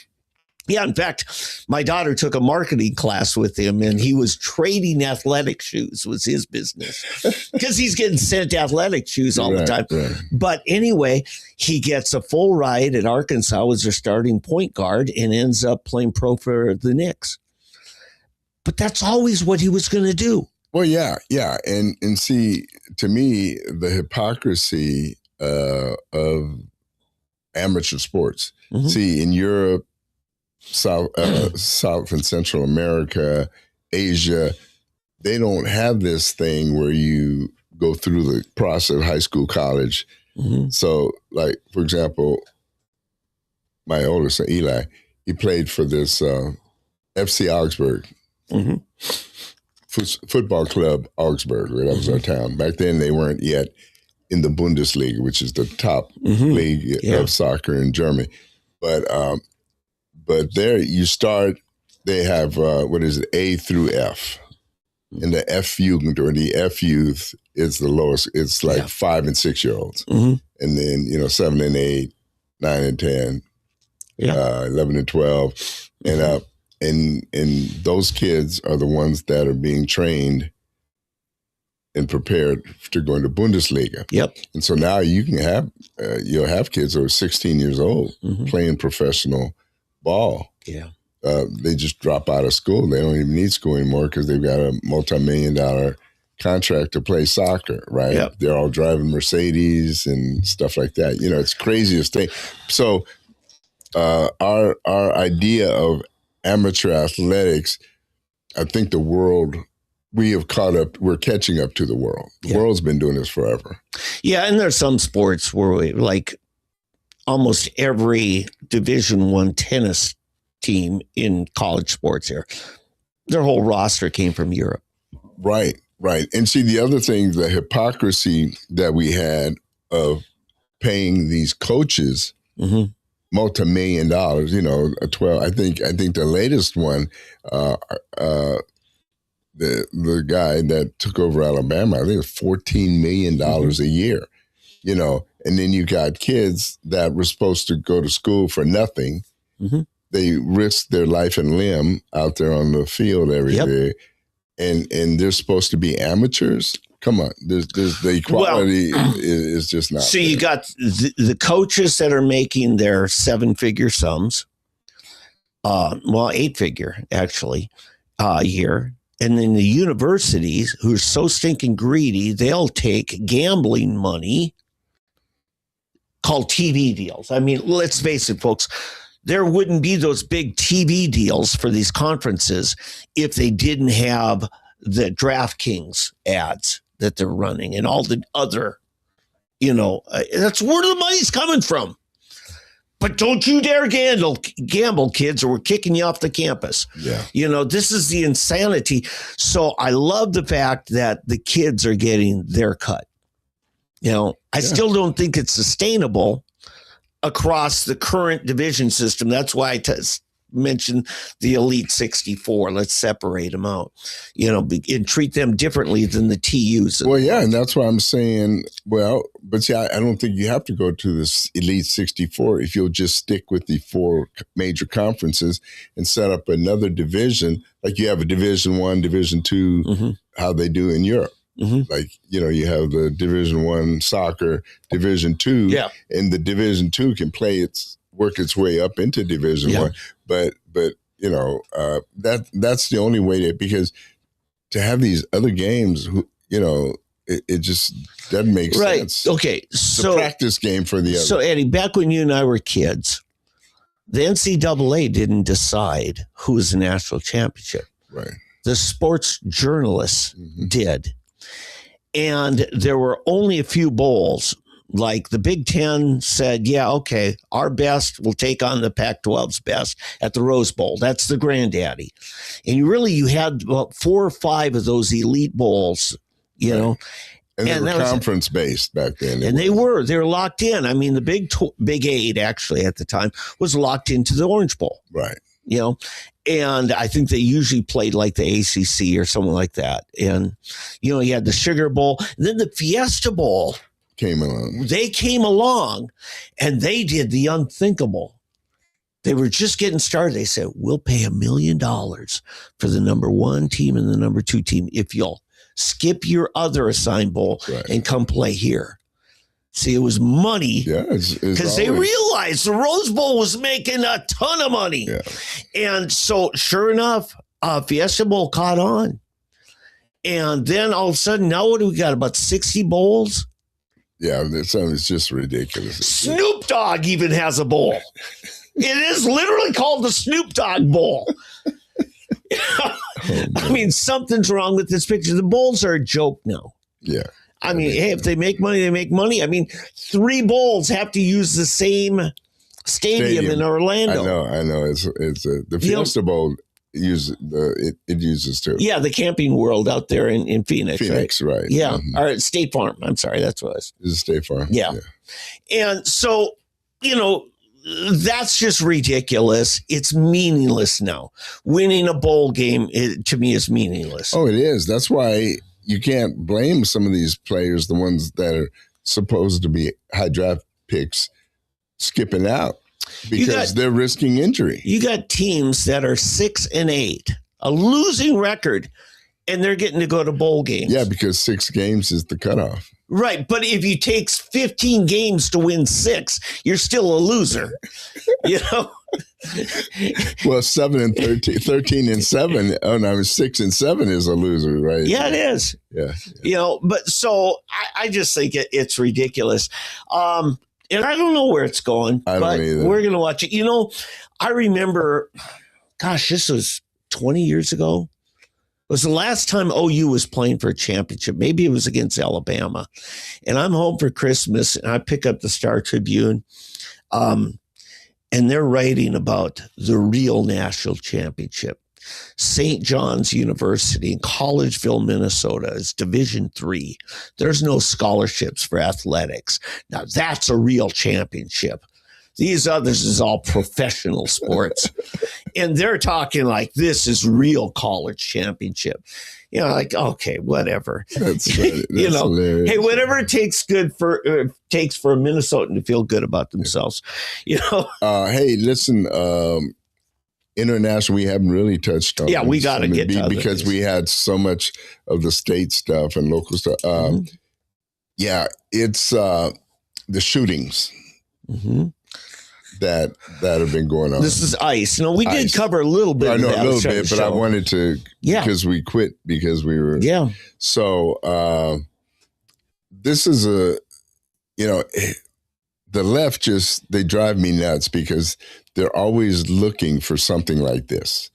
Yeah, in fact, my daughter took a marketing class with him, and he was trading athletic shoes was his business, because he's getting sent athletic shoes all the time. Right. But anyway, he gets a full ride at Arkansas as their starting point guard and ends up playing pro for the Knicks. But that's always what he was going to do. Well, yeah. And see, to me, the hypocrisy of amateur sports. See, in Europe, South and Central America, Asia, they don't have this thing where you go through the process of high school, college. So, like, for example, my oldest son, Eli, he played for this FC Augsburg, football club Augsburg, right? That was our town. Back then, they weren't yet in the Bundesliga, which is the top league of soccer in Germany. But there you start, they have, A through F. And the F Jugend or the F Youth is the lowest. It's like 5 and 6 year olds. And then, 7 and 8, 9 and 10, 11 and 12, and up. And those kids are the ones that are being trained and prepared to go into Bundesliga. And so now you can have, you'll have kids who are 16 years old playing professional ball. They just drop out of school. They don't even need school anymore because they've got a multi-million-dollar contract to play soccer, right? They're all driving Mercedes and stuff like that. It's craziest thing. So our idea of amateur athletics, I think the world, we have caught up, we're catching up to the world. The world's been doing this forever. Yeah, and there's some sports where we, like, almost every Division I tennis team in college sports here, their whole roster came from Europe. Right. And see, the other thing, the hypocrisy that we had of paying these coaches multi-million dollars, a 12. I think the latest one, the guy that took over Alabama, I think it was $14 million a year, and then you got kids that were supposed to go to school for nothing. They risk their life and limb out there on the field every day. And they're supposed to be amateurs. Come on, there's the equality is just not. So there. you got the coaches that are making their 7-figure sums, 8-figure actually, a year. And then the universities who are so stinking greedy, they'll take gambling money called TV deals. I mean, let's face it, folks, there wouldn't be those big TV deals for these conferences if they didn't have the DraftKings ads that they're running and all the other, that's where the money's coming from. But don't you dare gamble, kids, or we're kicking you off the campus. Yeah. This is the insanity. So I love the fact that the kids are getting their cut. I still don't think it's sustainable across the current division system. That's why I mentioned the Elite 64. Let's separate them out, and treat them differently than the TUs. Well, yeah, and that's why I'm saying, but see, I don't think you have to go to this Elite 64 if you'll just stick with the 4 major conferences and set up another division, like you have a Division 1, Division 2, how they do in Europe. Like, you have the Division 1 soccer, Division 2, and the Division 2 can work its way up into Division 1. But that's the only way because to have these other games, it just doesn't make sense. Okay. It's a practice game for the other. So Eddie, back when you and I were kids, the NCAA didn't decide who was the national championship. Right. The sports journalists did. And there were only a few bowls. Like the Big Ten said, our best will take on the Pac-12's best at the Rose Bowl. That's the granddaddy. And you had about 4 or 5 of those elite bowls, And they were conference-based back then. And they were locked in. I mean, the Big 8 actually at the time was locked into the Orange Bowl. Right. And I think they usually played like the ACC or something like that. And, you had the Sugar Bowl. And then the Fiesta Bowl came along. They came along and they did the unthinkable. They were just getting started. They said, we'll pay $1 million for the number 1 team and the number 2 team if you'll skip your other assigned bowl and come play here. See, it was money because they realized the Rose Bowl was making a ton of money. Yeah. And so sure enough, Fiesta Bowl caught on. And then all of a sudden, now what do we got? About 60 bowls? Yeah, it's just ridiculous. Snoop Dogg even has a bowl. It is literally called the Snoop Dogg Bowl. I mean, something's wrong with this picture. The bowls are a joke now. Yeah. I mean, hey, if they make money, they make money. I mean, 3 bowls have to use the same stadium in Orlando. I know. It's the Fiesta Bowl uses too. Yeah, the Camping World out there in Phoenix. Right? Yeah, or State Farm. I'm sorry, that's what it was. It's State Farm. Yeah. And so, that's just ridiculous. It's meaningless now. Winning a bowl game, to me, is meaningless. Oh, it is. That's why you can't blame some of these players, the ones that are supposed to be high draft picks, skipping out because they're risking injury. You got teams that are 6-8, a losing record, and they're getting to go to bowl games. Yeah, because 6 games is the cutoff. Right, but if you take 15 games to win 6, you're still a loser. Well, 7 and 13 and 7. Oh no, 6 and 7 is a loser, right? Yeah, it is. Yeah. But so I just think it's ridiculous. And I don't know where it's going. I don't either. We're gonna watch it. I remember, gosh, this was 20 years ago. It was the last time OU was playing for a championship. Maybe it was against Alabama. And I'm home for Christmas, and I pick up the Star Tribune. And they're writing about the real national championship. St. John's University in Collegeville, Minnesota is Division III. There's no scholarships for athletics. Now, that's a real championship. These others is all professional sports. And they're talking like this is real college championship. Like, okay, whatever. That's hilarious. Hey, whatever it takes for a Minnesotan to feel good about themselves. Hey, listen, international, we haven't really touched on. Yeah, we got to get to because things. we had so much of the state stuff and local stuff. Yeah, it's the shootings that have been going on. This is ICE. No, we did cover a little bit. I know of that a little bit, but I wanted to because we quit because we were So this is the left they drive me nuts because they're always looking for something like this.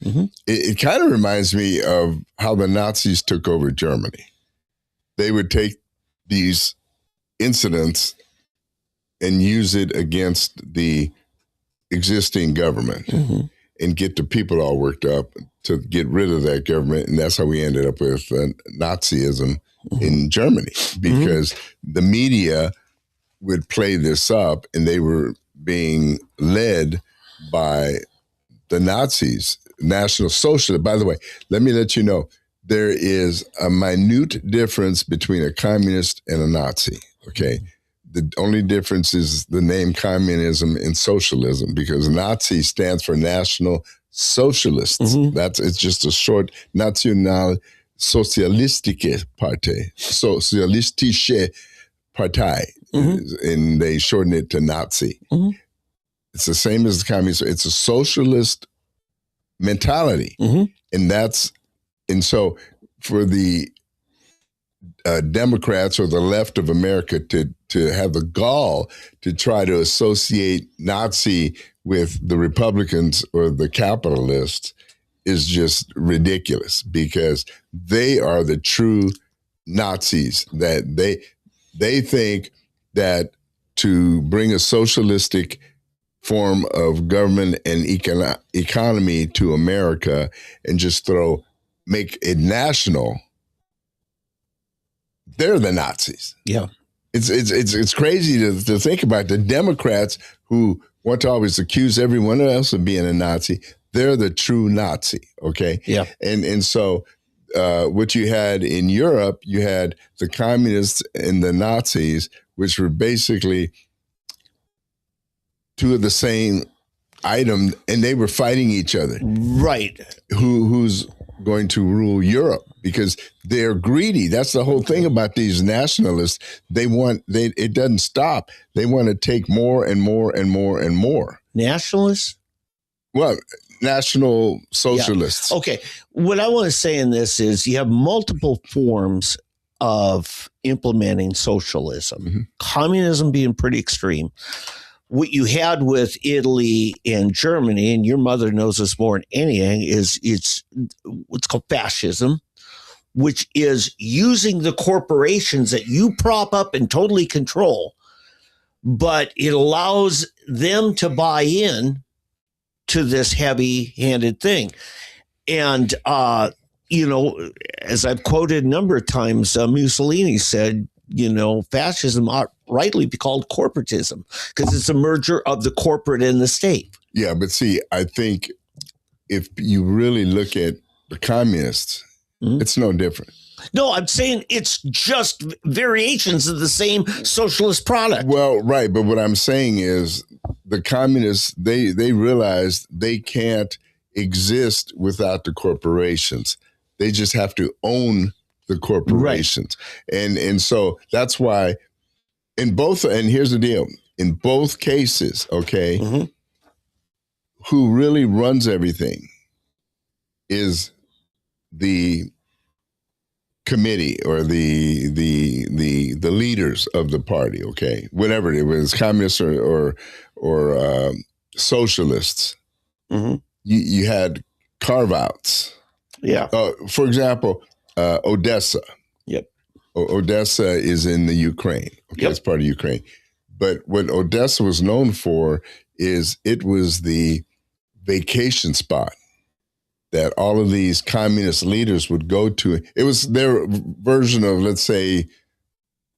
It kind of reminds me of how the Nazis took over Germany. They would take these incidents and use it against the existing government and get the people all worked up to get rid of that government. And that's how we ended up with Nazism in Germany, because the media would play this up, and they were being led by the Nazis, National Socialists. By the way, let me let you know, there is a minute difference between a communist and a Nazi, okay? The only difference is the name communism and socialism, because Nazi stands for National Socialists. It's just a short, National Sozialistische Partei, Sozialistische Partei, and they shorten it to Nazi. It's the same as the communist. It's a socialist mentality, and so for the Democrats or the left of America to have the gall to try to associate Nazi with the Republicans or the capitalists is just ridiculous, because they are the true Nazis. That they think that to bring a socialistic form of government and economy to America and just make it national, they're the Nazis. Yeah. It's crazy to think about. The Democrats, who want to always accuse everyone else of being a Nazi, they're the true Nazi, okay? Yeah. And so what you had in Europe, you had the communists and the Nazis, which were basically two of the same item, and they were fighting each other. Right. Who's going to rule Europe, because they're greedy. That's the whole thing about these nationalists. It doesn't stop. They want to take more and more and more and more. Nationalists? Well, National Socialists. Yeah. Okay. What I want to say in this is you have multiple forms of implementing socialism. Communism being pretty extreme. What you had with Italy and Germany, and your mother knows this more than anything, is it's what's called fascism, which is using the corporations that you prop up and totally control, but it allows them to buy in to this heavy-handed thing. And, as I've quoted a number of times, Mussolini said, fascism ought rightly be called corporatism, because it's a merger of the corporate and the state. Yeah, but see, I think if you really look at the communists, it's no different. No, I'm saying it's just variations of the same socialist product. Well, right, but what I'm saying is the communists, they realize they can't exist without the corporations. They just have to own the corporations. Right. And so that's why in both, and here's the deal, in both cases, okay, who really runs everything is the committee or the leaders of the party, okay, whatever it was, communists or socialists. You had carve-outs. Yeah. For example, Odessa. Yep. Odessa is in the Ukraine. Okay, yep. It's part of Ukraine. But what Odessa was known for is it was the vacation spot that all of these communist leaders would go to. It was their version of, let's say,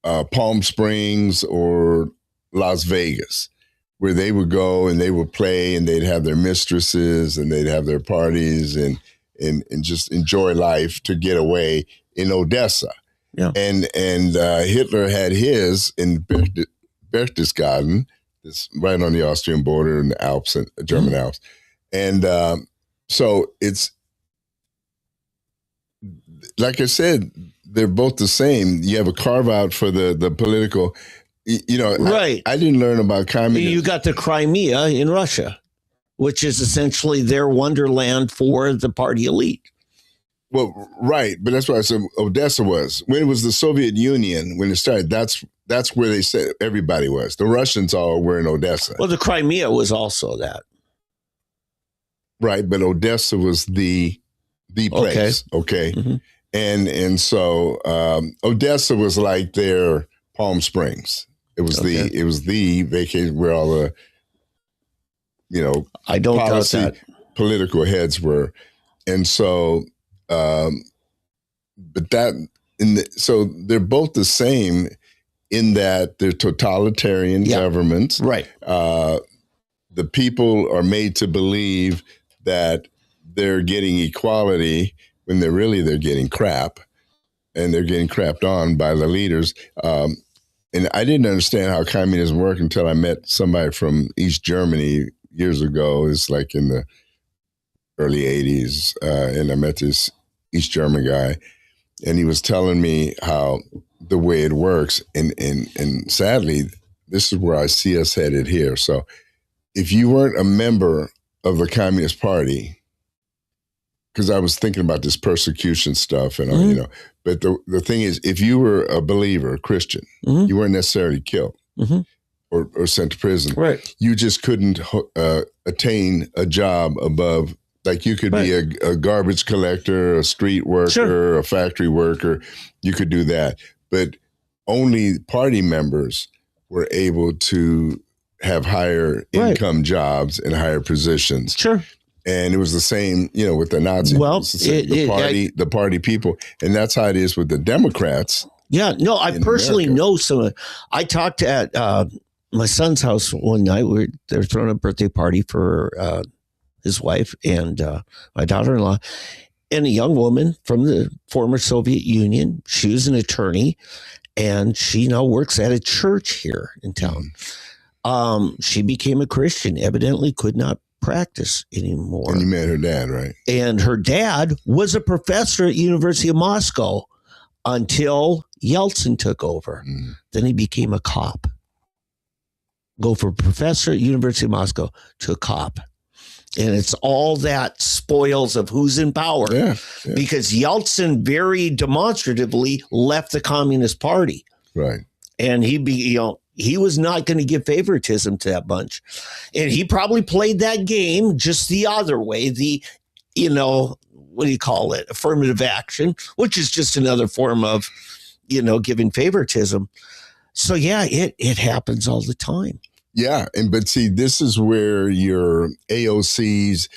Palm Springs or Las Vegas, where they would go and they would play and they'd have their mistresses and they'd have their parties and just enjoy life to get away in Odessa. Yeah. And Hitler had his in Berchtesgaden, it's right on the Austrian border in the Alps, German Alps. And So it's like I said, they're both the same. You have a carve out for the political. Right. I didn't learn about communism. You got the Crimea in Russia, which is essentially their wonderland for the party elite. Well, right, but that's why I said Odessa was. When it was the Soviet Union, when it started, that's where they said everybody was. The Russians all were in Odessa. Well, the Crimea was also that. Right, but Odessa was the place. Okay. Mm-hmm. And so Odessa was like their Palm Springs. It was the vacation where all the I don't doubt that. Political heads were. And so so they're both the same in that they're totalitarian governments. Right. The people are made to believe that they're getting equality when they're getting crap, and they're getting crapped on by the leaders. And I didn't understand how communism worked until I met somebody from East Germany years ago. It's like in the early 80s. And I met this East German guy, and he was telling me how the way it works. And sadly, this is where I see us headed here. So if you weren't a member of the Communist Party, because I was thinking about this persecution stuff and all, but the thing is, if you were a believer, a Christian, you weren't necessarily killed or sent to prison. Right. You just couldn't attain a job above, like you could be a garbage collector, a street worker, a factory worker. You could do that. But only party members were able to have higher income jobs and higher positions. Sure. And it was the same, with the Nazis. Well, the party people. And that's how it is with the Democrats. Yeah, no, I personally know some. I talked at my son's house one night. They're throwing a birthday party for his wife and my daughter-in-law, and a young woman from the former Soviet Union. She was an attorney, and she now works at a church here in town. She became a Christian, evidently could not practice anymore. And you met her dad, right? And her dad was a professor at University of Moscow until Yeltsin took over. Then he became a cop. Go from professor at University of Moscow to a cop. And it's all that spoils of who's in power. Yeah. Because Yeltsin very demonstratively left the Communist Party. Right. And he was not going to give favoritism to that bunch. And he probably played that game just the other way. What do you call it? Affirmative action, which is just another form of, giving favoritism. So yeah, it happens all the time. Yeah. But see, this is where your AOCs,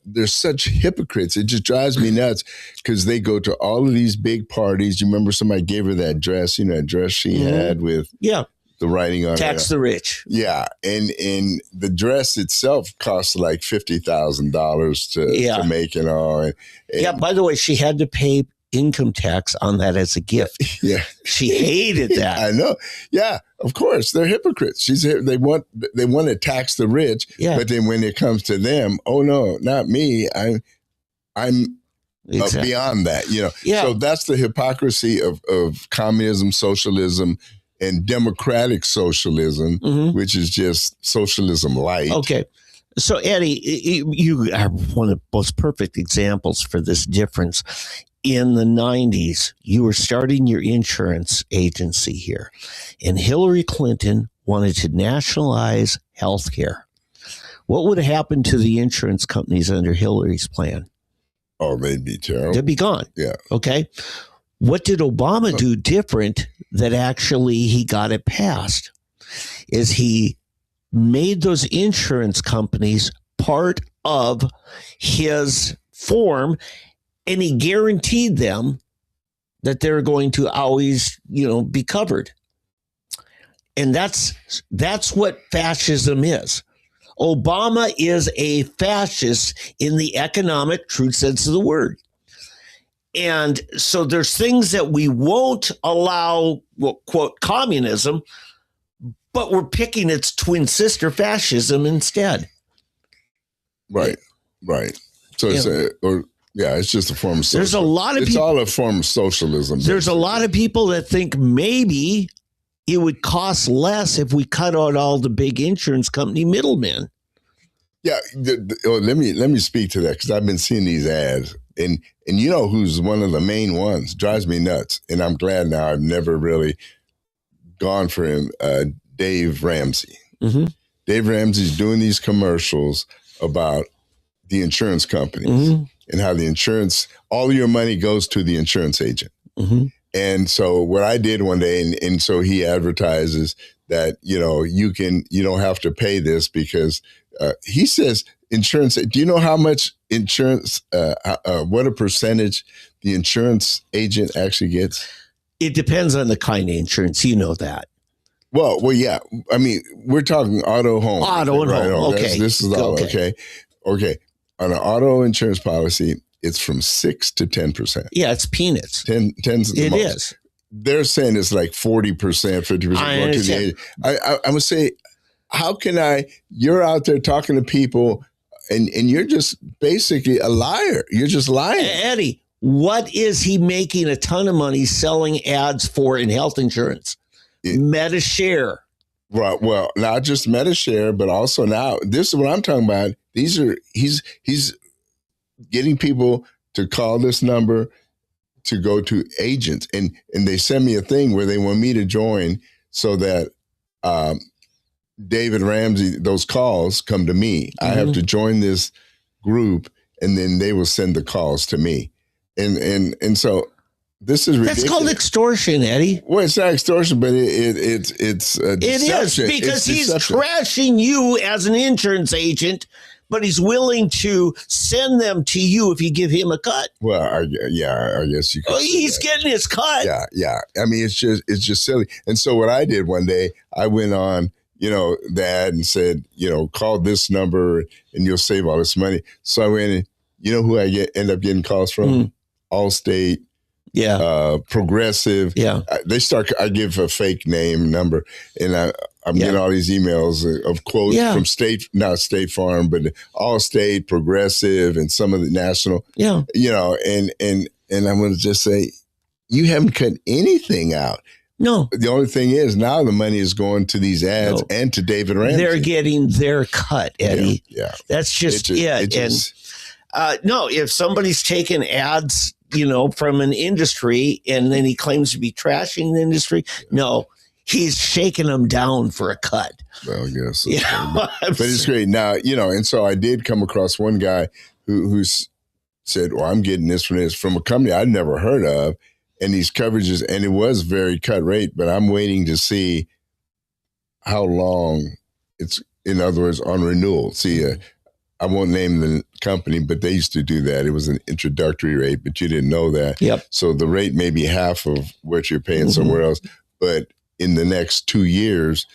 they're such hypocrites. It just drives me nuts because they go to all of these big parties. You remember somebody gave her that dress, that dress she had with the writing on it. Tax the rich. Yeah. And the dress itself costs like $50,000 to make and all. And by the way, she had to pay income tax on that as a gift. Yeah. She hated that. I know. Yeah, of course. They're hypocrites. They want to tax the rich, but then when it comes to them, oh no, not me. I'm beyond that, So that's the hypocrisy of communism, socialism, and democratic socialism, which is just socialism light. Okay. So Eddie, you are one of the most perfect examples for this difference. In the 90s, you were starting your insurance agency here, and Hillary Clinton wanted to nationalize healthcare. What would have happened to the insurance companies under Hillary's plan? Oh, they'd be terrible. They'd be gone. Yeah. Okay. What did Obama do different that actually he got it passed? Is he made those insurance companies part of his form, and he guaranteed them that they're going to always, be covered. And that's what fascism is. Obama is a fascist in the economic true sense of the word. And so there's things that we won't allow, quote, communism, but we're picking its twin sister, fascism, instead. Right, right. So it's it's just a form of socialism. There's a lot of it's all a form of socialism. There's a lot of people that think maybe it would cost less if we cut out all the big insurance company middlemen. Yeah, let me speak to that because I've been seeing these ads, and you know who's one of the main ones, drives me nuts, and I'm glad now I've never really gone for him. Dave Ramsey. Mm-hmm. Dave Ramsey's doing these commercials about the insurance companies and how the insurance, all your money goes to the insurance agent. Mm-hmm. And so what I did one day, and so he advertises that, you don't have to pay this because he says insurance. Do you know how much insurance, what a percentage the insurance agent actually gets? It depends on the kind of insurance. You know that. Well, yeah. I mean, we're talking auto, home. Auto and home. Okay. This is all okay. Okay. On an auto insurance policy, it's from 6 to 10%. Yeah, it's peanuts. 10's the It most. is. They're saying it's like 40%, 50% going to the agent. I would say, how can you're out there talking to people and you're just basically a liar. You're just lying. Eddie, what is he making a ton of money selling ads for in health insurance? MediShare. Right. Well, not just MediShare, but also now, this is what I'm talking about. He's getting people to call this number to go to agents, and they send me a thing where they want me to join so that David Ramsey, those calls come to me. I have to join this group, and then they will send the calls to me. And so this is ridiculous. That's called extortion, Eddie. Well, it's not extortion, but it's deception. It is, because he's trashing you as an insurance agent, but he's willing to send them to you if you give him a cut. Well, I guess you could. He's getting his cut. Yeah. I mean, it's just silly. And so what I did one day, I went on, the ad and said, call this number and you'll save all this money. So I went in, who I end up getting calls from? Allstate. Yeah. Progressive. Yeah. I give a fake name number, and I'm getting all these emails of quotes from not State Farm, but Allstate, Progressive, and some of the national. Yeah. And I'm going to just say, you haven't cut anything out. No. The only thing is now the money is going to these ads and to David Ramsey. They're getting their cut, Eddie. Yeah. That's just it. No, if somebody's taking ads, from an industry and then he claims to be trashing the industry, no, he's shaking them down for a cut. Well, I guess. Yeah. But it's great. Now, and so I did come across one guy who said, well, I'm getting this from a company I'd never heard of, and these coverages, and it was very cut rate, but I'm waiting to see how long it's, in other words, on renewal. See, I won't name the company, but they used to do that. It was an introductory rate, but you didn't know that. Yep. So the rate may be half of what you're paying somewhere else. But in the next 2 years,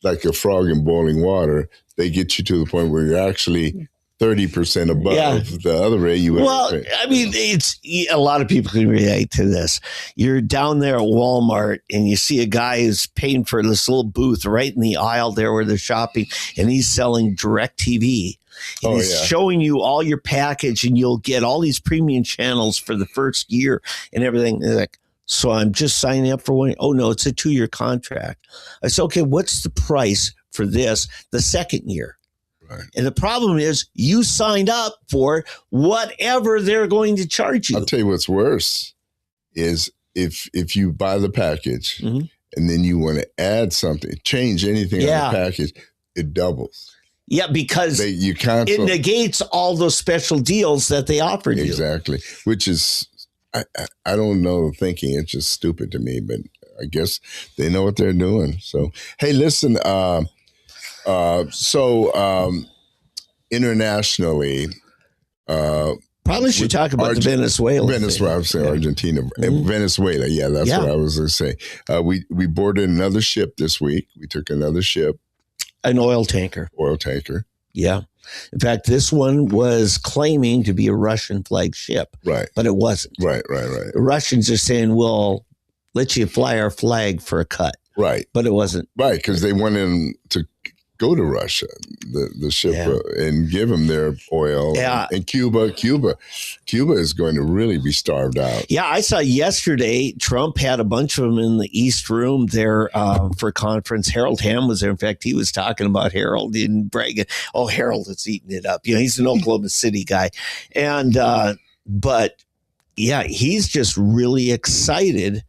like a frog in boiling water, they get you to the point where you're actually 30% above the other rate you ever paid. I mean, it's a lot of people can relate to this. You're down there at Walmart and you see a guy who's paying for this little booth right in the aisle there where they're shopping, and he's selling DirecTV. And he's showing you all your package, and you'll get all these premium channels for the first year and everything. And like, so I'm just signing up for one. Oh, no, it's a 2-year contract. I said, okay, what's the price for this the second year? Right. And the problem is you signed up for whatever they're going to charge you. I'll tell you what's worse is if you buy the package and then you want to add something, change anything on the package, it doubles. Yeah, because it negates all those special deals that they offered you. Exactly, which is, I don't know the thinking. It's just stupid to me, but I guess they know what they're doing. So, hey, listen, internationally, probably should talk about Venezuela. I was saying Argentina. Venezuela, that's what I was going to say. We boarded another ship this week. We took another ship. An oil tanker. Yeah. In fact, this one was claiming to be a Russian flag ship. Right. But it wasn't. Right. The Russians are saying, we'll let you fly our flag for a cut. Right. But it wasn't. Right, because they wanted them to go to Russia, the ship, and give them their oil. Yeah. And Cuba is going to really be starved out. Yeah, I saw yesterday Trump had a bunch of them in the East Room there for a conference. Harold Hamm was there. In fact, he was talking about Harold in bragging. Oh, Harold is eating it up. He's an Oklahoma City guy. And, but yeah, he's just really excited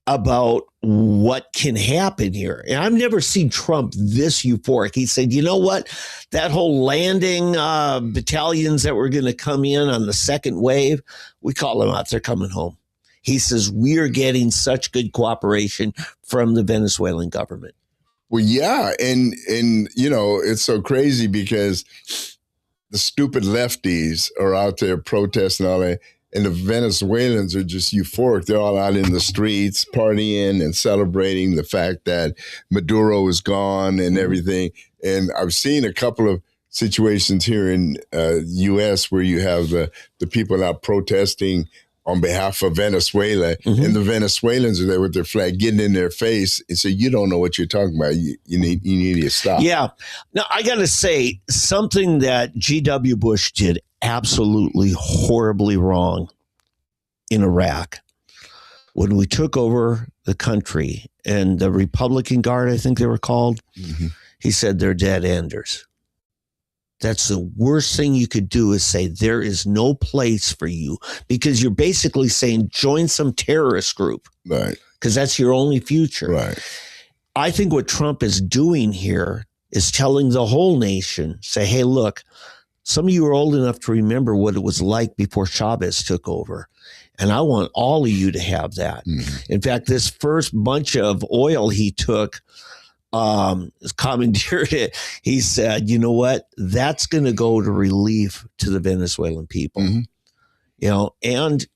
about what can happen here. And I've never seen Trump this euphoric. He said, you know what? That whole landing battalions that were going to come in on the second wave, we call them out. They're coming home. He says, we're getting such good cooperation from the Venezuelan government. Well, yeah. And it's so crazy because the stupid lefties are out there protesting all that. And the Venezuelans are just euphoric. They're all out in the streets partying and celebrating the fact that Maduro is gone and everything. And I've seen a couple of situations here in U.S. where you have the people out protesting on behalf of Venezuela, and the Venezuelans are there with their flag getting in their face and say, you don't know what you're talking about. You need to stop. Yeah. Now, I got to say, something that G.W. Bush did absolutely horribly wrong in Iraq when we took over the country, and the Republican Guard, I think they were called, he said they're dead enders. That's the worst thing you could do, is say there is no place for you, because you're basically saying join some terrorist group. Right. Because that's your only future. Right. I think what Trump is doing here is telling the whole nation, say, hey, look, some of you are old enough to remember what it was like before Chavez took over. And I want all of you to have that. In fact, this first bunch of oil he took, commandeered it. He said, you know what? That's going to go to relief to the Venezuelan people. And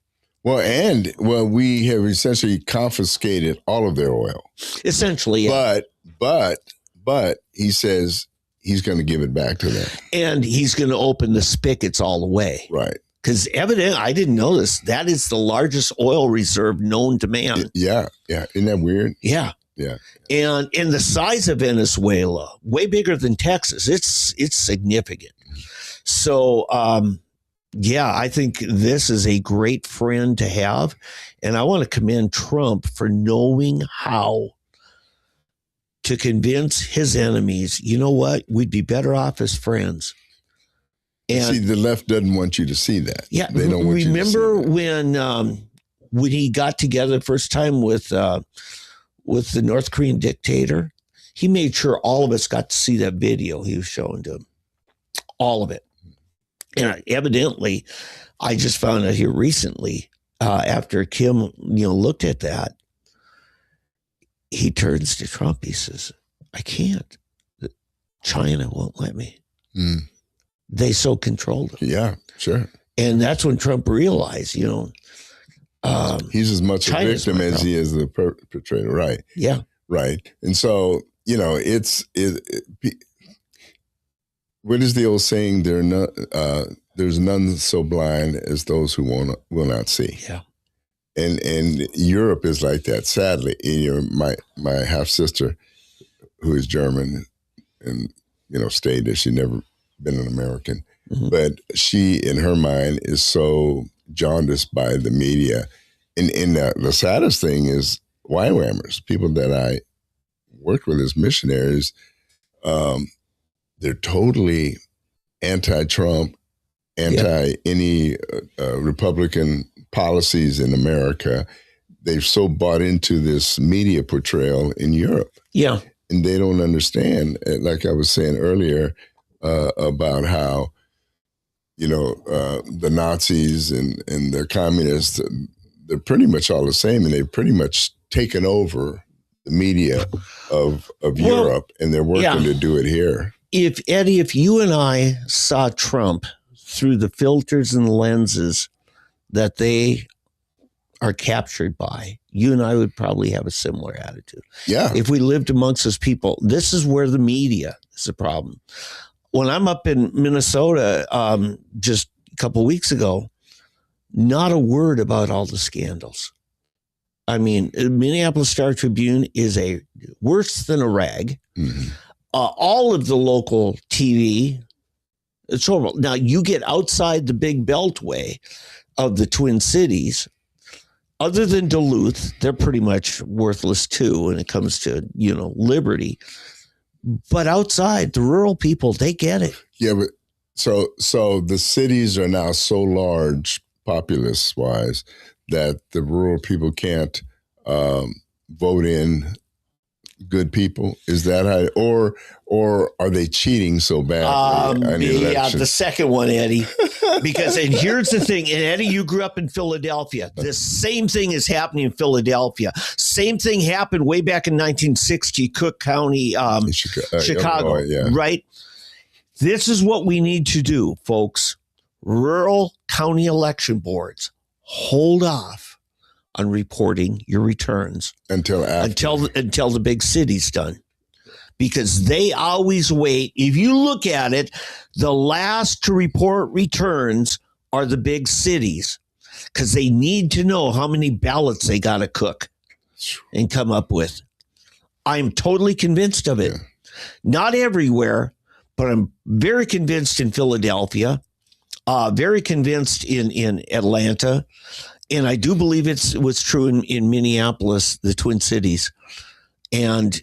we have essentially confiscated all of their oil. Essentially, yeah. But he says he's going to give it back to them. And he's going to open the spigots all the way. Right. Because evidently, I didn't know this, that is the largest oil reserve known to man. Yeah. Isn't that weird? Yeah. Yeah. And in the size of Venezuela, way bigger than Texas, it's significant. So, I think this is a great friend to have. And I want to commend Trump for knowing how to convince his enemies, you know what, we'd be better off as friends. And see, the left doesn't want you to see that. Yeah. They don't want remember you to see that. when he got together the first time with the North Korean dictator, he made sure all of us got to see that video he was showing to him. All of it. And evidently, I just found out here recently, after Kim, looked at that, he turns to Trump. He says, I can't. China won't let me. They so controlled him. Yeah, sure. And that's when Trump realized, he's as much China's a victim as he is the perpetrator. Right. Yeah. Right. And so, what is the old saying? There's none so blind as those who will not see. Yeah. And Europe is like that. Sadly, my half sister, who is German, and stayed there. She never been an American, but she, in her mind, is so jaundiced by the media. And the saddest thing is YWAMers, people that I worked with as missionaries. They're totally anti-Trump, anti any Republican policies in America. They've so bought into this media portrayal in Europe. Yeah. And they don't understand, like I was saying earlier, about how, the Nazis and the communists, they're pretty much all the same, and they've pretty much taken over the media of Europe, and they're working to do it here. Eddie, if you and I saw Trump through the filters and lenses that they are captured by, you and I would probably have a similar attitude. Yeah. If we lived amongst those people, this is where the media is the problem. When I'm up in Minnesota just a couple of weeks ago, not a word about all the scandals. I mean, Minneapolis Star Tribune is worse than a rag. all of the local TV. It's horrible. Now you get outside the big beltway of the Twin Cities. Other than Duluth, they're pretty much worthless too when it comes to, liberty. But outside, the rural people, they get it. Yeah, but so the cities are now so large, populace-wise, that the rural people can't vote in good people. Is that how? Or are they cheating so badly? Yeah, the second one, Eddie. Because, and here's the thing, and Eddie, you grew up in Philadelphia. The same thing is happening in Philadelphia. Same thing happened way back in 1960, Cook County, Chicago, yeah. Right? This is what we need to do, folks. Rural county election boards, hold off on reporting your returns until the big city's done, because they always wait. If you look at it, the last to report returns are the big cities, because they need to know how many ballots they got to cook and come up with. I'm totally convinced of it. Yeah. Not everywhere, but I'm very convinced in Philadelphia, very convinced in Atlanta. And I do believe it was true in Minneapolis, the Twin Cities. And,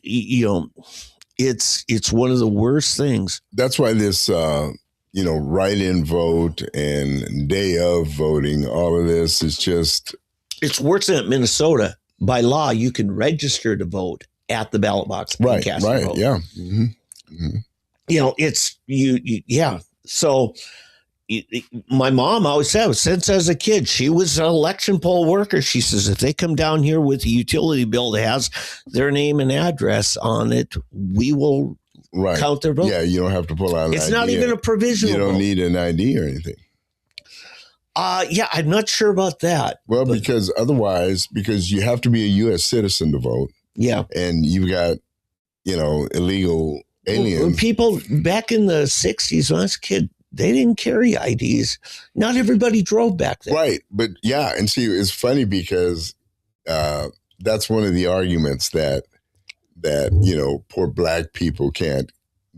it's one of the worst things. That's why this, write-in vote and day of voting, all of this is just... It's worse than Minnesota. By law, you can register to vote at the ballot box. Right, yeah. Mm-hmm. Mm-hmm. Yeah. So... my mom always said, since as a kid, she was an election poll worker. She says, if they come down here with a utility bill that has their name and address on it, we will count their vote. Yeah, you don't have to pull out an ID. It's not even a provisional You don't vote. Need an ID or anything. Yeah, I'm not sure about that. Well, because you have to be a U.S. citizen to vote. Yeah. And you've got, illegal aliens. People back in the 60s, when I was a kid, they didn't carry IDs. Not everybody drove back then. Right. But yeah. And see, it's funny because that's one of the arguments that poor black people can't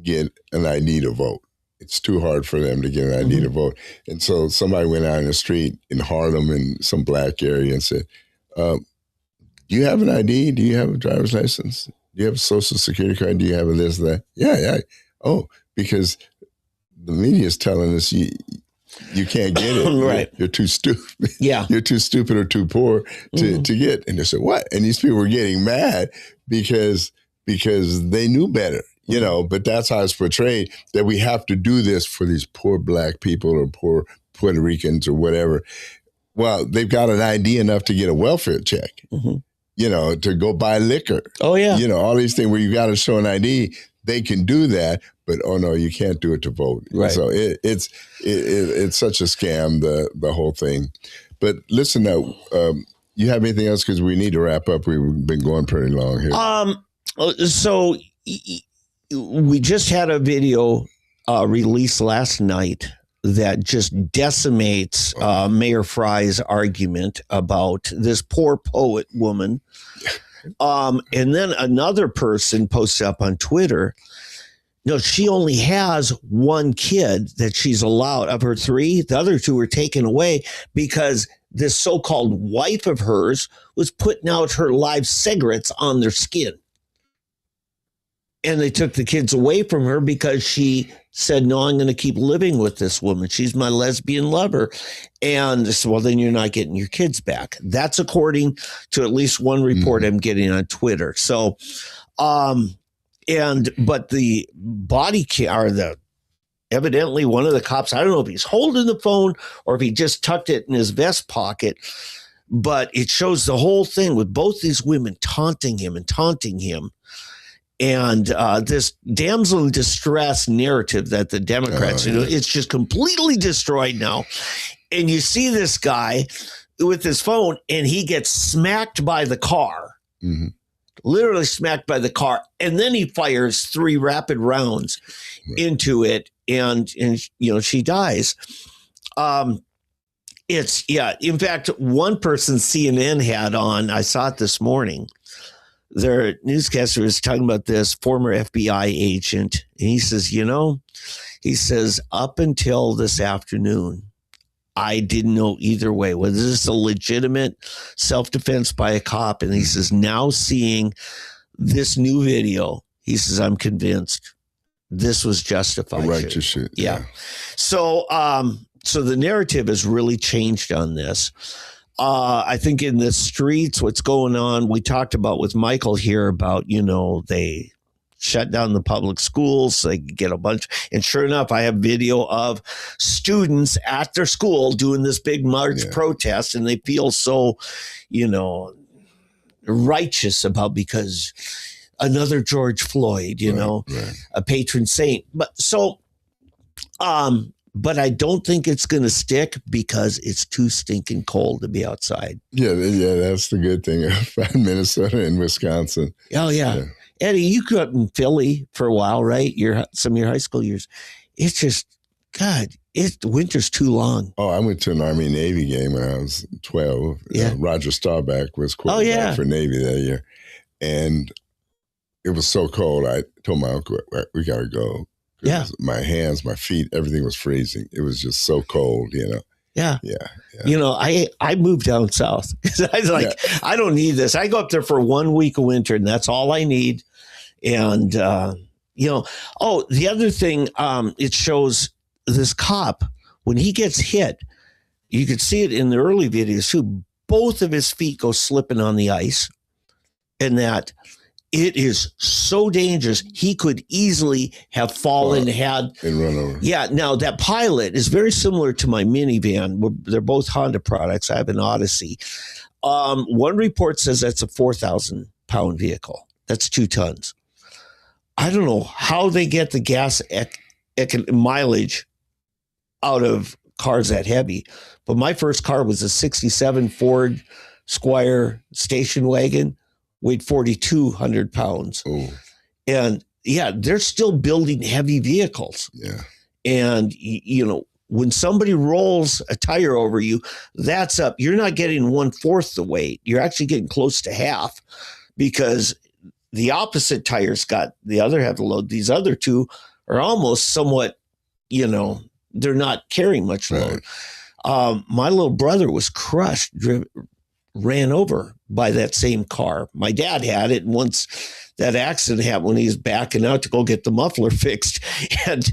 get an ID to vote. It's too hard for them to get an ID to vote. And so somebody went out in the street in Harlem in some black area and said, do you have an ID? Do you have a driver's license? Do you have a social security card? Do you have a this, that? Yeah. Oh, because the media is telling us you can't get it. Right. You're too stupid. Yeah. You're too stupid or too poor to get. And they said, what? And these people were getting mad because they knew better, but that's how it's portrayed, that we have to do this for these poor black people or poor Puerto Ricans or whatever. Well, they've got an ID enough to get a welfare check, to go buy liquor. Oh, yeah. All these things where you got to show an ID. They can do that, but oh no, you can't do it to vote. Right. So it's such a scam, the whole thing. But listen now, you have anything else, because we need to wrap up. We've been going pretty long here. So we just had a video released last night that just decimates Mayor Fry's argument about this poor poet woman. And then another person posted up on Twitter, she only has one kid that she's allowed of her three. The other two were taken away because this so-called wife of hers was putting out her live cigarettes on their skin. And they took the kids away from her because she said, no, I'm going to keep living with this woman. She's my lesbian lover. And they said, well, then you're not getting your kids back. That's according to at least one report I'm getting on Twitter. So, but the body cam, evidently one of the cops, I don't know if he's holding the phone or if he just tucked it in his vest pocket, but it shows the whole thing with both these women taunting him. And this damsel in distress narrative that the Democrats, it's just completely destroyed now. And you see this guy with his phone, and he gets smacked by the car, literally smacked by the car. And then he fires 3 rapid rounds into it, and she dies. In fact, one person CNN had on, I saw it this morning, their newscaster was talking about this former FBI agent. And he says, up until this afternoon, I didn't know either way, whether this is a legitimate self-defense by a cop. And he says, now seeing this new video, he says, I'm convinced this was justified. Righteous shit. Yeah. So the narrative has really changed on this. I think in the streets, what's going on, we talked about with Michael here about, they shut down the public schools so they could get a bunch. And sure enough, I have video of students at their school doing this big march protest, and they feel so, righteous about because another George Floyd, a patron saint. But I don't think it's going to stick because it's too stinking cold to be outside. Yeah, that's the good thing about Minnesota and Wisconsin. Oh, yeah. Eddie, you grew up in Philly for a while, right? Some of your high school years. It's just, God, winter's too long. Oh, I went to an Army-Navy game when I was 12. Yeah. Roger Staubach was quarterback for Navy that year. And it was so cold, I told my uncle, we got to go. Yeah. My hands, my feet, everything was freezing. It was just so cold, Yeah. Yeah. I moved down south because I was like, I don't need this. I go up there for 1 week of winter and that's all I need. And, the other thing, it shows this cop, when he gets hit, you could see it in the early videos too, both of his feet go slipping on the ice, and that it is so dangerous. He could easily have fallen, and run over. Yeah. Now that Pilot is very similar to my minivan. They're both Honda products. I have an Odyssey. One report says that's a 4,000-pound vehicle. That's 2 tons. I don't know how they get the gas mileage out of cars that heavy, but my first car was a 67 Ford Squire station wagon, weighed 4,200 pounds. Oh. And they're still building heavy vehicles. Yeah. And, when somebody rolls a tire over you, that's up. You're not getting 1/4 the weight. You're actually getting close to half because the opposite tire's got the other half of the load. These other two are almost somewhat, they're not carrying much load. Right. My little brother was crushed, ran over by that same car. My dad had it. And once that accident happened, when he was backing out to go get the muffler fixed, and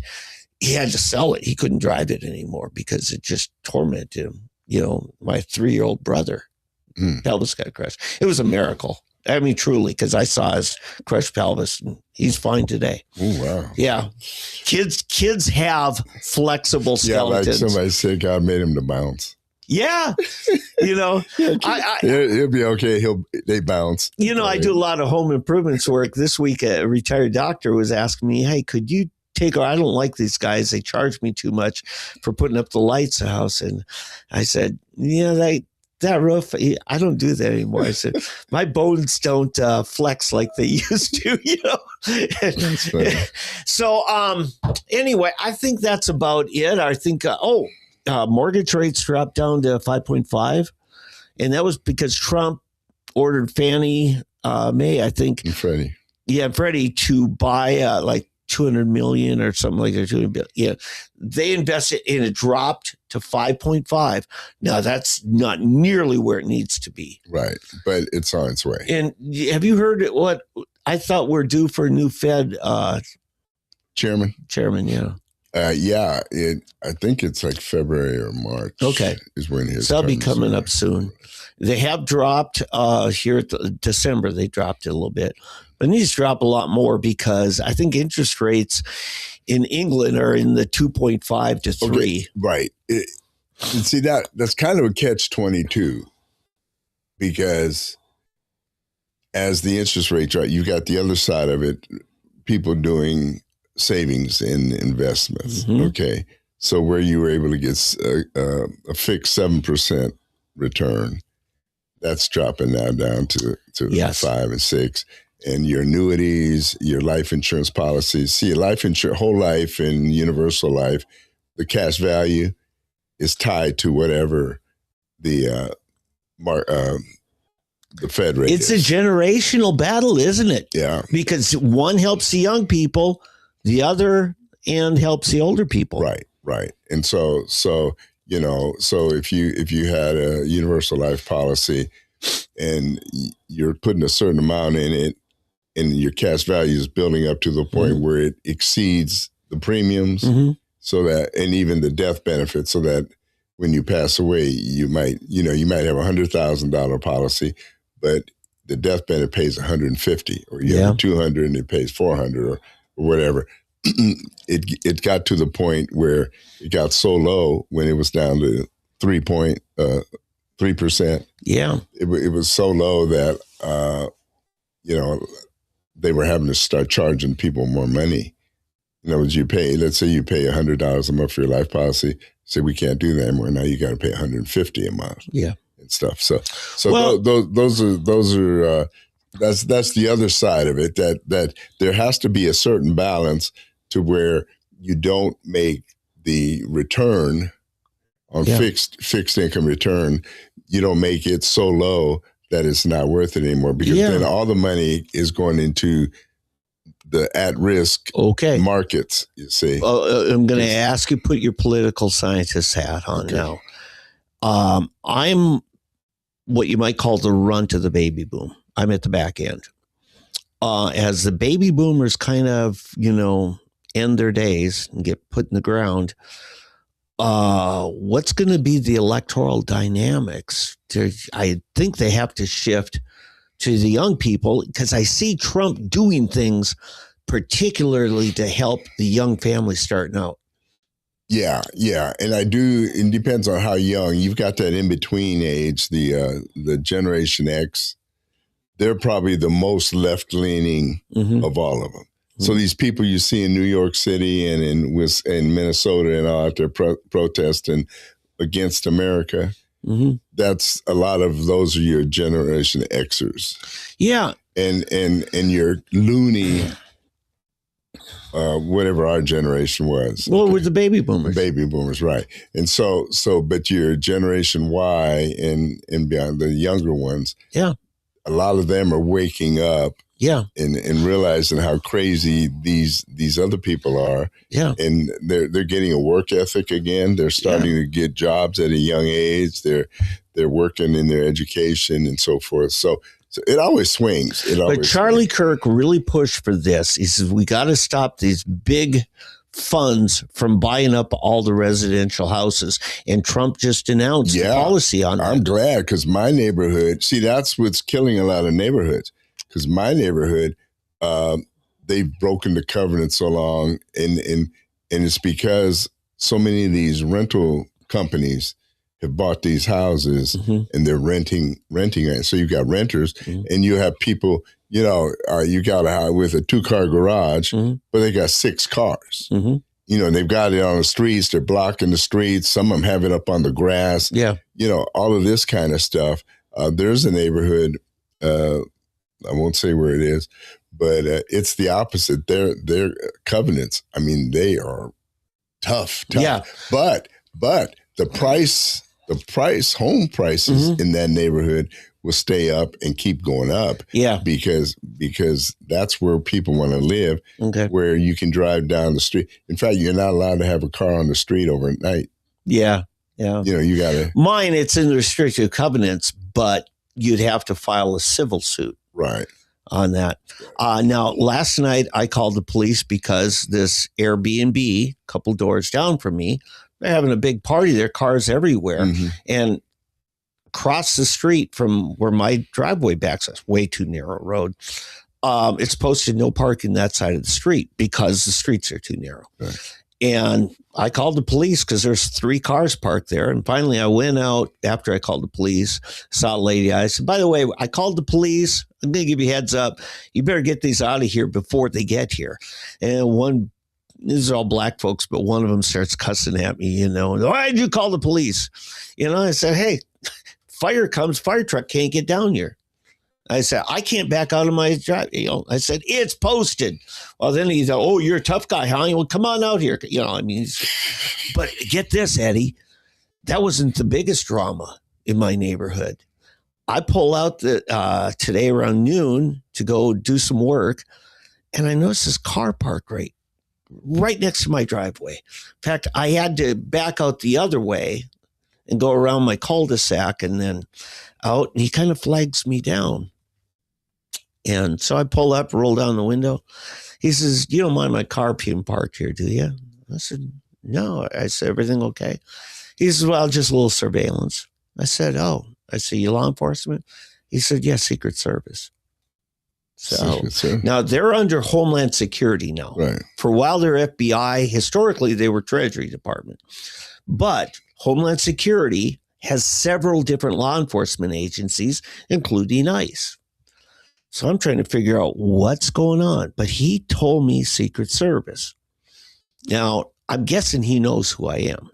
he had to sell it. He couldn't drive it anymore because it just tormented him. My 3-year-old brother, pelvis got crushed. It was a miracle. I mean, truly, because I saw his crushed pelvis, and he's fine today. Oh, wow. Yeah. Kids have flexible skeletons. Yeah, like somebody said, God made him to bounce. Yeah. He'll be okay. They bounce. I do a lot of home improvements work. This week, a retired doctor was asking me, hey, could you I don't like these guys. They charge me too much for putting up the lights in the house. And I said, that roof, I don't do that anymore. I said, my bones don't flex like they used to, That's funny. So anyway, I think that's about it. I think, mortgage rates dropped down to 5.5. And that was because Trump ordered Fannie Mae, I think. And Freddie. Yeah, Freddie to buy like $200 million or something like that. $200 billion. Yeah, they invested and it dropped to 5.5. Now that's not nearly where it needs to be. Right, but it's on its way. And have you heard what I thought we're due for a new Fed chairman? Yeah. I think it's like February or March. Okay, is when his. So that'll be coming up soon. They have dropped here at December. They dropped it a little bit. But these drop a lot more because I think interest rates in England are in the 2.5 to 3. Okay, right. And see, that's kind of a catch-22 because as the interest rates drop, you got the other side of it, people doing savings and investments. Mm-hmm. Okay. So where you were able to get a fixed 7% return, that's dropping now down to 5 and 6. And your annuities, your life insurance policies. See, life insurance, whole life and universal life, the cash value is tied to whatever the the Fed rate It's is. a generational battle, isn't it? Yeah. Because one helps the young people, the other end helps the older people. Right. And so if you had a universal life policy and you're putting a certain amount in it and your cash value is building up to the point where it exceeds the premiums, so that, and even the death benefit, so that when you pass away, you might have $100,000 policy, but the death benefit pays $150, or you have $200 and it pays $400 or whatever. It got to the point where it got so low when it was down to 3%. Yeah, it was so low that they were having to start charging people more money. In other words, let's say you pay $100 a month for your life policy. Say we can't do that anymore. Now you got to pay $150 a month. Yeah, and stuff. So those are that's the other side of it. That there has to be a certain balance to where you don't make the return on fixed income return. You don't make it so low that it's not worth it anymore, because then all the money is going into the at-risk markets, you see. I'm going to ask you, put your political scientist hat on now. I'm what you might call the runt of the baby boom. I'm at the back end. As the baby boomers kind of, end their days and get put in the ground, what's going to be the electoral dynamics? I think they have to shift to the young people, because I see Trump doing things particularly to help the young families starting out. Yeah. And I do, it depends on how young. You've got that in-between age, the Generation X. They're probably the most left-leaning of all of them. So these people you see in New York City and in Minnesota and all out there protesting against America, that's a lot of those are your Generation Xers. Yeah. And your loony, whatever our generation was. Well, with the baby boomers. Baby boomers, right. And but your Generation Y and beyond, the younger ones, a lot of them are waking up. Yeah, and realizing how crazy these other people are. Yeah, and they're getting a work ethic again. They're starting to get jobs at a young age. They're working in their education and so forth. So it always swings. But Charlie Kirk really pushed for this. He says we got to stop these big funds from buying up all the residential houses, and Trump just announced the policy on that. I'm glad, because my neighborhood. See, that's what's killing a lot of neighborhoods. Because my neighborhood, they've broken the covenant so long, and it's because so many of these rental companies have bought these houses and they're renting it. So you've got renters and you have people, you got a house with a 2-car garage, but they got 6 cars. They've got it on the streets. They're blocking the streets. Some of them have it up on the grass. Yeah. All of this kind of stuff. There's a neighborhood, I won't say where it is, but it's the opposite. Their covenants, I mean, they are tough. Yeah. But the home prices in that neighborhood will stay up and keep going up. Yeah. Because that's where people want to live, where you can drive down the street. In fact, you're not allowed to have a car on the street overnight. Yeah. Yeah. You got to. Mine, it's in the restrictive covenants, but you'd have to file a civil suit. Right. On that. Now, last night I called the police because this Airbnb, a couple doors down from me, they're having a big party. There are cars everywhere. And across the street from where my driveway backs us, way too narrow road, it's posted no parking that side of the street because the streets are too narrow. Right. And I called the police because there's 3 cars parked there. And finally, I went out after I called the police, saw a lady. I said, by the way, I called the police. I'm going to give you a heads up. You better get these out of here before they get here. And these are all black folks, but one of them starts cussing at me, why did you call the police? I said, hey, fire comes, fire truck can't get down here. I said, I can't back out of my drive. I said, it's posted. Well, then he thought, oh, you're a tough guy, huh? Well, come on out here. But get this, Eddie, that wasn't the biggest drama in my neighborhood. I pull out today around noon to go do some work, and I noticed this car parked right next to my driveway. In fact, I had to back out the other way and go around my cul-de-sac and then out, and he kind of flags me down. And so I pull up, roll down the window. He says, "You don't mind my car being parked here, do you?" I said, "No." I said, "Everything okay?" He says, "Well, just a little surveillance." I said, "Oh." I said, "You law enforcement?" He said, "Yes, Secret Service." So now they're under Homeland Security now. Right. For a while, they're FBI. Historically, they were Treasury Department. But Homeland Security has several different law enforcement agencies, including ICE. So I'm trying to figure out what's going on. But he told me Secret Service. Now, I'm guessing he knows who I am.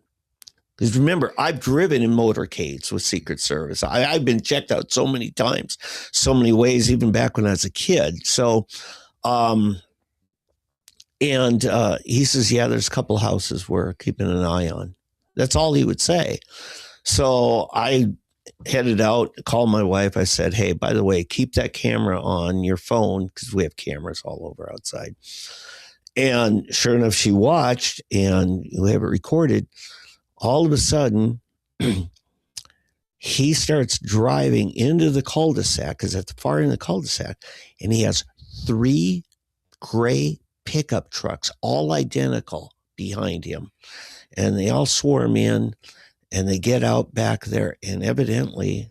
Because remember, I've driven in motorcades with Secret Service. I've been checked out so many times, so many ways, even back when I was a kid. So, he says, "Yeah, there's a couple houses we're keeping an eye on." That's all he would say. So I headed out, called my wife. I said, "Hey, by the way, keep that camera on your phone," because we have cameras all over outside. And sure enough, she watched, and we have it recorded. All of a sudden, he starts driving into the cul-de-sac, because at the far end of the cul-de-sac, and he has 3 gray pickup trucks, all identical, behind him. And they all swarm in, and they get out back there, and evidently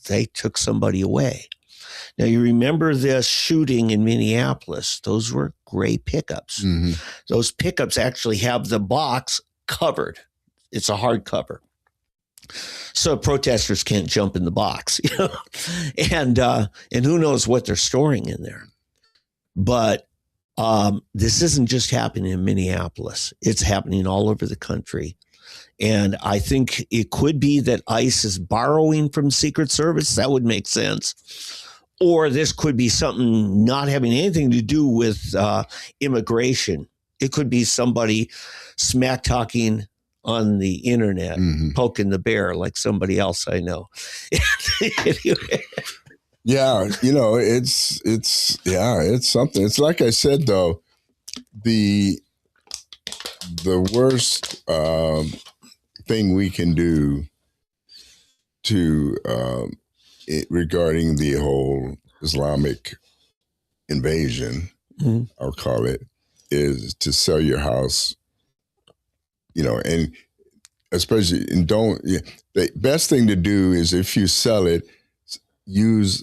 they took somebody away. Now, you remember this shooting in Minneapolis. Those were gray pickups. Mm-hmm. Those pickups actually have the box covered. It's a hard cover. So protesters can't jump in the box, you know, and who knows what they're storing in there. But this isn't just happening in Minneapolis. It's happening all over the country. And I think it could be that ICE is borrowing from Secret Service. That would make sense. Or this could be something not having anything to do with immigration. It could be somebody smack talking on the internet, poking the bear like somebody else I know. Anyway. Yeah, you know, it's something. It's like I said, though, the worst thing we can do to regarding the whole Islamic invasion, I'll call it, is to sell your house. You know, and especially, and the best thing to do is, if you sell it, use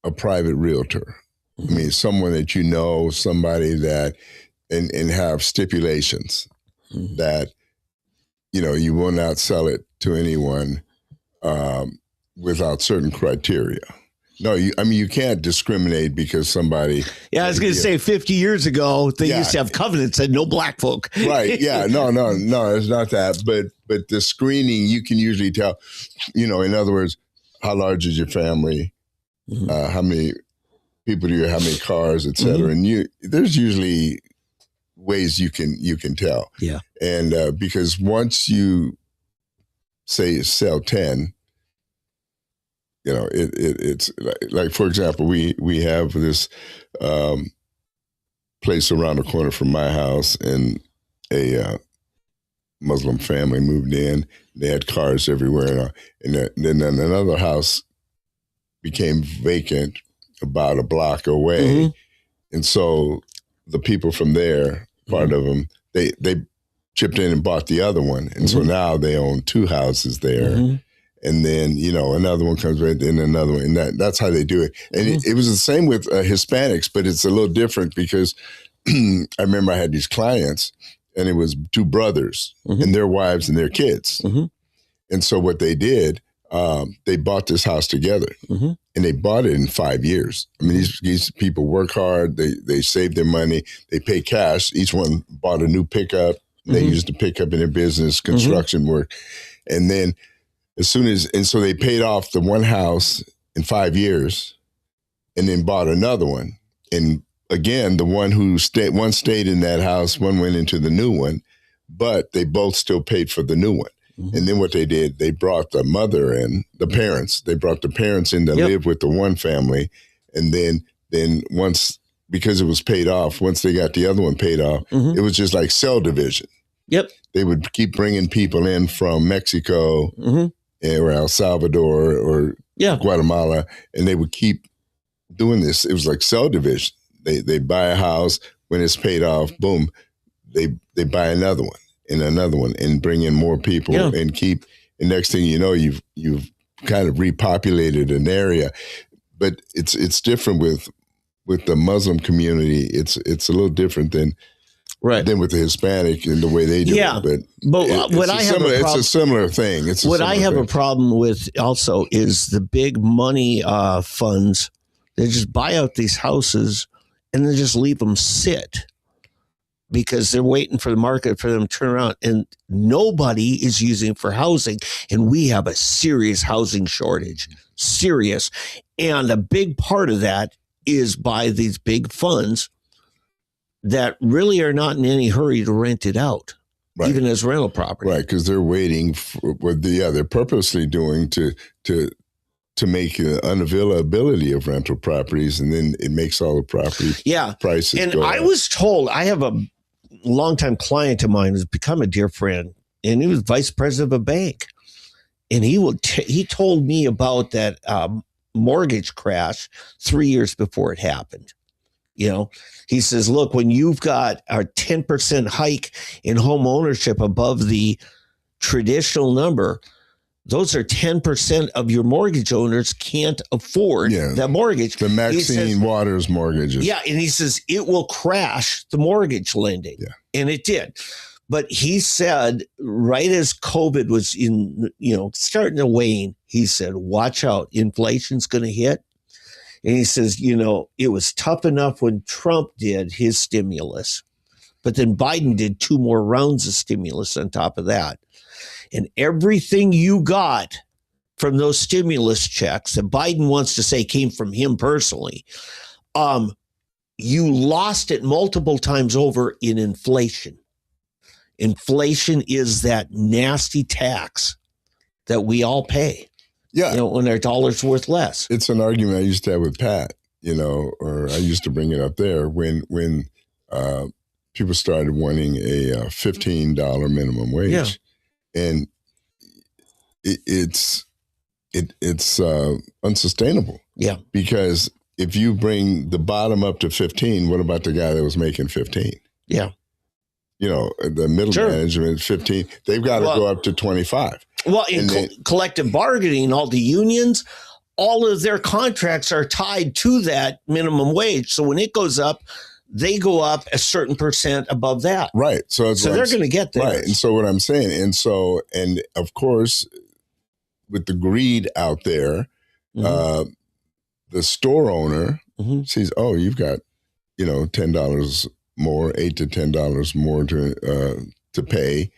a private realtor. I mean, someone that you know, somebody that, and have stipulations that, you know, you will not sell it to anyone without certain criteria. No, you can't discriminate because somebody. Yeah, I was going to say 50 years ago, they used to have covenants that no black folk. Right. Yeah. No, it's not that. But the screening, you can usually tell, you know, in other words, how large is your family? How many people do you have, how many cars, et cetera. And there's usually ways you can tell. Yeah. And because once you say sell 10, you know, it's like, for example, we have this place around the corner from my house, and a Muslim family moved in. They had cars everywhere, and then another house became vacant about a block away, and so the people from there, part of them, they chipped in and bought the other one, and so now they own 2 houses there. And then, you know, another one comes right, then another one. And that's how they do it. And it was the same with Hispanics, but it's a little different because I remember I had these clients, and it was 2 brothers and their wives and their kids. And so what they did, they bought this house together, and they bought it in 5 years. I mean, these people work hard. They save their money. They pay cash. Each one bought a new pickup. They used the pickup in their business, construction work. And then so they paid off the one house in 5 years, and then bought another one. And again, the one who stayed in that house, one went into the new one, but they both still paid for the new one. Mm-hmm. And then what they did, they brought the mother and the parents. They brought the parents in to live with the one family. And then once, because it was paid off, once they got the other one paid off, it was just like cell division. Yep. They would keep bringing people in from Mexico or El Salvador or Guatemala, and they would keep doing this. It was like cell division. They buy a house. When it's paid off, boom, they buy another one and bring in more people and keep. And next thing you know, you've kind of repopulated an area. But it's different with the Muslim community. It's a little different than with the Hispanic and the way they do it. But what I have it's a similar thing. What I have a problem with also is the big money funds. They just buy out these houses and then just leave them sit because they're waiting for the market for them to turn around, and nobody is using it for housing. And we have a serious housing shortage, serious. And a big part of that is by these big funds that really are not in any hurry to rent it out, even as rental property. Right, because they're waiting for what they're purposely doing to make an unavailability of rental properties, and then it makes all the property prices and go I up. was told, I have a longtime client of mine who's become a dear friend, and he was vice president of a bank. And he told me about that mortgage crash 3 years before it happened. You know, he says, look, when you've got a 10% hike in home ownership above the traditional number, those are 10% of your mortgage owners can't afford that mortgage. The Maxine Waters mortgages. Yeah. And he says it will crash the mortgage lending. Yeah. And it did. But he said, right as COVID was starting to wane, he said, watch out, inflation's going to hit. And he says, it was tough enough when Trump did his stimulus, but then Biden did 2 more rounds of stimulus on top of that. And everything you got from those stimulus checks that Biden wants to say came from him personally, you lost it multiple times over in inflation. Inflation is that nasty tax that we all pay. Yeah. When our dollar's worth less. It's an argument I used to have with Pat, or I used to bring it up there when people started wanting a $15 minimum wage. Yeah. And it's unsustainable. Yeah. Because if you bring the bottom up to 15, what about the guy that was making 15? Yeah. The middle management 15, they've got to go up to 25. Well, in collective bargaining, all the unions, all of their contracts are tied to that minimum wage. So when it goes up, they go up a certain percent above that. Right. So they're going to get there. Right. And so what I'm saying, and of course, with the greed out there, the store owner sees, oh, you've got, $10 more, $8 to $10 more to pay.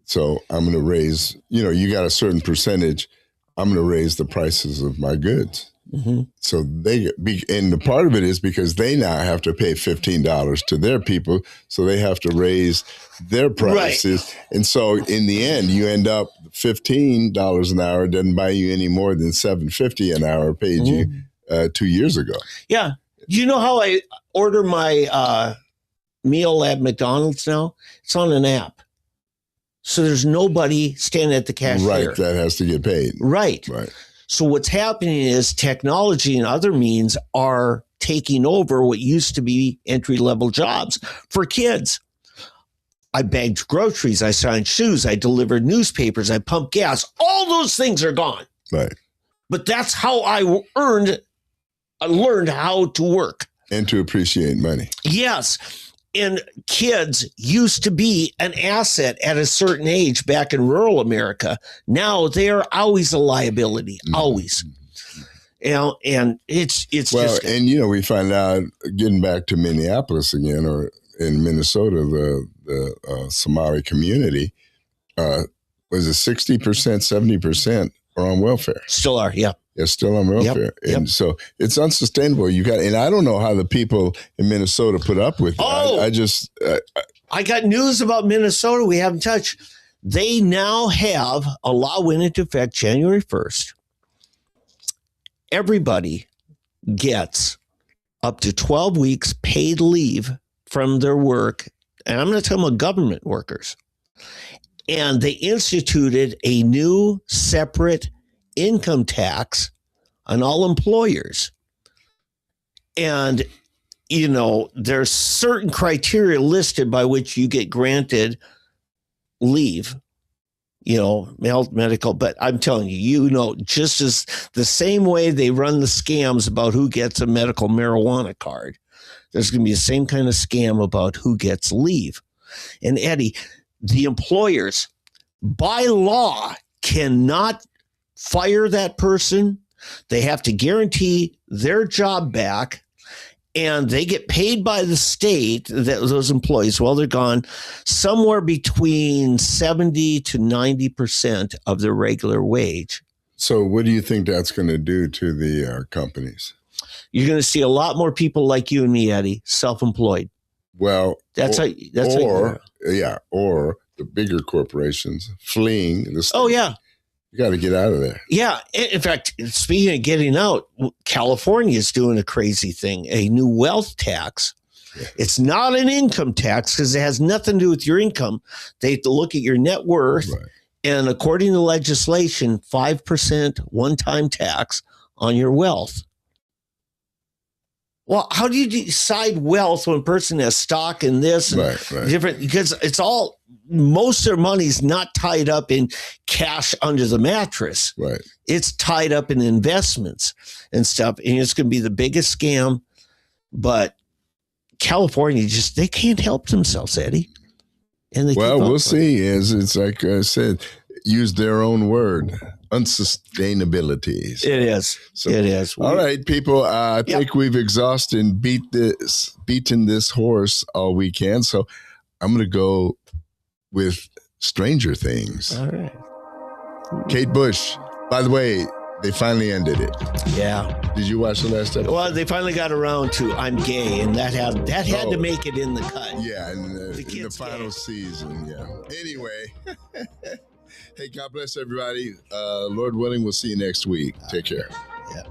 So I'm going to raise, you got a certain percentage. I'm going to raise the prices of my goods. Mm-hmm. So and the part of it is because they now have to pay $15 to their people. So they have to raise their prices. Right. And so in the end, you end up $15 an hour doesn't buy you any more than $7.50 an hour paid you 2 years ago. Yeah. Do you know how I order my meal at McDonald's now? It's on an app. So there's nobody standing at the cashier. Right, that has to get paid. Right. So what's happening is technology and other means are taking over what used to be entry-level jobs for kids. I bagged groceries, I signed shoes, I delivered newspapers, I pumped gas. All those things are gone. Right. But that's how I learned how to work. And to appreciate money. Yes. And kids used to be an asset at a certain age back in rural America. Now they are always a liability, always. And it's just. And we find out, getting back to Minneapolis again, or in Minnesota, the Somali community, was it 60%, 70% are on welfare? Still are, yeah. It's still on welfare. Yep. And so it's unsustainable. And I don't know how the people in Minnesota put up with it. I got news about Minnesota we haven't touched. They now have a law went into effect January 1st. Everybody gets up to 12 weeks paid leave from their work. And I'm going to tell them government workers. And they instituted a new separate income tax on all employers. And, you know, there's certain criteria listed by which you get granted leave, you know, health, medical. But I'm telling you, you know, just as the same way they run the scams about who gets a medical marijuana card, there's going to be the same kind of scam about who gets leave. And Eddie, the employers by law cannot fire that person. They have to guarantee their job back, and they get paid by the state, that those employees, while they're gone, somewhere between 70 to 90% of their regular wage. So what do you think that's going to do to the companies? You're going to see a lot more people like you and me, Eddie, self-employed. Well, or the bigger corporations fleeing the state. Oh, yeah. You got to get out of there. Yeah. In fact, speaking of getting out, California is doing a crazy thing, a new wealth tax. Yeah. It's not an income tax because it has nothing to do with your income. They have to look at your net worth. Right. And according to legislation, 5% one-time tax on your wealth. Well, how do you decide wealth when a person has stock in this and different? Because it's all, most of their money's not tied up in cash under the mattress. Right. It's tied up in investments and stuff. And it's going to be the biggest scam. But California they can't help themselves, Eddie. And we'll see. As it's like I said, use their own word. Unsustainabilities. It is. All right, people. I think we've exhausted and beaten this horse all we can. So I'm going to go with Stranger Things. All right. Kate Bush. By the way, they finally ended it. Yeah. Did you watch the last episode? Well, they finally got around to "I'm gay," and that had to make it in the cut. Yeah, in the final season. Yeah. Anyway. Hey, God bless everybody. Lord willing, we'll see you next week. Take care. Yeah.